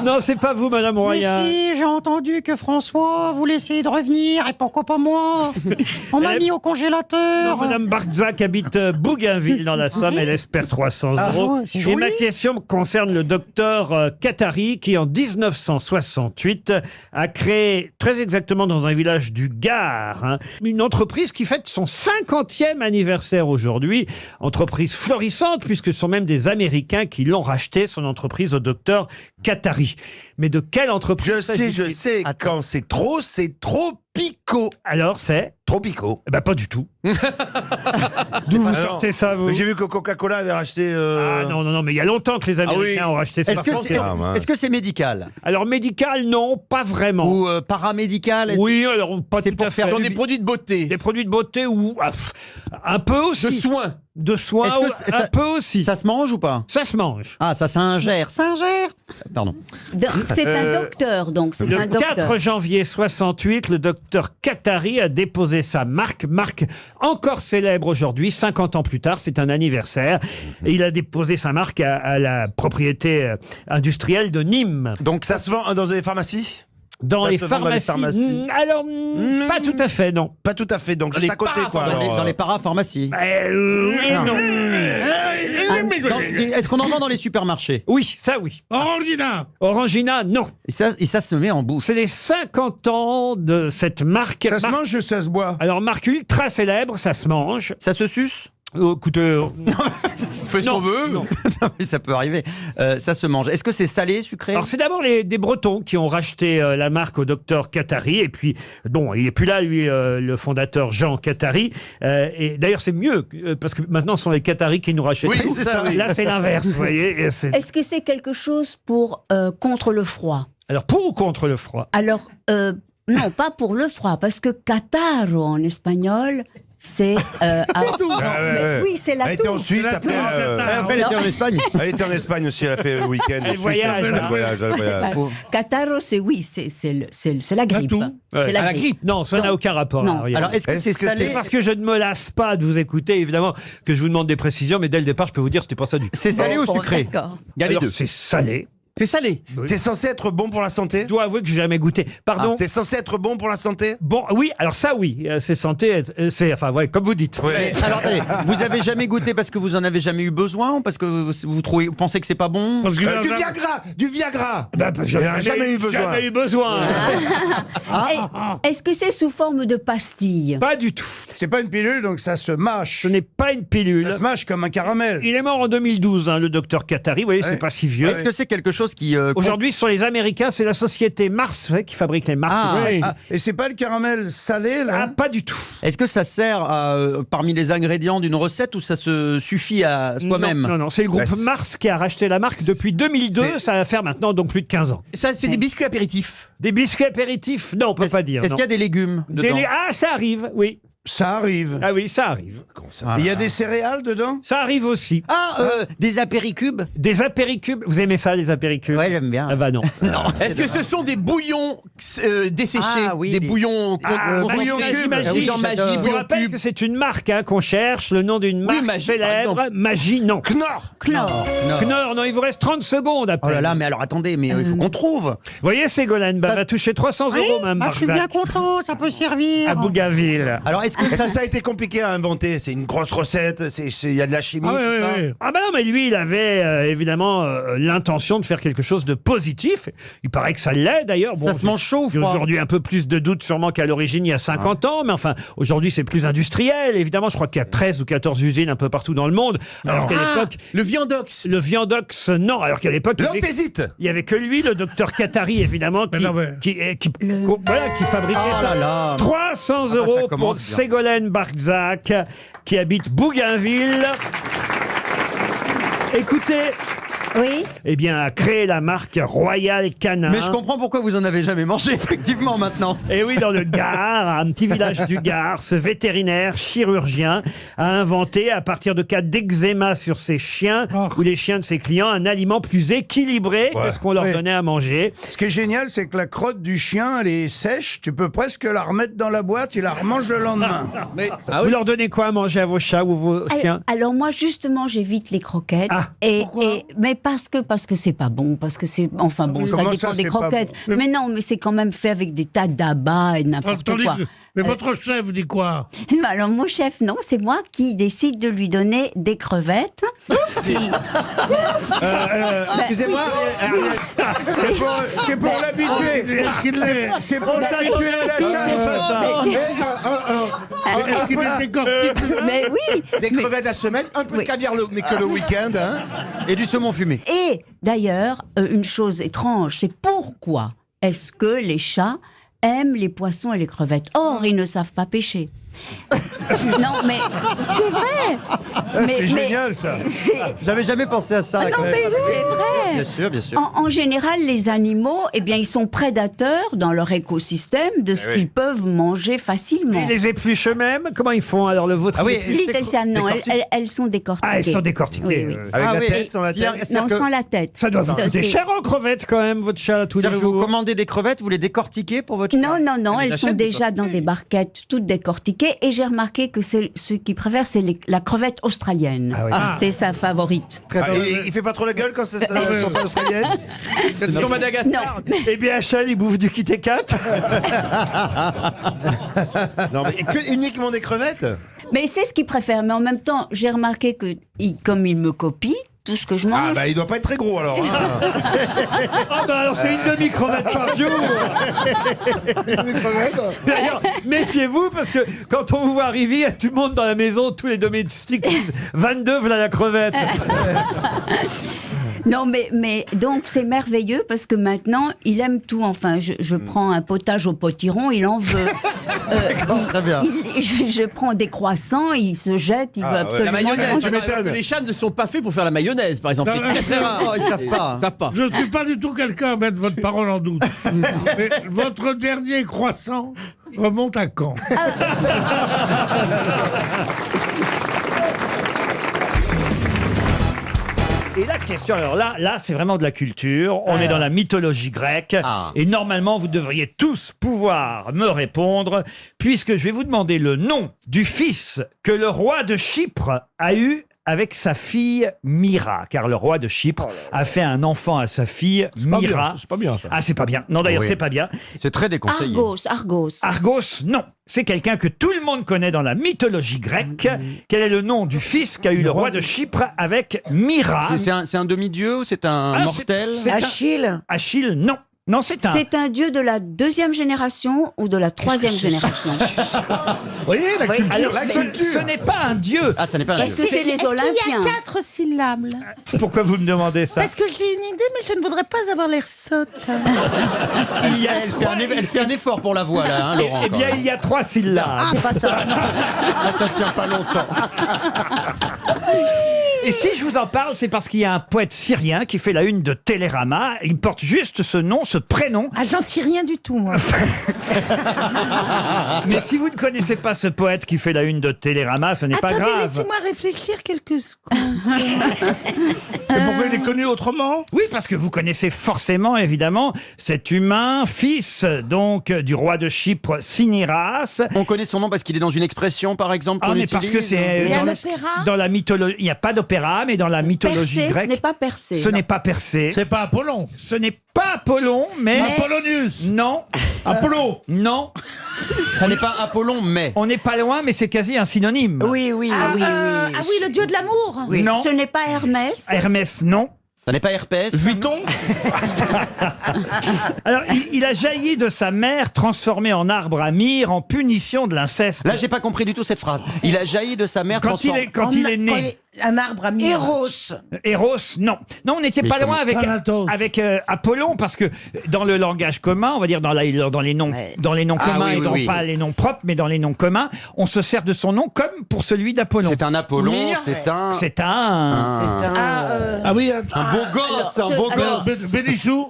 Speaker 1: Non, c'est pas vous, Madame
Speaker 20: Mais
Speaker 1: Roya.
Speaker 20: si, j'ai entendu que François voulait essayer de revenir, et pourquoi pas moi? On m'a
Speaker 1: Elle-
Speaker 20: mis au congélateur.
Speaker 1: Non, Madame Barczak habite Bougainville dans la Somme. Elle espère 300
Speaker 20: Ah,
Speaker 1: euros.
Speaker 20: ouais, c'est
Speaker 1: Et
Speaker 20: joli.
Speaker 1: ma question concerne le docteur Qatari qui, en 1968, a créé, très exactement dans un village du Gard, hein, une entreprise qui fête son 50e anniversaire aujourd'hui. Entreprise florissante, puisque ce sont même des Américains qui l'ont racheté, son entreprise, au docteur Qatari. Mais de quelle entreprise
Speaker 18: Je
Speaker 1: s'agit-il?
Speaker 18: sais, quand c'est trop Tropico.
Speaker 1: Alors c'est
Speaker 18: Tropico.
Speaker 1: Eh ben pas du tout. D'où vous sortez ça, vous?
Speaker 18: J'ai vu que Coca-Cola avait racheté...
Speaker 1: Ah non, mais il y a longtemps que les Américains ont racheté ça.
Speaker 12: Est-ce que c'est médical?
Speaker 1: Alors médical, non, pas vraiment.
Speaker 12: Ou paramédical?
Speaker 1: Oui, alors pas tout à fait.
Speaker 12: faire
Speaker 17: Sur des produits de beauté.
Speaker 1: Des produits de beauté ou un peu aussi.
Speaker 17: De soins.
Speaker 1: De soins,
Speaker 12: Est-ce que
Speaker 1: un peu aussi.
Speaker 12: Ça se mange ou pas?
Speaker 1: Ça se mange.
Speaker 12: Ah, ça s'ingère. Ça ingère. Pardon.
Speaker 11: C'est un docteur, donc. C'est
Speaker 1: Le
Speaker 11: un docteur.
Speaker 1: 4 janvier 68, le docteur Qatari a déposé sa marque encore célèbre aujourd'hui, 50 ans plus tard, c'est un anniversaire. Et il a déposé sa marque à la propriété industrielle de Nîmes.
Speaker 18: Donc ça se vend dans des pharmacies?
Speaker 1: Dans
Speaker 18: Ça
Speaker 1: les
Speaker 18: se vend dans les
Speaker 1: pharmacies. Alors, pas tout à fait, non.
Speaker 18: Pas tout à fait, donc juste à côté, quoi.
Speaker 12: Dans les parapharmacies.
Speaker 1: Non.
Speaker 12: Est-ce qu'on en vend dans les supermarchés?
Speaker 1: Oui, ça oui.
Speaker 9: Orangina.
Speaker 1: Orangina, non.
Speaker 12: Et ça se met en bouche.
Speaker 1: C'est les 50 ans de cette marque.
Speaker 18: Ça se mange ou ça se boit?
Speaker 1: Alors, marque ultra célèbre, ça se mange.
Speaker 12: Ça se suce?
Speaker 1: Écoutez,
Speaker 21: On fait ce qu'on veut.
Speaker 12: Non, mais ça peut arriver. Ça se mange. Est-ce que c'est salé, sucré?
Speaker 1: alors c'est d'abord des Bretons qui ont racheté la marque au docteur Qatari. Et puis, bon, il n'est plus là, lui, le fondateur Jean Qatari. Et d'ailleurs, c'est mieux, parce que maintenant, ce sont les Qataris qui nous rachètent.
Speaker 21: Oui,
Speaker 1: tout.
Speaker 21: c'est ça, oui.
Speaker 1: Là, c'est l'inverse, vous voyez. Et c'est-
Speaker 11: Est-ce que c'est quelque chose pour contre le froid?
Speaker 1: Alors, pour ou contre le froid?
Speaker 11: Alors, non, pas pour le froid, parce que Cataro en espagnol, c'est. Oui, c'est la
Speaker 18: Elle était en
Speaker 11: toux.
Speaker 18: Suisse, après
Speaker 12: elle était en Espagne.
Speaker 18: Elle était en Espagne aussi, elle a fait le week-end.
Speaker 1: Elle voyage,
Speaker 18: Elle
Speaker 1: hein.
Speaker 18: voyage.
Speaker 11: Cataro, c'est oui, c'est la grippe.
Speaker 1: toux.
Speaker 11: C'est la grippe.
Speaker 1: Non, ça n'a aucun rapport.
Speaker 11: Non.
Speaker 1: Ariel.
Speaker 12: Alors, est-ce que c'est salé?
Speaker 1: C'est parce que je ne me lasse pas de vous écouter, évidemment, que je vous demande des précisions, mais dès le départ, je peux vous dire que c'était pas ça du tout.
Speaker 12: C'est salé ou sucré?
Speaker 11: D'accord.
Speaker 21: Il y a les
Speaker 1: Alors,
Speaker 21: deux.
Speaker 1: c'est salé.
Speaker 21: C'est salé.
Speaker 18: C'est censé être bon pour la santé?
Speaker 1: Je dois avouer que j'ai jamais goûté. Pardon?
Speaker 18: C'est censé être bon pour la santé?
Speaker 1: Bon, oui, alors ça, oui, c'est santé, c'est, enfin, ouais, comme vous dites.
Speaker 18: Ouais.
Speaker 12: Alors, attendez, vous avez jamais goûté parce que vous en avez jamais eu besoin ou parce que vous pensez que c'est pas bon?
Speaker 9: Parce que
Speaker 18: Du Viagra! Du Viagra!
Speaker 1: Bah,
Speaker 18: Elle a jamais eu besoin.
Speaker 1: Jamais eu besoin.
Speaker 11: Est-ce que c'est sous forme de pastille?
Speaker 1: Pas du tout.
Speaker 14: C'est pas une pilule, donc ça se mâche.
Speaker 1: Ce n'est pas une pilule.
Speaker 14: Ça se mâche comme un caramel.
Speaker 1: Il est mort en 2012, hein, le docteur Qatari. Vous voyez, c'est pas si vieux.
Speaker 12: Est-ce que c'est quelque chose qui...
Speaker 1: Aujourd'hui, ce sont les Américains, c'est la société Mars qui fabrique les Mars.
Speaker 14: Et c'est pas le caramel salé, là?
Speaker 1: Ah, pas du tout.
Speaker 12: Est-ce que ça sert parmi les ingrédients d'une recette ou ça se suffit à soi-même?
Speaker 1: Non, c'est le groupe Mars qui a racheté la marque depuis 2002. Ça va faire maintenant donc plus de 15 ans.
Speaker 21: Ça, c'est des biscuits apéritifs.
Speaker 1: Des biscuits apéritifs? Non, on peut pas dire.
Speaker 12: Est-ce
Speaker 1: non.
Speaker 12: qu'il y a des légumes dedans?
Speaker 1: Ah, ça arrive, oui.
Speaker 14: Ça arrive.
Speaker 1: Ah oui, ça arrive.
Speaker 14: Il y a des céréales dedans?
Speaker 1: Ça arrive aussi.
Speaker 12: Des apéricubes?
Speaker 1: Des apéricubes. Vous aimez ça, les apéricubes?
Speaker 12: Ouais, j'aime bien.
Speaker 1: Ah bah non.
Speaker 21: Est-ce que ce sont des bouillons desséchés?
Speaker 12: Ah, oui,
Speaker 21: des bouillons
Speaker 1: Bouillon Magie.
Speaker 21: Genre Magie,
Speaker 1: Je vous
Speaker 21: bouillon
Speaker 1: rappelle
Speaker 21: cube.
Speaker 1: que c'est une marque qu'on cherche, le nom d'une marque
Speaker 21: Magie, par
Speaker 1: célèbre.
Speaker 21: exemple.
Speaker 1: Magie, non.
Speaker 14: Knorr!
Speaker 1: Knorr, non, il vous reste 30 secondes après.
Speaker 12: Oh là là, mais alors attendez, mais il faut qu'on trouve.
Speaker 1: Vous voyez, Ségolène va toucher 300 euros même.
Speaker 20: Ah, je suis bien content, ça peut servir.
Speaker 1: À Bougainville.
Speaker 12: Alors, est-ce que
Speaker 18: Est-ce
Speaker 12: ça...
Speaker 18: que ça a été compliqué à inventer? C'est une grosse recette, il y a de la chimie.
Speaker 9: Ah ouais,
Speaker 18: tout ça.
Speaker 9: ouais, ouais.
Speaker 1: Ah bah non, mais lui, il avait évidemment l'intention de faire quelque chose de positif. Il paraît que ça l'est d'ailleurs.
Speaker 12: Ça se mange chaud ou froid?
Speaker 1: Aujourd'hui, un peu plus de doutes sûrement qu'à l'origine, il y a 50 ans. Mais enfin, aujourd'hui, c'est plus industriel. Évidemment, je crois qu'il y a 13 ou 14 usines un peu partout dans le monde. Alors qu'à l'époque...
Speaker 21: Le viandox.
Speaker 1: Le viandox, non. Alors qu'à l'époque...
Speaker 18: L'anthésite!
Speaker 1: Il y avait que lui, le docteur Qatari, évidemment, qui fabriquait
Speaker 12: Oh là là.
Speaker 1: 300
Speaker 12: ça
Speaker 1: euros pour
Speaker 12: commence bien.
Speaker 1: Ségolène Barzac, qui habite Bougainville. Écoutez,
Speaker 11: Oui.
Speaker 1: eh bien, a créé la marque Royal Canin.
Speaker 12: Mais je comprends pourquoi vous en avez jamais mangé, effectivement, maintenant.
Speaker 1: Et oui, dans le Gard, un petit village du Gard, ce vétérinaire chirurgien a inventé, à partir de cas d'eczéma sur ses chiens ou les chiens de ses clients, un aliment plus équilibré que ce qu'on leur donnait à manger.
Speaker 14: Ce qui est génial, c'est que la crotte du chien, elle est sèche. Tu peux presque la remettre dans la boîte et la remange le lendemain.
Speaker 1: Vous leur donnez quoi à manger à vos chats ou vos chiens?
Speaker 11: Alors moi justement j'évite les croquettes mais parce que c'est pas bon, parce que c'est enfin bon, ça
Speaker 14: Comment
Speaker 11: dépend
Speaker 14: ça,
Speaker 11: des
Speaker 14: c'est pas
Speaker 11: croquettes.
Speaker 14: bon
Speaker 11: Mais non, mais c'est quand même fait avec des tas d'abats et n'importe quoi.
Speaker 9: Mais votre chef dit quoi?
Speaker 11: Alors mon chef, non, c'est moi qui décide de lui donner des crevettes.
Speaker 14: Excusez-moi, c'est pour l'habituer. C'est pour l'habituer à la chasse.
Speaker 11: Mais oui.
Speaker 18: Des crevettes à semaine, un peu de caviar, mais que le week-end. Hein.
Speaker 12: Et du saumon fumé.
Speaker 11: Et d'ailleurs, une chose étrange, c'est pourquoi est-ce que les chats aiment les poissons et les crevettes? Or, ils ne savent pas pêcher. Non, mais c'est vrai.
Speaker 14: C'est génial, ça.
Speaker 12: J'avais jamais pensé à ça.
Speaker 11: Ah non, mais c'est vrai.
Speaker 12: Bien sûr, bien sûr.
Speaker 11: En général, les animaux, eh bien, ils sont prédateurs dans leur écosystème de ce qu'ils peuvent manger facilement.
Speaker 1: Ils les épluchent eux-mêmes. Comment ils font alors le vôtre?
Speaker 12: Ah oui,
Speaker 11: Non, elles sont décortiquées.
Speaker 1: Ah, elles sont décortiquées.
Speaker 11: Oui, oui.
Speaker 18: Avec
Speaker 12: Ah
Speaker 18: la
Speaker 12: oui.
Speaker 18: tête, sans la tête.
Speaker 11: Non, sans la tête.
Speaker 1: Ça doit vous coûter cher en crevettes quand même, votre chat, tous les
Speaker 12: C'est-à-dire que vous
Speaker 1: jours.
Speaker 12: commandez des crevettes, vous les décortiquez pour votre chat?
Speaker 11: Non, non, non,
Speaker 12: Elle les
Speaker 11: elles sont
Speaker 12: achète,
Speaker 11: déjà dans des barquettes toutes décortiquées et j'ai remarqué que ceux qui préfèrent, c'est la crevette australienne.
Speaker 1: Ah oui.
Speaker 11: C'est sa favorite.
Speaker 18: Il fait pas trop la gueule quand c'est sont pas australiennes.
Speaker 19: C'est sur Madagascar.
Speaker 1: Et BHL, il bouffe du Kit Kat.
Speaker 18: Non, mais uniquement des crevettes.
Speaker 11: Mais c'est ce qu'ils préfèrent. Mais en même temps, j'ai remarqué que, comme ils me copient, tout ce que je mange...
Speaker 18: Ah, bah il doit pas être très gros alors. Hein.
Speaker 1: Ah bah alors c'est une demi-crevette par jour. D'ailleurs, méfiez-vous parce que quand on vous voit arriver, il y a tout le monde dans la maison, tous les domestiques disent 22, voilà la crevette.
Speaker 11: Non, mais donc c'est merveilleux parce que maintenant, il aime tout. Enfin, je prends un potage au potiron, il en veut.
Speaker 12: Très bien.
Speaker 11: Je prends des croissants, il se jette, il veut absolument...
Speaker 19: La mayonnaise,
Speaker 11: manger.
Speaker 19: parce que les chats ne sont pas faits pour faire la mayonnaise, par exemple.
Speaker 9: Non,
Speaker 19: C'est très rare.
Speaker 12: Oh, ils savent pas.
Speaker 19: Ils savent pas.
Speaker 9: Je ne suis pas du tout quelqu'un à mettre votre parole en doute. Mais votre dernier croissant remonte à quand?
Speaker 1: Et la question, alors là, c'est vraiment de la culture. On est dans la mythologie grecque. Et normalement, vous devriez tous pouvoir me répondre, puisque je vais vous demander le nom du fils que le roi de Chypre a eu avec sa fille Myra, car le roi de Chypre a fait un enfant à sa fille Myra.
Speaker 17: C'est pas bien, ça.
Speaker 1: Ah, c'est pas bien. Non, d'ailleurs,
Speaker 12: Oui.
Speaker 1: c'est pas bien.
Speaker 12: C'est très déconseillé.
Speaker 11: Argos.
Speaker 1: Argos, non. C'est quelqu'un que tout le monde connaît dans la mythologie grecque. Quel est le nom du fils qu'a eu le roi de Chypre avec Myra?
Speaker 12: C'est un demi-dieu ou c'est un
Speaker 1: Ah,
Speaker 12: mortel?
Speaker 1: Achille. Achille, non. Non, c'est un...
Speaker 11: C'est un dieu de la 2e génération ou de la 3e génération?
Speaker 14: Vous voyez, la
Speaker 11: Oui.
Speaker 14: culture.
Speaker 1: Alors,
Speaker 14: la
Speaker 1: ce
Speaker 14: culture.
Speaker 1: n'est pas un dieu.
Speaker 12: Ah, ça n'est pas un
Speaker 11: Est-ce
Speaker 12: dieu.
Speaker 11: que c'est les
Speaker 7: Est-ce qu'il
Speaker 11: Olympiens?
Speaker 7: y a 4 syllabes là
Speaker 1: Pourquoi vous me demandez ça?
Speaker 7: Parce que j'ai une idée, mais je ne voudrais pas avoir l'air sotte.
Speaker 1: Il y a
Speaker 12: Elle fait un effort pour la voix, là, hein, Laurent.
Speaker 1: Eh bien, il y a 3 syllabes.
Speaker 7: Ah, pas ça.
Speaker 12: Ah, ça tient pas longtemps.
Speaker 1: Et si je vous en parle, c'est parce qu'il y a un poète syrien qui fait la une de Télérama. Il porte juste ce nom, ce prénom.
Speaker 7: Ah, j'en sais rien du tout, moi.
Speaker 1: Mais si vous ne connaissez pas ce poète qui fait la une de Télérama, ce n'est pas
Speaker 7: Attendez,
Speaker 1: grave.
Speaker 7: laissez-moi réfléchir quelques secondes.
Speaker 14: Et pourquoi il est connu autrement?
Speaker 1: Oui, parce que vous connaissez forcément, évidemment, cet humain, fils donc du roi de Chypre, Cinyras.
Speaker 12: On connaît son nom parce qu'il est dans une expression, par exemple, qu'on
Speaker 1: Ah, mais parce que
Speaker 12: utilise.
Speaker 1: c'est
Speaker 7: Il y a
Speaker 1: dans,
Speaker 7: l'opéra.
Speaker 1: dans la mythologie. Il n'y a pas d'opéra, mais dans la mythologie
Speaker 11: Percé, ce
Speaker 1: grecque,
Speaker 11: n'est pas percé.
Speaker 1: ce n'est pas Persée.
Speaker 9: C'est pas Apollon.
Speaker 1: Ce n'est pas Apollon, mais
Speaker 9: Apollonius.
Speaker 1: non.
Speaker 9: Apollo.
Speaker 1: Non.
Speaker 12: Ça n'est pas Apollon, mais.
Speaker 1: On n'est pas loin, mais c'est quasi un synonyme.
Speaker 23: Oui, oui,
Speaker 7: Ah,
Speaker 23: oui,
Speaker 7: ah
Speaker 23: oui.
Speaker 7: oui, le dieu de l'amour.
Speaker 1: Non.
Speaker 11: Ce n'est pas Hermès.
Speaker 1: Hermès, non.
Speaker 12: Ça n'est pas herpès.
Speaker 9: Vuitton.
Speaker 1: Alors, il a jailli de sa mère, transformé en arbre à myrrhe, en punition de l'inceste.
Speaker 12: Là, j'ai pas compris du tout cette phrase. Il a jailli de sa mère
Speaker 1: Quand il est né.
Speaker 23: Un arbre à myrrhe. Eros.
Speaker 1: Eros, non. Non, on n'était pas loin avec,
Speaker 9: Thanatos.
Speaker 1: Apollon, parce que dans le langage commun, on va dire dans les noms, dans les noms
Speaker 12: Ah
Speaker 1: communs
Speaker 12: oui,
Speaker 1: et
Speaker 12: oui,
Speaker 1: non
Speaker 12: oui.
Speaker 1: pas les noms propres, mais dans les noms communs, on se sert de son nom comme pour celui d'Apollon.
Speaker 12: C'est un Apollon,
Speaker 23: Myrrhe.
Speaker 12: c'est un.
Speaker 1: C'est un...
Speaker 9: Ah oui,
Speaker 12: Un beau gosse, un beau
Speaker 11: alors,
Speaker 12: gosse.
Speaker 9: Bénichou.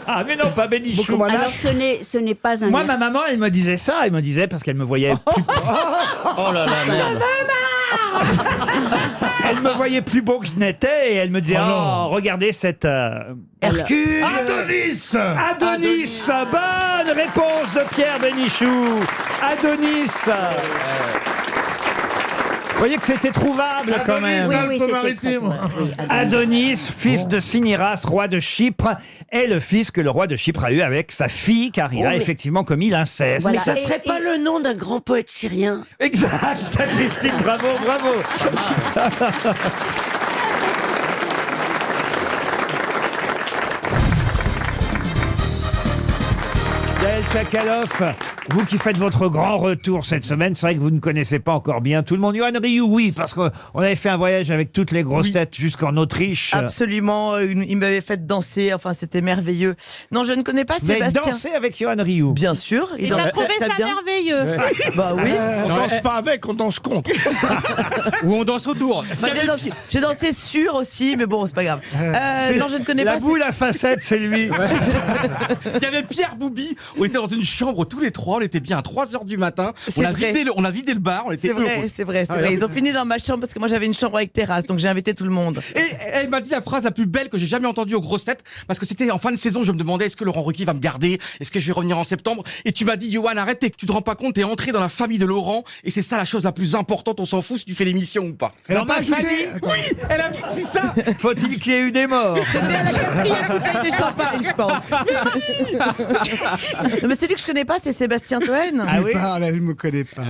Speaker 1: Ah, mais non, pas Bénichou.
Speaker 11: Alors ce n'est pas un...
Speaker 1: Moi, ma maman, elle me disait ça. Elle me disait parce qu'elle me voyait plus...
Speaker 12: Oh là là, merde.
Speaker 1: Elle me voyait plus beau que je n'étais et elle me disait oh, regardez cette...
Speaker 23: Hercule.
Speaker 9: Adonis.
Speaker 1: Adonis. Bonne réponse de Pierre Bénichou. Adonis. Vous voyez que c'était trouvable quand même.
Speaker 11: Oui, oui, c'était très
Speaker 9: Alpes-Maritimes.
Speaker 11: trouvable. Oui,
Speaker 1: Adonis, fils de Cinyras, roi de Chypre, est le fils que le roi de Chypre a eu avec sa fille, car il a effectivement commis l'inceste.
Speaker 11: Voilà.
Speaker 23: Mais ça serait pas le nom d'un grand poète syrien?
Speaker 1: Exact, Christine, bravo, bravo. Gaël Tchakaloff Vous qui faites votre grand retour cette semaine, c'est vrai que vous ne connaissez pas encore bien tout le monde. Yoann Ryu, oui, parce qu'on avait fait un voyage avec toutes les grosses têtes jusqu'en Autriche.
Speaker 4: Absolument, il m'avait fait danser, enfin c'était merveilleux. Non, je ne connais pas
Speaker 1: Vous avez
Speaker 4: Sébastien.
Speaker 1: dansé avec Yoann Ryu?
Speaker 4: Bien sûr.
Speaker 7: Il a trouvé ça merveilleux.
Speaker 4: Bah oui.
Speaker 14: On danse pas avec, on danse contre.
Speaker 19: Ou on danse autour.
Speaker 4: Bah, j'ai dansé sur aussi, mais bon, c'est pas grave. Non, je ne connais
Speaker 1: la
Speaker 4: pas.
Speaker 1: La boule à facettes, c'est lui.
Speaker 19: Il y avait Pierre Boubi, on était dans une chambre tous les trois, on était bien à 3h du matin,
Speaker 4: C'est vrai.
Speaker 19: on a vidé le bar, on était
Speaker 4: C'est vrai,
Speaker 19: heureux.
Speaker 4: c'est vrai, c'est vrai. Ils ont fini dans ma chambre parce que moi j'avais une chambre avec terrasse, donc j'ai invité tout le monde.
Speaker 19: Et elle m'a dit la phrase la plus belle que j'ai jamais entendue aux grosses têtes, parce que c'était en fin de saison, je me demandais est-ce que Laurent Ruquier va me garder, est-ce que je vais revenir en septembre, et tu m'as dit Yoann, arrête, tu te rends pas compte, t'es entré dans la famille de Laurent, et c'est ça la chose la plus importante, on s'en fout si tu fais l'émission ou pas.
Speaker 14: Elle a
Speaker 19: Dans
Speaker 14: pas
Speaker 19: ma
Speaker 14: ajouté
Speaker 19: famille, oui, elle a dit c'est ça.
Speaker 1: Faut-il qu'il y ait eu des morts?
Speaker 4: C'était à la quatrième bouteille de champagne, je pense. Mais celui que je connais pas, c'est Sébastien Toen.
Speaker 1: Ah oui?
Speaker 14: Ah, là, il me connaît pas.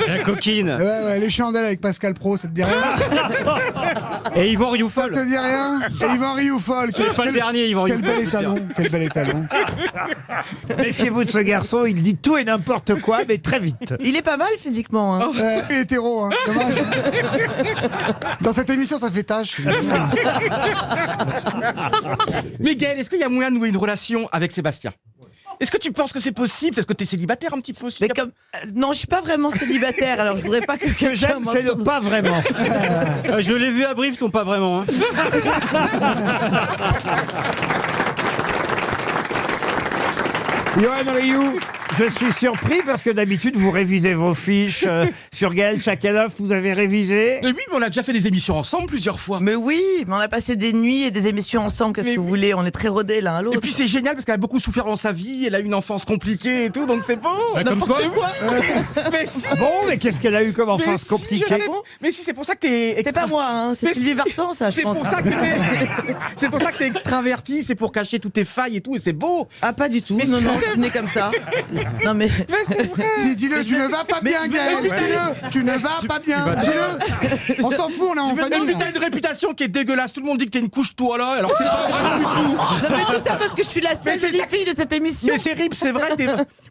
Speaker 8: La coquine.
Speaker 14: Ouais, les chandelles avec Pascal Pro, ça te dit rien?
Speaker 8: Et Yvan
Speaker 14: Ça
Speaker 8: Rioufol.
Speaker 14: te dit rien? Et Yvan Rioufol.
Speaker 8: C'est pas le dernier, Yvan
Speaker 14: Quel
Speaker 8: Rioufol.
Speaker 14: bel étalon, quel bel étalon.
Speaker 1: Méfiez-vous de ce garçon, il dit tout et n'importe quoi, mais très vite.
Speaker 4: Il est pas mal physiquement. Hein.
Speaker 14: Il est hétéro, hein. Dommage. Dans cette émission, ça fait tâche.
Speaker 19: Mais Gaël, est-ce qu'il y a moyen de nouer une relation avec Sébastien? Est-ce que tu penses que c'est possible? Est-ce que t'es célibataire un petit peu aussi?
Speaker 4: Mais comme non, je suis pas vraiment célibataire, alors je voudrais pas que
Speaker 1: Ce que j'aime, c'est le pas vraiment.
Speaker 8: Je l'ai vu à Brive, ton pas vraiment. Hein.
Speaker 1: Yoann Ryu, je suis surpris parce que d'habitude vous révisez vos fiches sur Gaël Chakalov, vous avez révisé.
Speaker 19: Mais oui, mais on a déjà fait des émissions ensemble plusieurs fois.
Speaker 4: Mais oui, mais on a passé des nuits et des émissions ensemble, qu'est-ce que vous voulez? On est très rodés l'un à l'autre.
Speaker 19: Et puis c'est génial parce qu'elle a beaucoup souffert dans sa vie, elle a eu une enfance compliquée et tout, donc c'est beau.
Speaker 8: Bah, comme
Speaker 19: N'importe
Speaker 8: quoi.
Speaker 19: Mais si.
Speaker 1: Bon, mais qu'est-ce qu'elle a eu comme enfance
Speaker 19: Mais si,
Speaker 1: compliquée?
Speaker 19: je sais. Mais si, c'est pour ça que t'es.
Speaker 4: C'est pas moi, hein, c'est
Speaker 19: Mais
Speaker 4: Sylvie
Speaker 19: si.
Speaker 4: Vartan, ça, je
Speaker 19: C'est
Speaker 4: pense.
Speaker 19: pour ça que c'est pour ça que t'es extraverti, c'est pour cacher toutes tes failles et tout, et c'est beau.
Speaker 4: Ah, pas du tout.
Speaker 19: Mais
Speaker 4: Non,
Speaker 19: c'est
Speaker 4: non,
Speaker 19: vrai.
Speaker 4: tu n'es comme ça. Non, mais.
Speaker 19: c'est vrai.
Speaker 14: Dis-le, tu ne vas pas bien, Gaël. Dis-le, tu ne vas pas bien. Dis-le. On s'en fout, on est en
Speaker 19: Mais
Speaker 14: famille.
Speaker 19: puis t'as une réputation qui est dégueulasse, tout le monde dit que t'es une couche toi là, alors c'est pas vrai du tout.
Speaker 4: Non, mais tout ça parce que je suis la seule petite fille de cette émission.
Speaker 19: Mais c'est terrible, c'est vrai.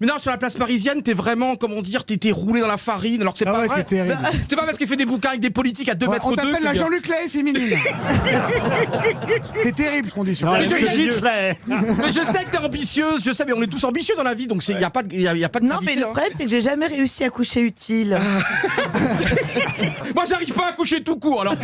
Speaker 19: Mais non, sur la place parisienne, t'es vraiment, comment dire, t'es roulé dans la farine, alors que c'est
Speaker 14: Ah
Speaker 19: pas
Speaker 14: ouais,
Speaker 19: vrai.
Speaker 14: c'est terrible.
Speaker 19: C'est pas parce qu'il fait des bouquins avec des politiques à 2
Speaker 14: Ouais,
Speaker 19: mètres
Speaker 14: on
Speaker 19: 2.
Speaker 14: t'appelle la Jean-Luc Lahaye féminine. C'est terrible ce qu'on dit sur
Speaker 8: Non,
Speaker 14: elle.
Speaker 8: mais
Speaker 19: Mais je sais que t'es ambitieuse, je sais, mais on est tous ambitieux dans la vie, donc il y a pas de, y a pas de
Speaker 4: Non, mais le problème, c'est que j'ai jamais réussi à coucher utile.
Speaker 19: Moi, j'arrive pas à coucher tout court, alors.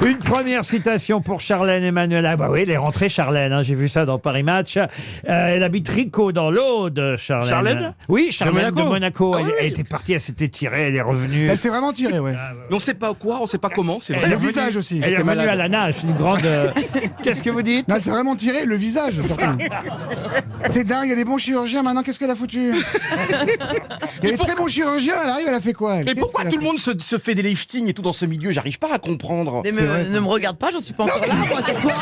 Speaker 1: Une première citation pour Charlène Emmanuel. Ah bah oui, elle est rentrée Charlène, hein, j'ai vu ça dans Paris Match. Elle habite Rico dans l'Aude, Charlène.
Speaker 19: Charlène
Speaker 1: Oui, Charlène de Monaco.
Speaker 19: Ah oui.
Speaker 1: Elle était partie, elle s'était tirée, elle est revenue.
Speaker 14: Elle s'est vraiment tirée, ouais.
Speaker 19: Mais on sait pas quoi, on sait pas comment, c'est
Speaker 14: Le
Speaker 19: vrai.
Speaker 14: visage aussi.
Speaker 1: Elle est revenue à la nage, une grande... Qu'est-ce que vous dites?
Speaker 14: Non, elle s'est vraiment tirée le visage. surtout. C'est dingue, il y a des bons chirurgiens. Maintenant, qu'est-ce qu'elle a foutu? Il y a des très bons chirurgiens, elle arrive, elle a fait quoi elle?
Speaker 19: Mais
Speaker 14: Qu'est-ce
Speaker 19: pourquoi
Speaker 14: qu'elle a
Speaker 19: tout le
Speaker 14: fait
Speaker 19: monde se fait des liftings et tout dans ce milieu? J'arrive pas à comprendre.
Speaker 4: Mais ne me regarde pas, j'en suis pas encore là, moi, tais-toi.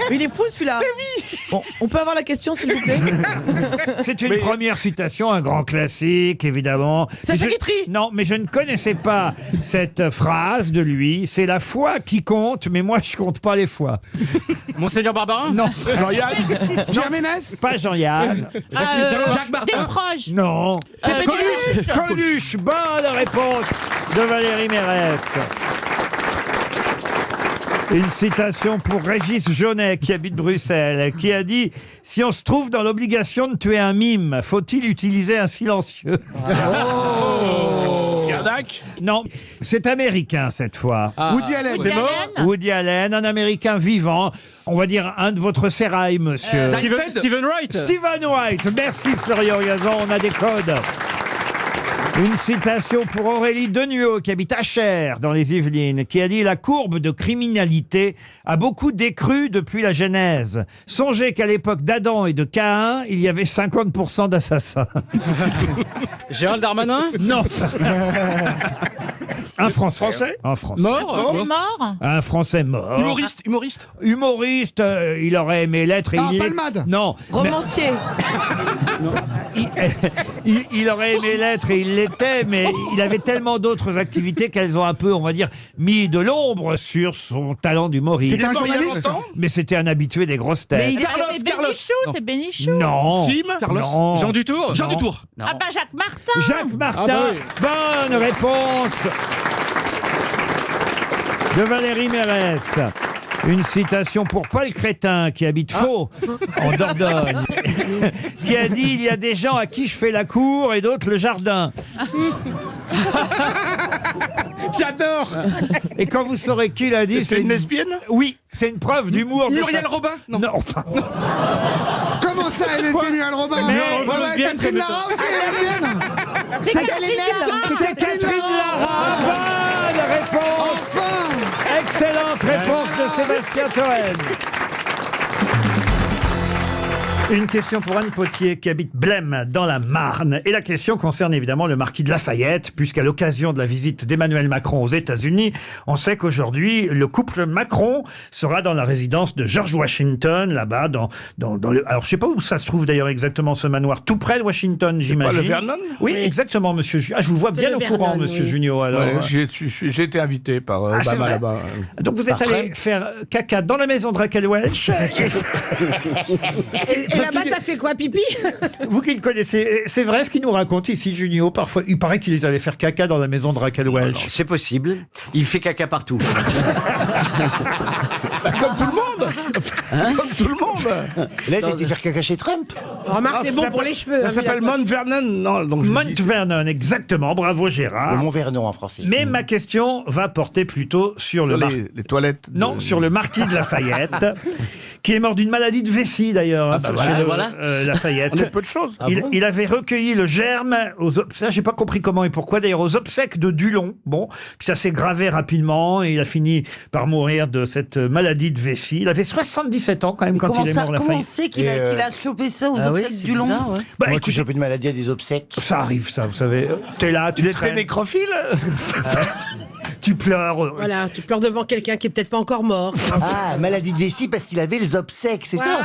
Speaker 4: Mais il est fou celui-là. Bon, on peut avoir la question, s'il vous plaît?
Speaker 1: C'est une première citation, un grand classique, évidemment.
Speaker 4: Sacha
Speaker 1: Je-
Speaker 4: Guitry.
Speaker 1: Non, mais je ne connaissais pas cette phrase de lui. C'est la foi qui compte, mais moi, je compte pas les fois.
Speaker 8: Monseigneur Barbarin.
Speaker 1: Non,
Speaker 19: Jean-Yann.
Speaker 14: Pierre Ménès?
Speaker 1: pas Jean-Yann.
Speaker 19: Jacques
Speaker 7: T'es
Speaker 19: Martin.
Speaker 7: proche.
Speaker 1: Non.
Speaker 7: Coluche.
Speaker 1: Coluche, bonne réponse de Valérie Mérès. Une citation pour Régis Jaunet, qui habite Bruxelles, qui a dit « Si on se trouve dans l'obligation de tuer un mime, faut-il utiliser un silencieux ?»
Speaker 19: Gardac.
Speaker 1: Non, c'est américain cette fois.
Speaker 14: Woody Allen.
Speaker 7: Woody Allen.
Speaker 1: Woody Allen, un américain vivant, on va dire un de votre sérail, monsieur.
Speaker 8: Stephen Wright.
Speaker 1: Stephen Wright, merci Florian Gazan, on a des codes. Une citation pour Aurélie Denuot, qui habite Achères, dans les Yvelines, qui a dit « La courbe de criminalité a beaucoup décru depuis la Genèse. Songez qu'à l'époque d'Adam et de Caïn, il y avait 50% d'assassins.
Speaker 8: Gérald Darmanin. »
Speaker 1: Non. Un Français.
Speaker 19: Français
Speaker 1: Un Français.
Speaker 19: Mort.
Speaker 7: Il est mort.
Speaker 1: Un Français mort.
Speaker 19: Humoriste.
Speaker 1: Humoriste, il aurait aimé l'être.
Speaker 14: Ah,
Speaker 1: il l'est-
Speaker 14: Palmade.
Speaker 1: Non.
Speaker 4: Romancier.
Speaker 1: Il aurait aimé l'être et il l'était, mais il avait tellement d'autres activités qu'elles ont un peu, on va dire, mis de l'ombre sur son talent d'humoriste.
Speaker 14: C'était un
Speaker 19: mort il y a
Speaker 14: journaliste.
Speaker 19: longtemps.
Speaker 1: Mais c'était un habitué des grosses têtes.
Speaker 4: Mais il est-
Speaker 7: C'est Bénichou.
Speaker 1: Non.
Speaker 19: Sim.
Speaker 1: Non.
Speaker 19: Jean Dutour.
Speaker 1: Jean
Speaker 19: Dutour.
Speaker 7: Ah bah Jacques Martin.
Speaker 1: Jacques Martin.
Speaker 19: Ah bah
Speaker 1: Bonne réponse de Valérie Mérès. Une citation pour Paul Crétin, qui habite Faux, en Dordogne, qui a dit « Il y a des gens à qui je fais la cour et d'autres le jardin. »
Speaker 19: J'adore.
Speaker 1: Et quand vous saurez qui l'a dit,
Speaker 19: C'est une lesbienne.
Speaker 1: Oui, c'est une preuve d'humour. de
Speaker 19: Muriel
Speaker 1: sa-
Speaker 19: Robin. Non.
Speaker 1: Non.
Speaker 14: Comment ça, elle est Muriel Robin
Speaker 1: Mais-
Speaker 14: Ouais, ouais,
Speaker 19: lesbienne,
Speaker 14: Catherine
Speaker 19: c'est
Speaker 14: Lara aussi, elle est lesbienne.
Speaker 7: C'est Catherine Lara.
Speaker 1: C'est Catherine Lara. Bonne réponse. Excellente réponse de Sébastien Toen. Une question pour Anne Potier qui habite Blême dans la Marne. Et la question concerne évidemment le marquis de Lafayette, puisqu'à l'occasion de la visite d'Emmanuel Macron aux États-Unis, on sait qu'aujourd'hui, le couple Macron sera dans la résidence de George Washington, là-bas, dans le... Alors, je sais pas où ça se trouve d'ailleurs exactement ce manoir, tout près de Washington, j'imagine.
Speaker 19: le Vernon
Speaker 1: Oui, exactement, monsieur. Ah, je vous vois bien
Speaker 23: le
Speaker 1: au courant,
Speaker 23: Vernon,
Speaker 1: monsieur
Speaker 23: oui.
Speaker 1: Junio. Alors,
Speaker 17: Ouais, j'ai été invité par
Speaker 1: Ah, c'est
Speaker 17: Obama
Speaker 1: vrai
Speaker 17: là-bas.
Speaker 1: Donc vous êtes
Speaker 17: Par
Speaker 1: allé
Speaker 17: train.
Speaker 1: faire caca dans la maison de Raquel Welch.
Speaker 13: Et là-bas, t'as fait quoi, pipi?
Speaker 1: Vous qui le connaissez, c'est vrai ce qu'il nous raconte ici, Junio. Parfois, il paraît qu'il est allé faire caca dans la maison de Raquel Welch.
Speaker 12: C'est possible. Il fait caca partout.
Speaker 17: Comme tout le monde. Comme tout le monde.
Speaker 18: Là, t'as été faire caca chez Trump.
Speaker 13: Remarque,
Speaker 17: Ah,
Speaker 13: c'est
Speaker 17: ça
Speaker 13: bon
Speaker 17: s'appelle-
Speaker 13: pour les cheveux.
Speaker 17: Ça
Speaker 13: hein,
Speaker 17: s'appelle
Speaker 13: mais
Speaker 17: Mount Vernon. Non, donc je
Speaker 1: Mount
Speaker 17: dis-
Speaker 1: Vernon, exactement. Bravo
Speaker 18: Le
Speaker 1: Gérard.
Speaker 18: Mont Vernon en français.
Speaker 1: Mais ma question va porter plutôt sur le
Speaker 17: les toilettes.
Speaker 1: Non, sur le marquis de Lafayette, qui est mort d'une maladie de vessie d'ailleurs.
Speaker 12: Ah bah
Speaker 1: chez
Speaker 12: voilà,
Speaker 1: le,
Speaker 12: voilà.
Speaker 1: Lafayette.
Speaker 17: On est peu de choses.
Speaker 1: Il avait recueilli le germe ça j'ai pas compris comment et pourquoi d'ailleurs aux obsèques de Dulon. Bon, puis ça s'est gravé rapidement et il a fini par mourir de cette maladie de vessie. Il avait 77 ans quand même quand il est mort
Speaker 23: Comment on
Speaker 1: Lafayette.
Speaker 23: sait qu'il a,
Speaker 18: Et,
Speaker 23: qu'il a chopé ça aux
Speaker 12: Ah oui,
Speaker 23: obsèques
Speaker 12: c'est
Speaker 23: du long
Speaker 12: bizarre, ouais.
Speaker 1: Bah,
Speaker 18: Moi, tu
Speaker 1: écoutez,
Speaker 18: chopes une maladie à des obsèques.
Speaker 1: ça arrive ça, vous savez. T'es là, tu
Speaker 17: Il était
Speaker 1: traînes,
Speaker 17: nécrophile.
Speaker 1: tu pleures.
Speaker 13: Voilà, tu pleures devant quelqu'un qui est peut-être pas encore mort.
Speaker 18: Ah, maladie de vessie parce qu'il avait les obsèques, c'est ça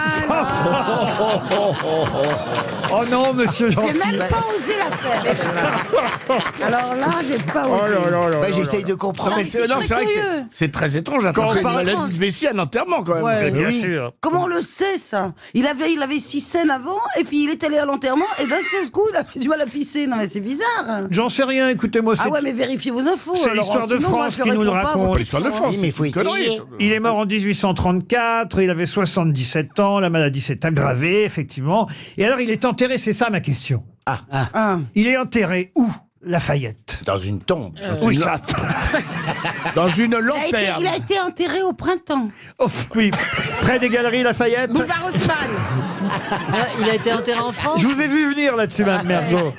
Speaker 1: Oh non, monsieur
Speaker 23: J'ai
Speaker 1: Jean-Philippe.
Speaker 23: même pas osé la faire. Alors là, j'ai pas osé.
Speaker 18: Bah, j'essaye de comprendre.
Speaker 23: mais c'est très
Speaker 17: vrai que
Speaker 23: curieux.
Speaker 17: c'est très étrange. Attraper une maladie de vessie à un enterrement quand même.
Speaker 23: Ouais.
Speaker 1: Bien
Speaker 23: Oui.
Speaker 1: sûr.
Speaker 23: Comment on le sait, ça il avait 6 scènes avant, et puis il est allé à l'enterrement, et d'un seul coup, il a du mal à pisser. Non, mais c'est bizarre.
Speaker 1: J'en sais rien, écoutez-moi,
Speaker 23: Ah ouais, mais vérifiez vos infos.
Speaker 1: c'est
Speaker 23: alors,
Speaker 1: l'histoire de
Speaker 23: sinon, moi,
Speaker 1: France
Speaker 23: je
Speaker 1: qui nous le
Speaker 23: réponds pas à vos
Speaker 1: raconte.
Speaker 17: L'histoire de
Speaker 23: questions,
Speaker 17: France,
Speaker 18: Oui, mais il faut
Speaker 17: c'est une connerie.
Speaker 18: étayer.
Speaker 1: Il est mort en 1834, il avait 77 ans, la maladie s'est aggravée, effectivement. Et alors, il est enterré, c'est ça ma question.
Speaker 23: Ah.
Speaker 1: Il est enterré où, Lafayette?
Speaker 18: Dans une tombe.
Speaker 1: Oui, ça.
Speaker 17: Dans une
Speaker 23: Il a, été,
Speaker 17: lanterne.
Speaker 23: il a été enterré au printemps.
Speaker 1: Oh, oui, près des Galeries Lafayette.
Speaker 23: Boulevard Haussmann.
Speaker 11: Il a été enterré en France.
Speaker 1: Je vous ai vu venir là-dessus, Mme Mergo.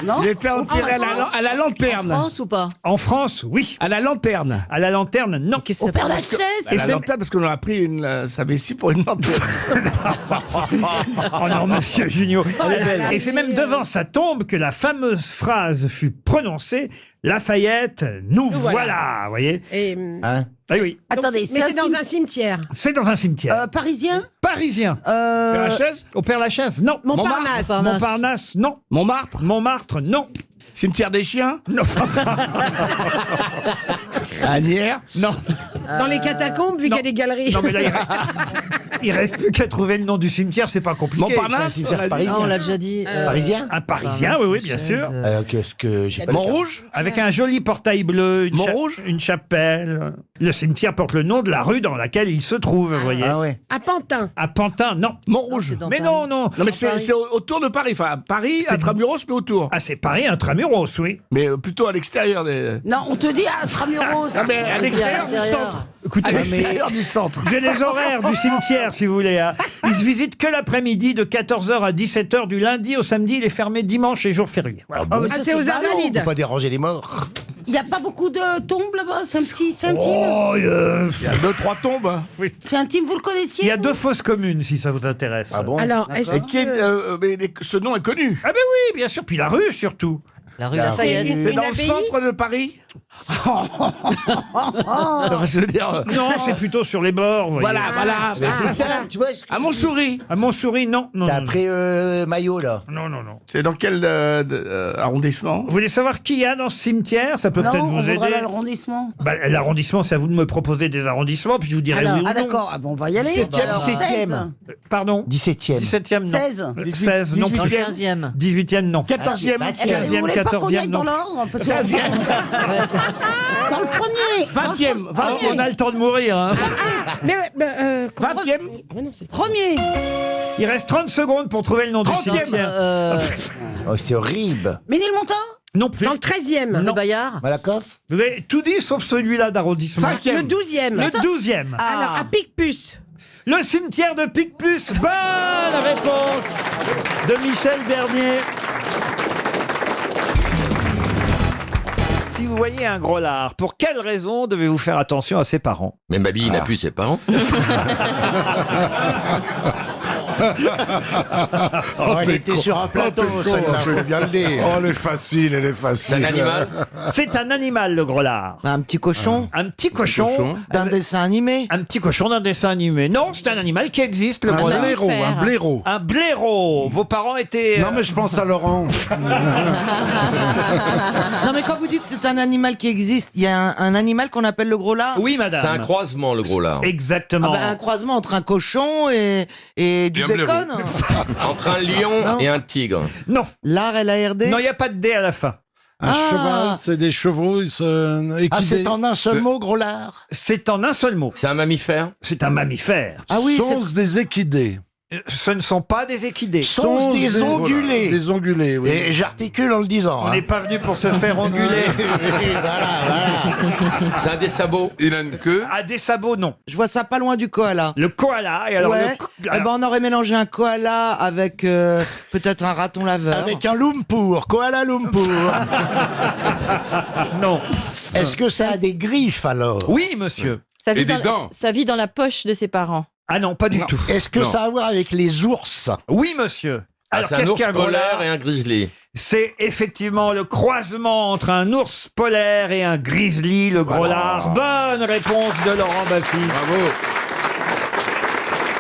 Speaker 23: Non
Speaker 17: Il était enterré à la
Speaker 11: En
Speaker 17: lanterne.
Speaker 11: France ou pas?
Speaker 1: En France, oui.
Speaker 17: À la lanterne.
Speaker 1: À la lanterne, non.
Speaker 23: Au Père Lachaise.
Speaker 17: À la lanterne parce qu'on a pris sa vessie pour une lanterne.
Speaker 1: Oh non, monsieur Junio. Et c'est même devant sa tombe que la fameuse phrase fut prononcée. Lafayette, nous voilà, vous voyez.
Speaker 13: Et,
Speaker 18: Hein
Speaker 1: Ah oui,
Speaker 23: Attendez,
Speaker 13: mais c'est dans un cimetière.
Speaker 1: c'est dans un cimetière.
Speaker 23: Parisien
Speaker 1: Parisien.
Speaker 17: Père-Lachaise.
Speaker 1: Au Père-Lachaise, non.
Speaker 13: Montparnasse.
Speaker 1: Montparnasse, non.
Speaker 17: Montmartre.
Speaker 1: Montmartre, non.
Speaker 17: Cimetière des chiens.
Speaker 1: Non.
Speaker 17: Agnières.
Speaker 1: Non.
Speaker 13: Dans les catacombes, vu qu'il y a des galeries.
Speaker 1: Non, mais là, il reste plus qu'à trouver le nom du cimetière, c'est pas compliqué.
Speaker 17: Montparnasse.
Speaker 18: C'est un cimetière
Speaker 17: on a dit.
Speaker 18: parisien.
Speaker 11: Non, on l'a déjà dit.
Speaker 18: Parisien
Speaker 1: Un Parisien, oui, oui, bien sûr.
Speaker 18: Qu'est-ce que j'ai pas
Speaker 17: Montrouge.
Speaker 1: Avec un joli portail bleu,
Speaker 17: Montrouge.
Speaker 1: une chapelle. Le cimetière porte le nom de la rue dans laquelle il se trouve, vous voyez.
Speaker 18: Ah ouais.
Speaker 13: À Pantin.
Speaker 1: À Pantin, non.
Speaker 17: Montrouge.
Speaker 1: Mais non, non.
Speaker 17: Non mais c'est autour de Paris. Enfin Paris,
Speaker 1: C'est-
Speaker 17: intramuros mais autour.
Speaker 1: Ah, c'est Paris, intramuros, oui.
Speaker 17: Mais plutôt à l'extérieur des.
Speaker 23: Non, on te dit Intramuros.
Speaker 17: Ah mais à l'extérieur du centre.
Speaker 1: Écoutez,
Speaker 17: À l'extérieur du centre.
Speaker 1: j'ai les horaires du cimetière, si vous voulez. Hein. Il se visite que l'après-midi, de 14h à 17h, du lundi au samedi. Il est fermé dimanche et jours fériés. Voilà.
Speaker 23: Ah, mais
Speaker 13: Ah,
Speaker 23: ça,
Speaker 13: c'est aux
Speaker 23: ballot.
Speaker 13: Invalides.
Speaker 18: Faut pas déranger les morts.
Speaker 23: Il n'y a pas beaucoup de tombes là-bas, c'est intime.
Speaker 1: Oh,
Speaker 17: Il y a 2-3 tombes.
Speaker 23: C'est intime, vous le connaissiez
Speaker 1: il y a
Speaker 23: vous
Speaker 1: 2 fosses communes, si ça vous intéresse.
Speaker 18: Ah bon
Speaker 13: Alors, est-ce
Speaker 17: Et qui est,
Speaker 13: que...
Speaker 17: mais ce nom est connu.
Speaker 1: Ah ben oui, bien sûr. Puis la rue, surtout.
Speaker 2: La rue Lafayette.
Speaker 9: C'est dans le centre de Paris.
Speaker 18: Je veux dire.
Speaker 1: Non, c'est plutôt sur les bords. vous
Speaker 9: Voilà,
Speaker 1: voyez.
Speaker 9: voilà.
Speaker 18: C'est ça, tu vois.
Speaker 9: À Montsouris.
Speaker 1: À Montsouris, non.
Speaker 18: C'est après Maillot, là.
Speaker 1: Non, non, non.
Speaker 9: C'est dans quel arrondissement?
Speaker 1: Vous voulez savoir qui y a dans ce cimetière? Ça peut peut-être vous aider.
Speaker 5: l'arrondissement.
Speaker 1: L'arrondissement, c'est à vous de me proposer des arrondissements, puis je vous dirai oui ou non.
Speaker 5: d'accord, ah bon, on va y aller.
Speaker 18: 17e.
Speaker 1: Pardon
Speaker 18: 17e.
Speaker 1: 17e, non.
Speaker 5: 16.
Speaker 1: 16, non.
Speaker 2: Dans le 15e.
Speaker 1: 18e, non.
Speaker 9: 14e.
Speaker 1: 15e,
Speaker 5: Vous voulez pas qu'on y
Speaker 1: 14e,
Speaker 5: aille
Speaker 1: non.
Speaker 5: dans l'ordre parce que...
Speaker 9: 15e.
Speaker 5: Dans le premier.
Speaker 9: 20e.
Speaker 1: On a le temps de mourir. Hein.
Speaker 5: Mais
Speaker 9: 20e.
Speaker 5: premier.
Speaker 1: Il reste 30 secondes pour trouver le nom du
Speaker 9: 30e.
Speaker 1: cimetière.
Speaker 18: Oh, c'est horrible.
Speaker 5: Ménilmontant.
Speaker 1: Non plus.
Speaker 2: Dans le 13e.
Speaker 1: Non.
Speaker 2: Le Bayard.
Speaker 18: Malakoff.
Speaker 1: Vous avez tout dit sauf celui-là d'arrondissement.
Speaker 9: 5e.
Speaker 2: Le 12e.
Speaker 1: Le 12e.
Speaker 2: Alors, à Picpus.
Speaker 1: Le cimetière de Picpus. Bonne réponse de Michel Bernier. Si vous voyez un gros lard, pour quelle raison devez-vous faire attention à ses parents?
Speaker 21: Mais Babi, il n'a plus ses parents.
Speaker 18: Oh, elle était sur un plateau, celle-là, faut bien le dire.
Speaker 15: Oh, elle est facile, elle est facile.
Speaker 21: C'est un animal.
Speaker 1: C'est un animal, le gros lard.
Speaker 3: Un petit cochon
Speaker 1: Un petit cochon.
Speaker 3: d'un dessin animé.
Speaker 1: Un petit cochon d'un dessin animé. Non, c'est un animal qui existe, le gros lard.
Speaker 15: Un blaireau.
Speaker 1: Un blaireau. Vos parents étaient...
Speaker 15: Non, mais je pense à Laurent.
Speaker 3: Non mais quand vous dites c'est un animal qui existe, il y a un animal qu'on appelle le gros lard.
Speaker 1: Oui, madame.
Speaker 21: C'est un croisement, le gros lard.
Speaker 1: Exactement.
Speaker 3: Un croisement entre un cochon et du
Speaker 21: un
Speaker 3: bacon.
Speaker 21: Entre un lion et un tigre.
Speaker 1: Non.
Speaker 3: Lard LARD.
Speaker 1: Non, il n'y a pas de D à la fin.
Speaker 15: Un cheval, c'est des chevaux équidés.
Speaker 18: Ah, c'est en un seul mot, gros lard.
Speaker 1: C'est en un seul mot.
Speaker 21: C'est un mammifère.
Speaker 1: C'est un mammifère.
Speaker 3: Ah oui,
Speaker 15: Sont des équidés.
Speaker 1: Ce ne sont pas des équidés.
Speaker 18: Sont des ongulés.
Speaker 15: Des ongulés, oui.
Speaker 18: Et j'articule en le disant.
Speaker 1: On n'est pas venu pour se faire engueuler.
Speaker 18: Voilà.
Speaker 21: C'est un des sabots.
Speaker 15: Il a une queue.
Speaker 1: Ah, des sabots, non.
Speaker 3: Je vois ça pas loin du koala.
Speaker 1: Le koala. Et alors,
Speaker 3: Ouais. Eh ben, on aurait mélangé un koala avec peut-être un raton laveur.
Speaker 18: Avec un Lumpur, Kuala Lumpur.
Speaker 1: non.
Speaker 18: Est-ce que ça a des griffes alors?
Speaker 1: Oui, monsieur.
Speaker 2: Ça vit dans la poche de ses parents.
Speaker 1: Ah non, pas du tout.
Speaker 18: Est-ce que ça a à voir avec les ours?
Speaker 1: Oui, monsieur. Alors,
Speaker 21: c'est un ours polaire et un grizzly.
Speaker 1: C'est effectivement le croisement entre un ours polaire et un grizzly, le gros lard. Bonne réponse de Laurent Baffy.
Speaker 21: Bravo.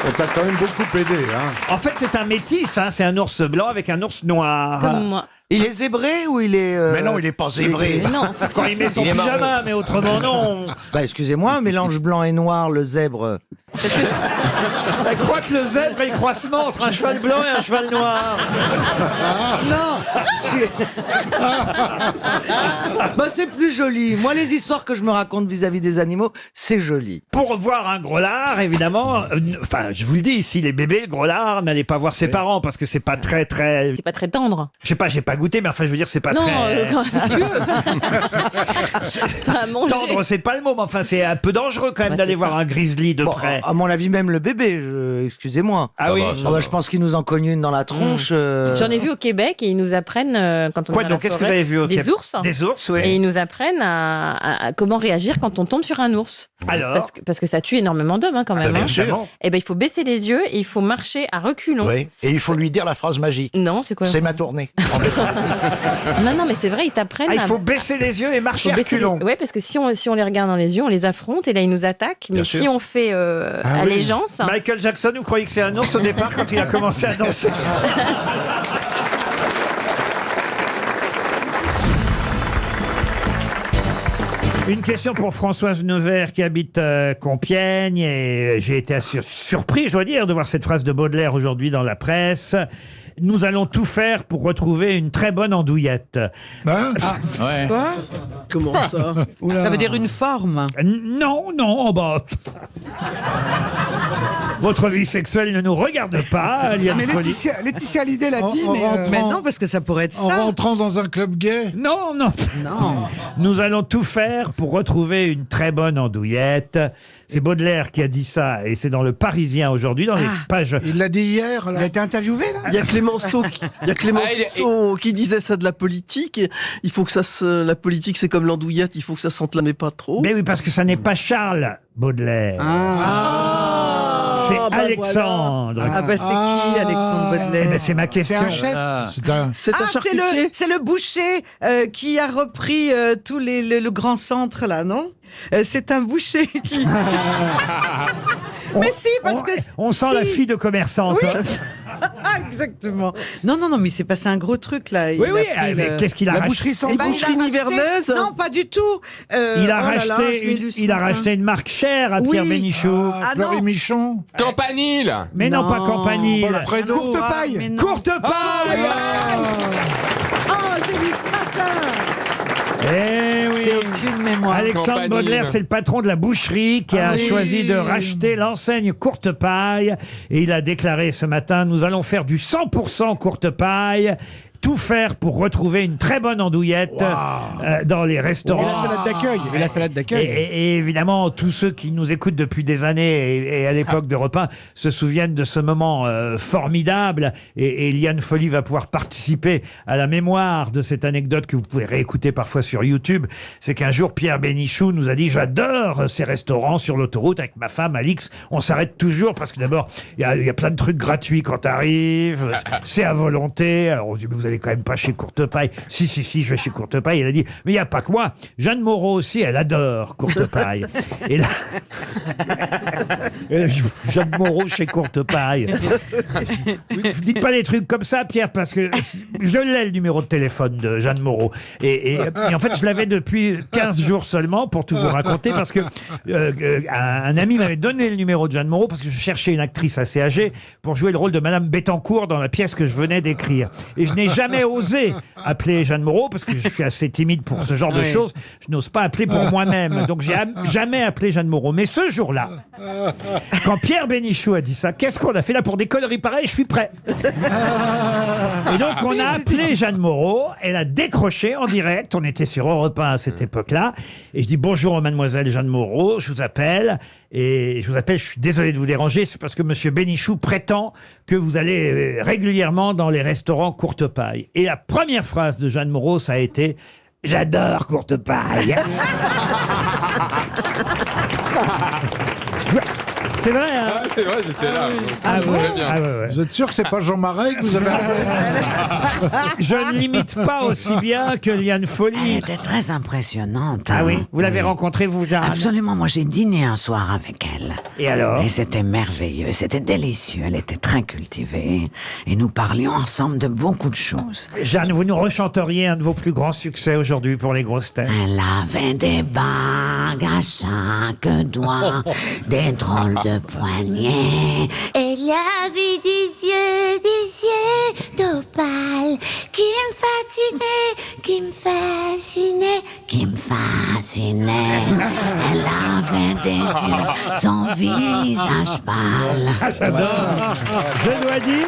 Speaker 15: On t'a quand même beaucoup aidé, hein.
Speaker 1: En fait, c'est un métis, hein. C'est un ours blanc avec un ours noir.
Speaker 2: Comme moi.
Speaker 3: Il est zébré ou il est...
Speaker 18: Mais non, il est pas zébré.
Speaker 2: Non.
Speaker 1: Quand il met son pyjama, mais autrement non.
Speaker 3: Bah excusez-moi, un mélange blanc et noir, le zèbre.
Speaker 1: Elle croit que le zèbre est le croisement entre un cheval blanc et un cheval noir.
Speaker 3: Bah c'est plus joli. Moi, les histoires que je me raconte vis-à-vis des animaux, c'est joli.
Speaker 1: Pour voir un gros lard, évidemment, enfin, je vous le dis ici, les bébés, le gros lard, n'allez pas voir ses parents parce que c'est pas très.
Speaker 2: C'est pas très tendre.
Speaker 1: Je sais pas, j'ai pas goûté, mais enfin, je veux dire, c'est pas
Speaker 2: Non,
Speaker 1: très.
Speaker 2: quand tu veux. Pas à manger.
Speaker 1: Tendre, c'est pas le mot, mais enfin, c'est un peu dangereux quand même d'aller voir un grizzly de
Speaker 3: Bon,
Speaker 1: près.
Speaker 3: à mon avis, même le bébé, excusez-moi.
Speaker 1: Ah oui.
Speaker 3: Je pense qu'il nous en cogne une dans la tronche.
Speaker 2: J'en ai vu au Québec et ils nous apprennent quand on
Speaker 1: Quoi
Speaker 2: est dans
Speaker 1: donc?
Speaker 2: la
Speaker 1: Qu'est-ce que vous
Speaker 2: forêt,
Speaker 1: avez vu au
Speaker 2: des
Speaker 1: Québec?
Speaker 2: ours.
Speaker 1: Des ours, oui.
Speaker 2: Et ils nous apprennent à comment réagir quand on tombe sur un ours.
Speaker 1: Alors
Speaker 2: Parce que ça tue énormément d'hommes quand même.
Speaker 18: bien sûr.
Speaker 2: Et ben il faut baisser les yeux et il faut marcher à reculons.
Speaker 18: Oui. Et il faut lui dire la phrase magique.
Speaker 2: Non, c'est quoi?
Speaker 18: C'est ma tournée.
Speaker 2: Non, mais c'est vrai, ils t'apprennent.
Speaker 1: Il faut baisser les yeux et marcher à reculons.
Speaker 2: Oui, parce que si on les regarde dans les yeux, on les affronte et là ils nous attaquent. Mais si on fait allégeance.
Speaker 1: Michael Jackson, vous croyez que c'est un ours au départ quand il a commencé à danser? Une question pour Françoise Nevers qui habite Compiègne et j'ai été surpris, je dois dire, de voir cette phrase de Baudelaire aujourd'hui dans la presse. Nous allons tout faire pour retrouver une très bonne andouillette.
Speaker 15: Hein?
Speaker 6: Ouais.
Speaker 3: Quoi? Comment ça? Ça veut dire une forme?
Speaker 1: Non, oh bah. Votre vie sexuelle ne nous regarde pas, Liane
Speaker 14: Mais
Speaker 1: Folly.
Speaker 14: Laetitia Hallyday l'a dit,
Speaker 3: Mais non, parce que ça pourrait être
Speaker 15: En
Speaker 3: ça.
Speaker 15: rentrant dans un club gay?
Speaker 1: Non.
Speaker 3: Non.
Speaker 1: Nous allons tout faire pour retrouver une très bonne andouillette. C'est Baudelaire qui a dit ça, et c'est dans le Parisien aujourd'hui, dans les pages.
Speaker 15: Il l'a dit hier,
Speaker 14: Il
Speaker 15: là.
Speaker 14: a été interviewé, là?
Speaker 3: Il y a Clémenceau qui disait ça de la politique. Il faut que la politique, c'est comme l'andouillette, il faut que ça sente la mais pas trop.
Speaker 1: Mais oui, parce que ça n'est pas Charles Baudelaire. C'est
Speaker 3: bah
Speaker 1: Alexandre.
Speaker 3: voilà. Ah bah c'est qui, Alexandre Baudelaire
Speaker 1: Eh ben, c'est ma question.
Speaker 14: C'est un chef.
Speaker 3: C'est un charcutier. C'est le boucher qui a repris tout le grand centre là, non C'est un boucher qui. Mais si, parce que.
Speaker 1: On sent la fille de commerçante.
Speaker 3: Oui.
Speaker 1: hein.
Speaker 3: Exactement. Non, mais il s'est passé un gros truc là.
Speaker 1: Oui, mais qu'est-ce qu'il a
Speaker 14: La
Speaker 1: racheté
Speaker 14: boucherie sans
Speaker 3: Eh ben,
Speaker 14: bouche.
Speaker 3: il a racheté- Non, pas du tout.
Speaker 1: Il a racheté une marque chère à Pierre
Speaker 3: Oui.
Speaker 1: Bénichou.
Speaker 3: Ah non.
Speaker 14: Fleury Michon.
Speaker 21: Campanile.
Speaker 1: Mais non, pas Campanile.
Speaker 14: Paul Prédo. Courte paille.
Speaker 3: mais non.
Speaker 1: Courte paille.
Speaker 3: Oh, j'ai vu ce matin.
Speaker 1: Eh oui.
Speaker 3: J'ai aucune mémoire.
Speaker 1: Alexandre
Speaker 21: Campanile.
Speaker 1: Baudelaire, c'est le patron de la boucherie qui a
Speaker 3: oui.
Speaker 1: choisi de racheter l'enseigne Courte Paille. Et il a déclaré ce matin, nous allons faire du 100% Courte Paille. Tout faire pour retrouver une très bonne andouillette dans les
Speaker 14: Et
Speaker 1: restaurants.
Speaker 14: la salade d'accueil.
Speaker 1: Et évidemment, tous ceux qui nous écoutent depuis des années et à l'époque de Repas se souviennent de ce moment formidable. Et Liane Folly va pouvoir participer à la mémoire de cette anecdote que vous pouvez réécouter parfois sur YouTube. C'est qu'un jour, Pierre Bénichou nous a dit « J'adore ces restaurants sur l'autoroute avec ma femme Alix. On s'arrête toujours parce que d'abord, il y a plein de trucs gratuits quand t'arrives. C'est à volonté. » Alors on dit « Mais vous allez quand même pas chez Courte Paille. » Si, je vais chez Courte Paille. Elle a dit, mais il n'y a pas que moi. Jeanne Moreau aussi, elle adore Courte Paille. Et là, Jeanne Moreau chez Courte Paille. Vous dites pas des trucs comme ça, Pierre, parce que je l'ai, le numéro de téléphone de Jeanne Moreau. Et en fait, je l'avais depuis 15 jours seulement, pour tout vous raconter, parce que un ami m'avait donné le numéro de Jeanne Moreau, parce que je cherchais une actrice assez âgée pour jouer le rôle de Madame Bettencourt dans la pièce que je venais d'écrire. Et je n'ai jamais osé appeler Jeanne Moreau parce que je suis assez timide pour ce genre de choses. Je n'ose pas appeler pour moi-même. Donc, j'ai jamais appelé Jeanne Moreau. Mais ce jour-là, quand Pierre Bénichou a dit ça, qu'est-ce qu'on a fait là pour des conneries pareilles? Je suis prêt. Et donc, on a appelé Jeanne Moreau. Elle a décroché en direct. On était sur Europe 1 à cette époque-là. Et je dis bonjour, mademoiselle Jeanne Moreau. Je vous appelle. Et je vous appelle, je suis désolé de vous déranger, c'est parce que monsieur Bénichou prétend que vous allez régulièrement dans les restaurants Courte Paille. Et la première phrase de Jeanne Moreau, ça a été « J'adore Courte Paille ». C'est vrai, hein?
Speaker 21: Ah, c'est vrai, j'étais là.
Speaker 1: Ah
Speaker 21: Très
Speaker 1: ouais.
Speaker 21: bien.
Speaker 1: Ah ouais.
Speaker 15: Vous êtes sûr que c'est pas Jean Marais que vous avez
Speaker 1: Je ne l'imite pas aussi bien que Liane Folly.
Speaker 10: Elle était très impressionnante.
Speaker 1: Ah
Speaker 10: hein.
Speaker 1: oui? Vous l'avez rencontrée, vous, Jeanne?
Speaker 10: Absolument. Moi, j'ai dîné un soir avec elle.
Speaker 1: Et alors?
Speaker 10: Et c'était merveilleux. C'était délicieux. Elle était très cultivée. Et nous parlions ensemble de beaucoup de choses.
Speaker 1: Jeanne, vous nous rechanteriez un de vos plus grands succès aujourd'hui pour les grosses têtes?
Speaker 10: Elle avait des bagues à chaque doigt, des drôles de poignets. Elle avait des yeux d'opale qui me fascinaient. Elle avait des yeux, son visage pâle.
Speaker 1: Ah, j'adore. Je dois dire...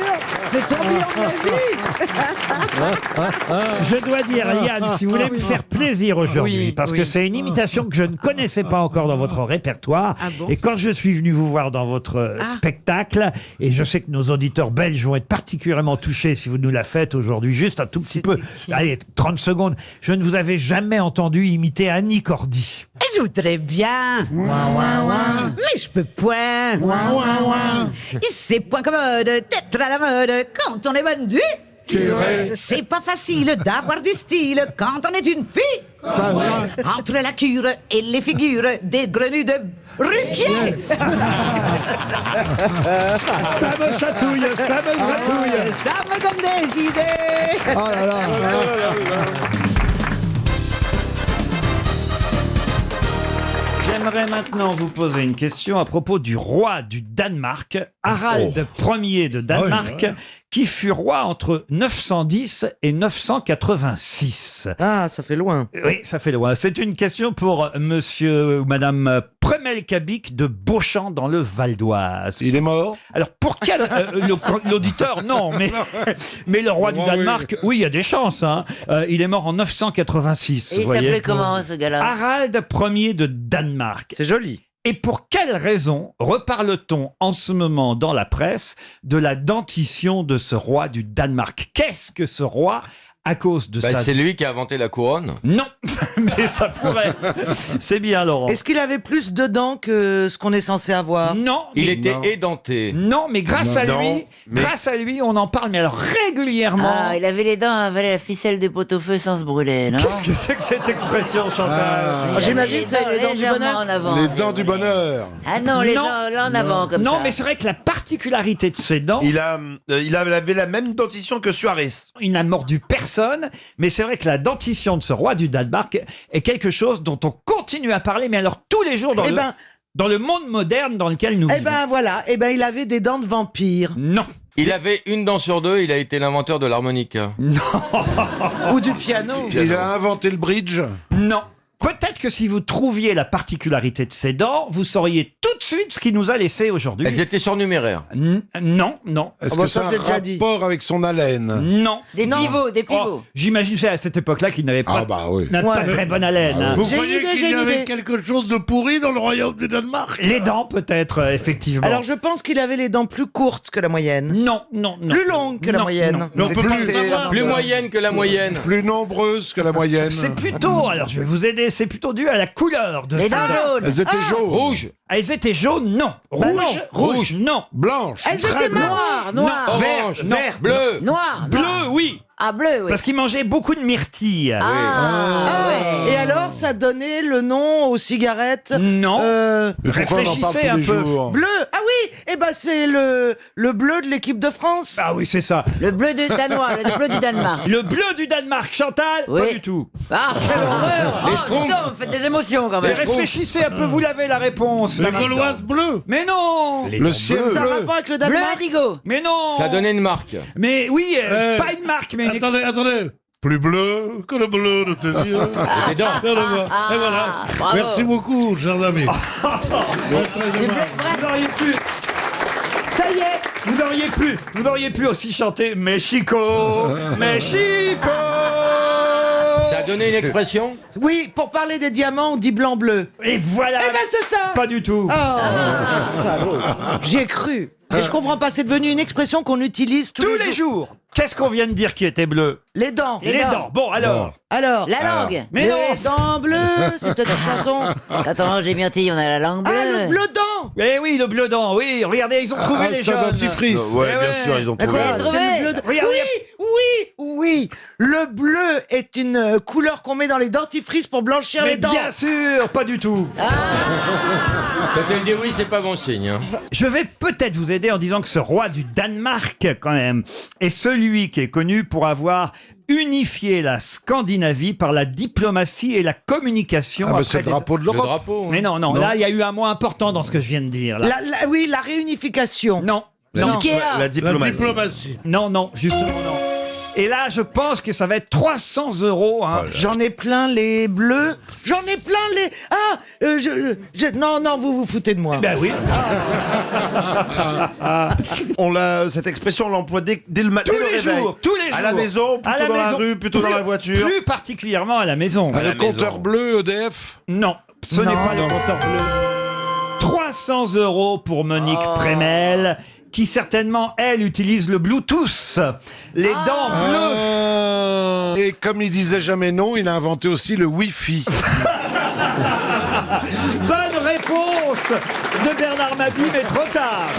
Speaker 1: Je dois dire, Liane, si vous voulez me faire plaisir aujourd'hui, parce que c'est une imitation que je ne connaissais pas encore dans votre répertoire, et quand je suis venu vous voir dans votre spectacle, et je sais que nos auditeurs belges vont être particulièrement touchés si vous nous la faites aujourd'hui, juste un tout petit peu, allez, 30 secondes, je ne vous avais jamais entendu imiter Annie Cordy.
Speaker 10: Je voudrais bien, mais je peux point. C'est point commode d'être à la mode quand on est bonne du curé. C'est pas facile d'avoir du style quand on est une fille. Entre la cure et les figures des grenouilles de Ruquier.
Speaker 1: Ça me chatouille, ça me gratouille.
Speaker 10: Ça me donne des idées.
Speaker 14: Oh là là.
Speaker 1: J'aimerais maintenant vous poser une question à propos du roi du Danemark, Harald Ier de Danemark, qui fut roi entre 910 et 986.
Speaker 3: Ah, ça fait loin.
Speaker 1: Oui, ça fait loin. C'est une question pour monsieur ou madame Premelkabik de Beauchamp dans le Val d'Oise.
Speaker 15: Il est mort?
Speaker 1: Alors, pour quel... l'auditeur, non, mais le roi du Danemark, oui, il y a des chances. Hein. Il est mort en 986.
Speaker 16: Et il s'appelait comment, ce gars-là?
Speaker 1: Harald Ier de Danemark.
Speaker 3: C'est joli.
Speaker 1: Et pour quelle raison reparle-t-on en ce moment dans la presse de la dentition de ce roi du Danemark? Qu'est-ce que ce roi à cause de ça.
Speaker 21: C'est lui qui a inventé la couronne.
Speaker 1: Non, mais ça pourrait. C'est bien, Laurent.
Speaker 16: Est-ce qu'il avait plus de dents que ce qu'on est censé avoir?
Speaker 1: Non.
Speaker 21: Il était édenté.
Speaker 1: Non, mais grâce à lui, on en parle, mais alors régulièrement.
Speaker 20: Ah, il avait les dents à avaler la ficelle du pot-au-feu sans se brûler, non?
Speaker 1: Qu'est-ce que c'est que cette expression, Chantal?
Speaker 16: J'imagine que c'est les dents du bonheur.
Speaker 20: En avant.
Speaker 15: Les dents du bonheur.
Speaker 20: Ah non, les dents là en avant, comme ça.
Speaker 1: Non, mais c'est vrai que la particularité de ses dents...
Speaker 18: Il avait la même dentition que Suarez.
Speaker 1: Il n'a mordu personne, mais c'est vrai que la dentition de ce roi du Danemark est quelque chose dont on continue à parler, mais alors tous les jours dans le monde moderne dans lequel nous vivons.
Speaker 16: Eh ben voilà, il avait des dents de vampire.
Speaker 1: Non.
Speaker 21: Il avait une dent sur deux, il a été l'inventeur de l'harmonica.
Speaker 1: Non.
Speaker 16: Ou du piano.
Speaker 15: Il a inventé le bridge.
Speaker 1: Non. Peut-être que si vous trouviez la particularité de ses dents, vous sauriez tout de suite ce qu'il nous a laissé aujourd'hui.
Speaker 21: Elles étaient surnuméraires.
Speaker 1: Non, non.
Speaker 15: Est-ce que ça a un rapport avec son haleine?
Speaker 1: Non.
Speaker 20: Des pivots.
Speaker 1: Oh, j'imagine c'est à cette époque-là qu'il n'avait pas, pas très bonne haleine.
Speaker 9: Vous croyez qu'il y avait quelque chose de pourri dans le royaume du Danemark?
Speaker 1: Les dents, peut-être, effectivement.
Speaker 16: Alors je pense qu'il avait les dents plus courtes que la moyenne.
Speaker 1: Non.
Speaker 16: Plus longues que la moyenne.
Speaker 21: On peut pas savoir. Plus moyenne que la moyenne.
Speaker 15: Plus nombreuse que la moyenne.
Speaker 1: C'est plutôt, alors je vais vous aider, c'est plutôt dû à la couleur de ces dents.
Speaker 15: Elles étaient jaunes.
Speaker 21: Rouges.
Speaker 1: Elles étaient jaunes, non. Rouge, non.
Speaker 15: Blanches.
Speaker 16: Elles étaient noires.
Speaker 21: Orange, vert, bleu.
Speaker 20: Noir.
Speaker 1: Bleu, oui.
Speaker 20: Ah, bleu, oui.
Speaker 1: Parce qu'il mangeait beaucoup de myrtilles.
Speaker 16: Et alors, ça donnait le nom aux cigarettes?
Speaker 1: Non. Réfléchissez un peu.
Speaker 16: Bleu. Ah oui. C'est le bleu de l'équipe de France.
Speaker 1: Ah oui, c'est ça.
Speaker 20: Le bleu du Danois, le bleu du Danemark.
Speaker 1: Le bleu du Danemark, Chantal?
Speaker 20: Oui.
Speaker 1: Pas du tout.
Speaker 20: Ah, quelle horreur. Putain, vous faites des émotions quand
Speaker 1: Mais
Speaker 20: même.
Speaker 1: réfléchissez un peu, vous l'avez la réponse.
Speaker 9: Les Gauloises bleues.
Speaker 1: Mais non.
Speaker 15: Le ciel
Speaker 16: Ça a
Speaker 15: bleu.
Speaker 16: rapport avec le
Speaker 20: Bleu
Speaker 16: Danemark?
Speaker 20: indigo.
Speaker 1: Mais non.
Speaker 21: Ça donnait une marque.
Speaker 1: Mais oui, pas une marque, mais une
Speaker 9: Attendez. Plus bleu que le bleu de tes yeux.
Speaker 21: Et des dents.
Speaker 9: Et voilà.
Speaker 20: Bravo.
Speaker 9: Merci beaucoup, chers amis.
Speaker 1: Vous n'auriez pu.
Speaker 16: Ça y est.
Speaker 1: Vous auriez pu aussi chanter Mexico. Mexico.
Speaker 21: Ça a donné une expression?
Speaker 16: Oui, pour parler des diamants, on dit blanc-bleu.
Speaker 1: Et voilà.
Speaker 16: C'est ça.
Speaker 1: Pas du tout.
Speaker 16: Salaud. J'y ai cru. Mais je comprends pas, c'est devenu une expression qu'on utilise tous
Speaker 1: les jours. Qu'est-ce qu'on vient de dire qui était bleu?
Speaker 16: Les dents.
Speaker 1: Les dents. Bon, alors.
Speaker 16: Alors.
Speaker 20: La langue.
Speaker 1: Mais
Speaker 16: les
Speaker 1: non.
Speaker 16: dents bleues, c'est peut-être une chanson.
Speaker 20: Quand on mange des myrtilles, on a la langue bleue.
Speaker 16: Ah, le bleu dent.
Speaker 1: Eh oui, le bleu dent, oui. Regardez, ils ont trouvé les
Speaker 15: c'est un
Speaker 1: jeunes.
Speaker 15: dentifrice.
Speaker 18: Ouais, bien sûr, ils ont trouvé.
Speaker 16: C'est le bleu de... Oui. Le bleu est une couleur qu'on met dans les dentifrices pour blanchir
Speaker 1: Mais
Speaker 16: les dents.
Speaker 1: bien sûr, pas du tout.
Speaker 21: Quand elle dit oui, c'est pas bon signe. Hein.
Speaker 1: Je vais peut-être vous aider en disant que ce roi du Danemark, quand même, est celui qui est connu pour avoir unifié la Scandinavie par la diplomatie et la communication.
Speaker 15: C'est le drapeau de l'Europe.
Speaker 1: Mais non, là, il y a eu un mot important dans ce que je viens de dire. Là.
Speaker 16: La réunification.
Speaker 1: Non.
Speaker 18: La diplomatie.
Speaker 1: Non, justement non. Et là, je pense que ça va être 300 €. Hein.
Speaker 16: J'en ai plein les bleus. J'en ai plein les... Non, vous vous foutez de moi.
Speaker 1: Ben oui.
Speaker 18: Cette expression, on l'emploie dès le matin.
Speaker 1: Tous les jours.
Speaker 18: À la maison, plutôt dans la rue, plutôt dans la voiture.
Speaker 1: Plus particulièrement à la maison.
Speaker 15: Le compteur bleu EDF?
Speaker 1: Non, ce n'est pas le compteur bleu. 300 € pour Monique Prémel, qui certainement, elle, utilise le Bluetooth. Les dents bleues.
Speaker 15: Et comme il disait jamais non, il a inventé aussi le Wi-Fi.
Speaker 1: Bonne réponse de Bernard Mabie, mais trop tard.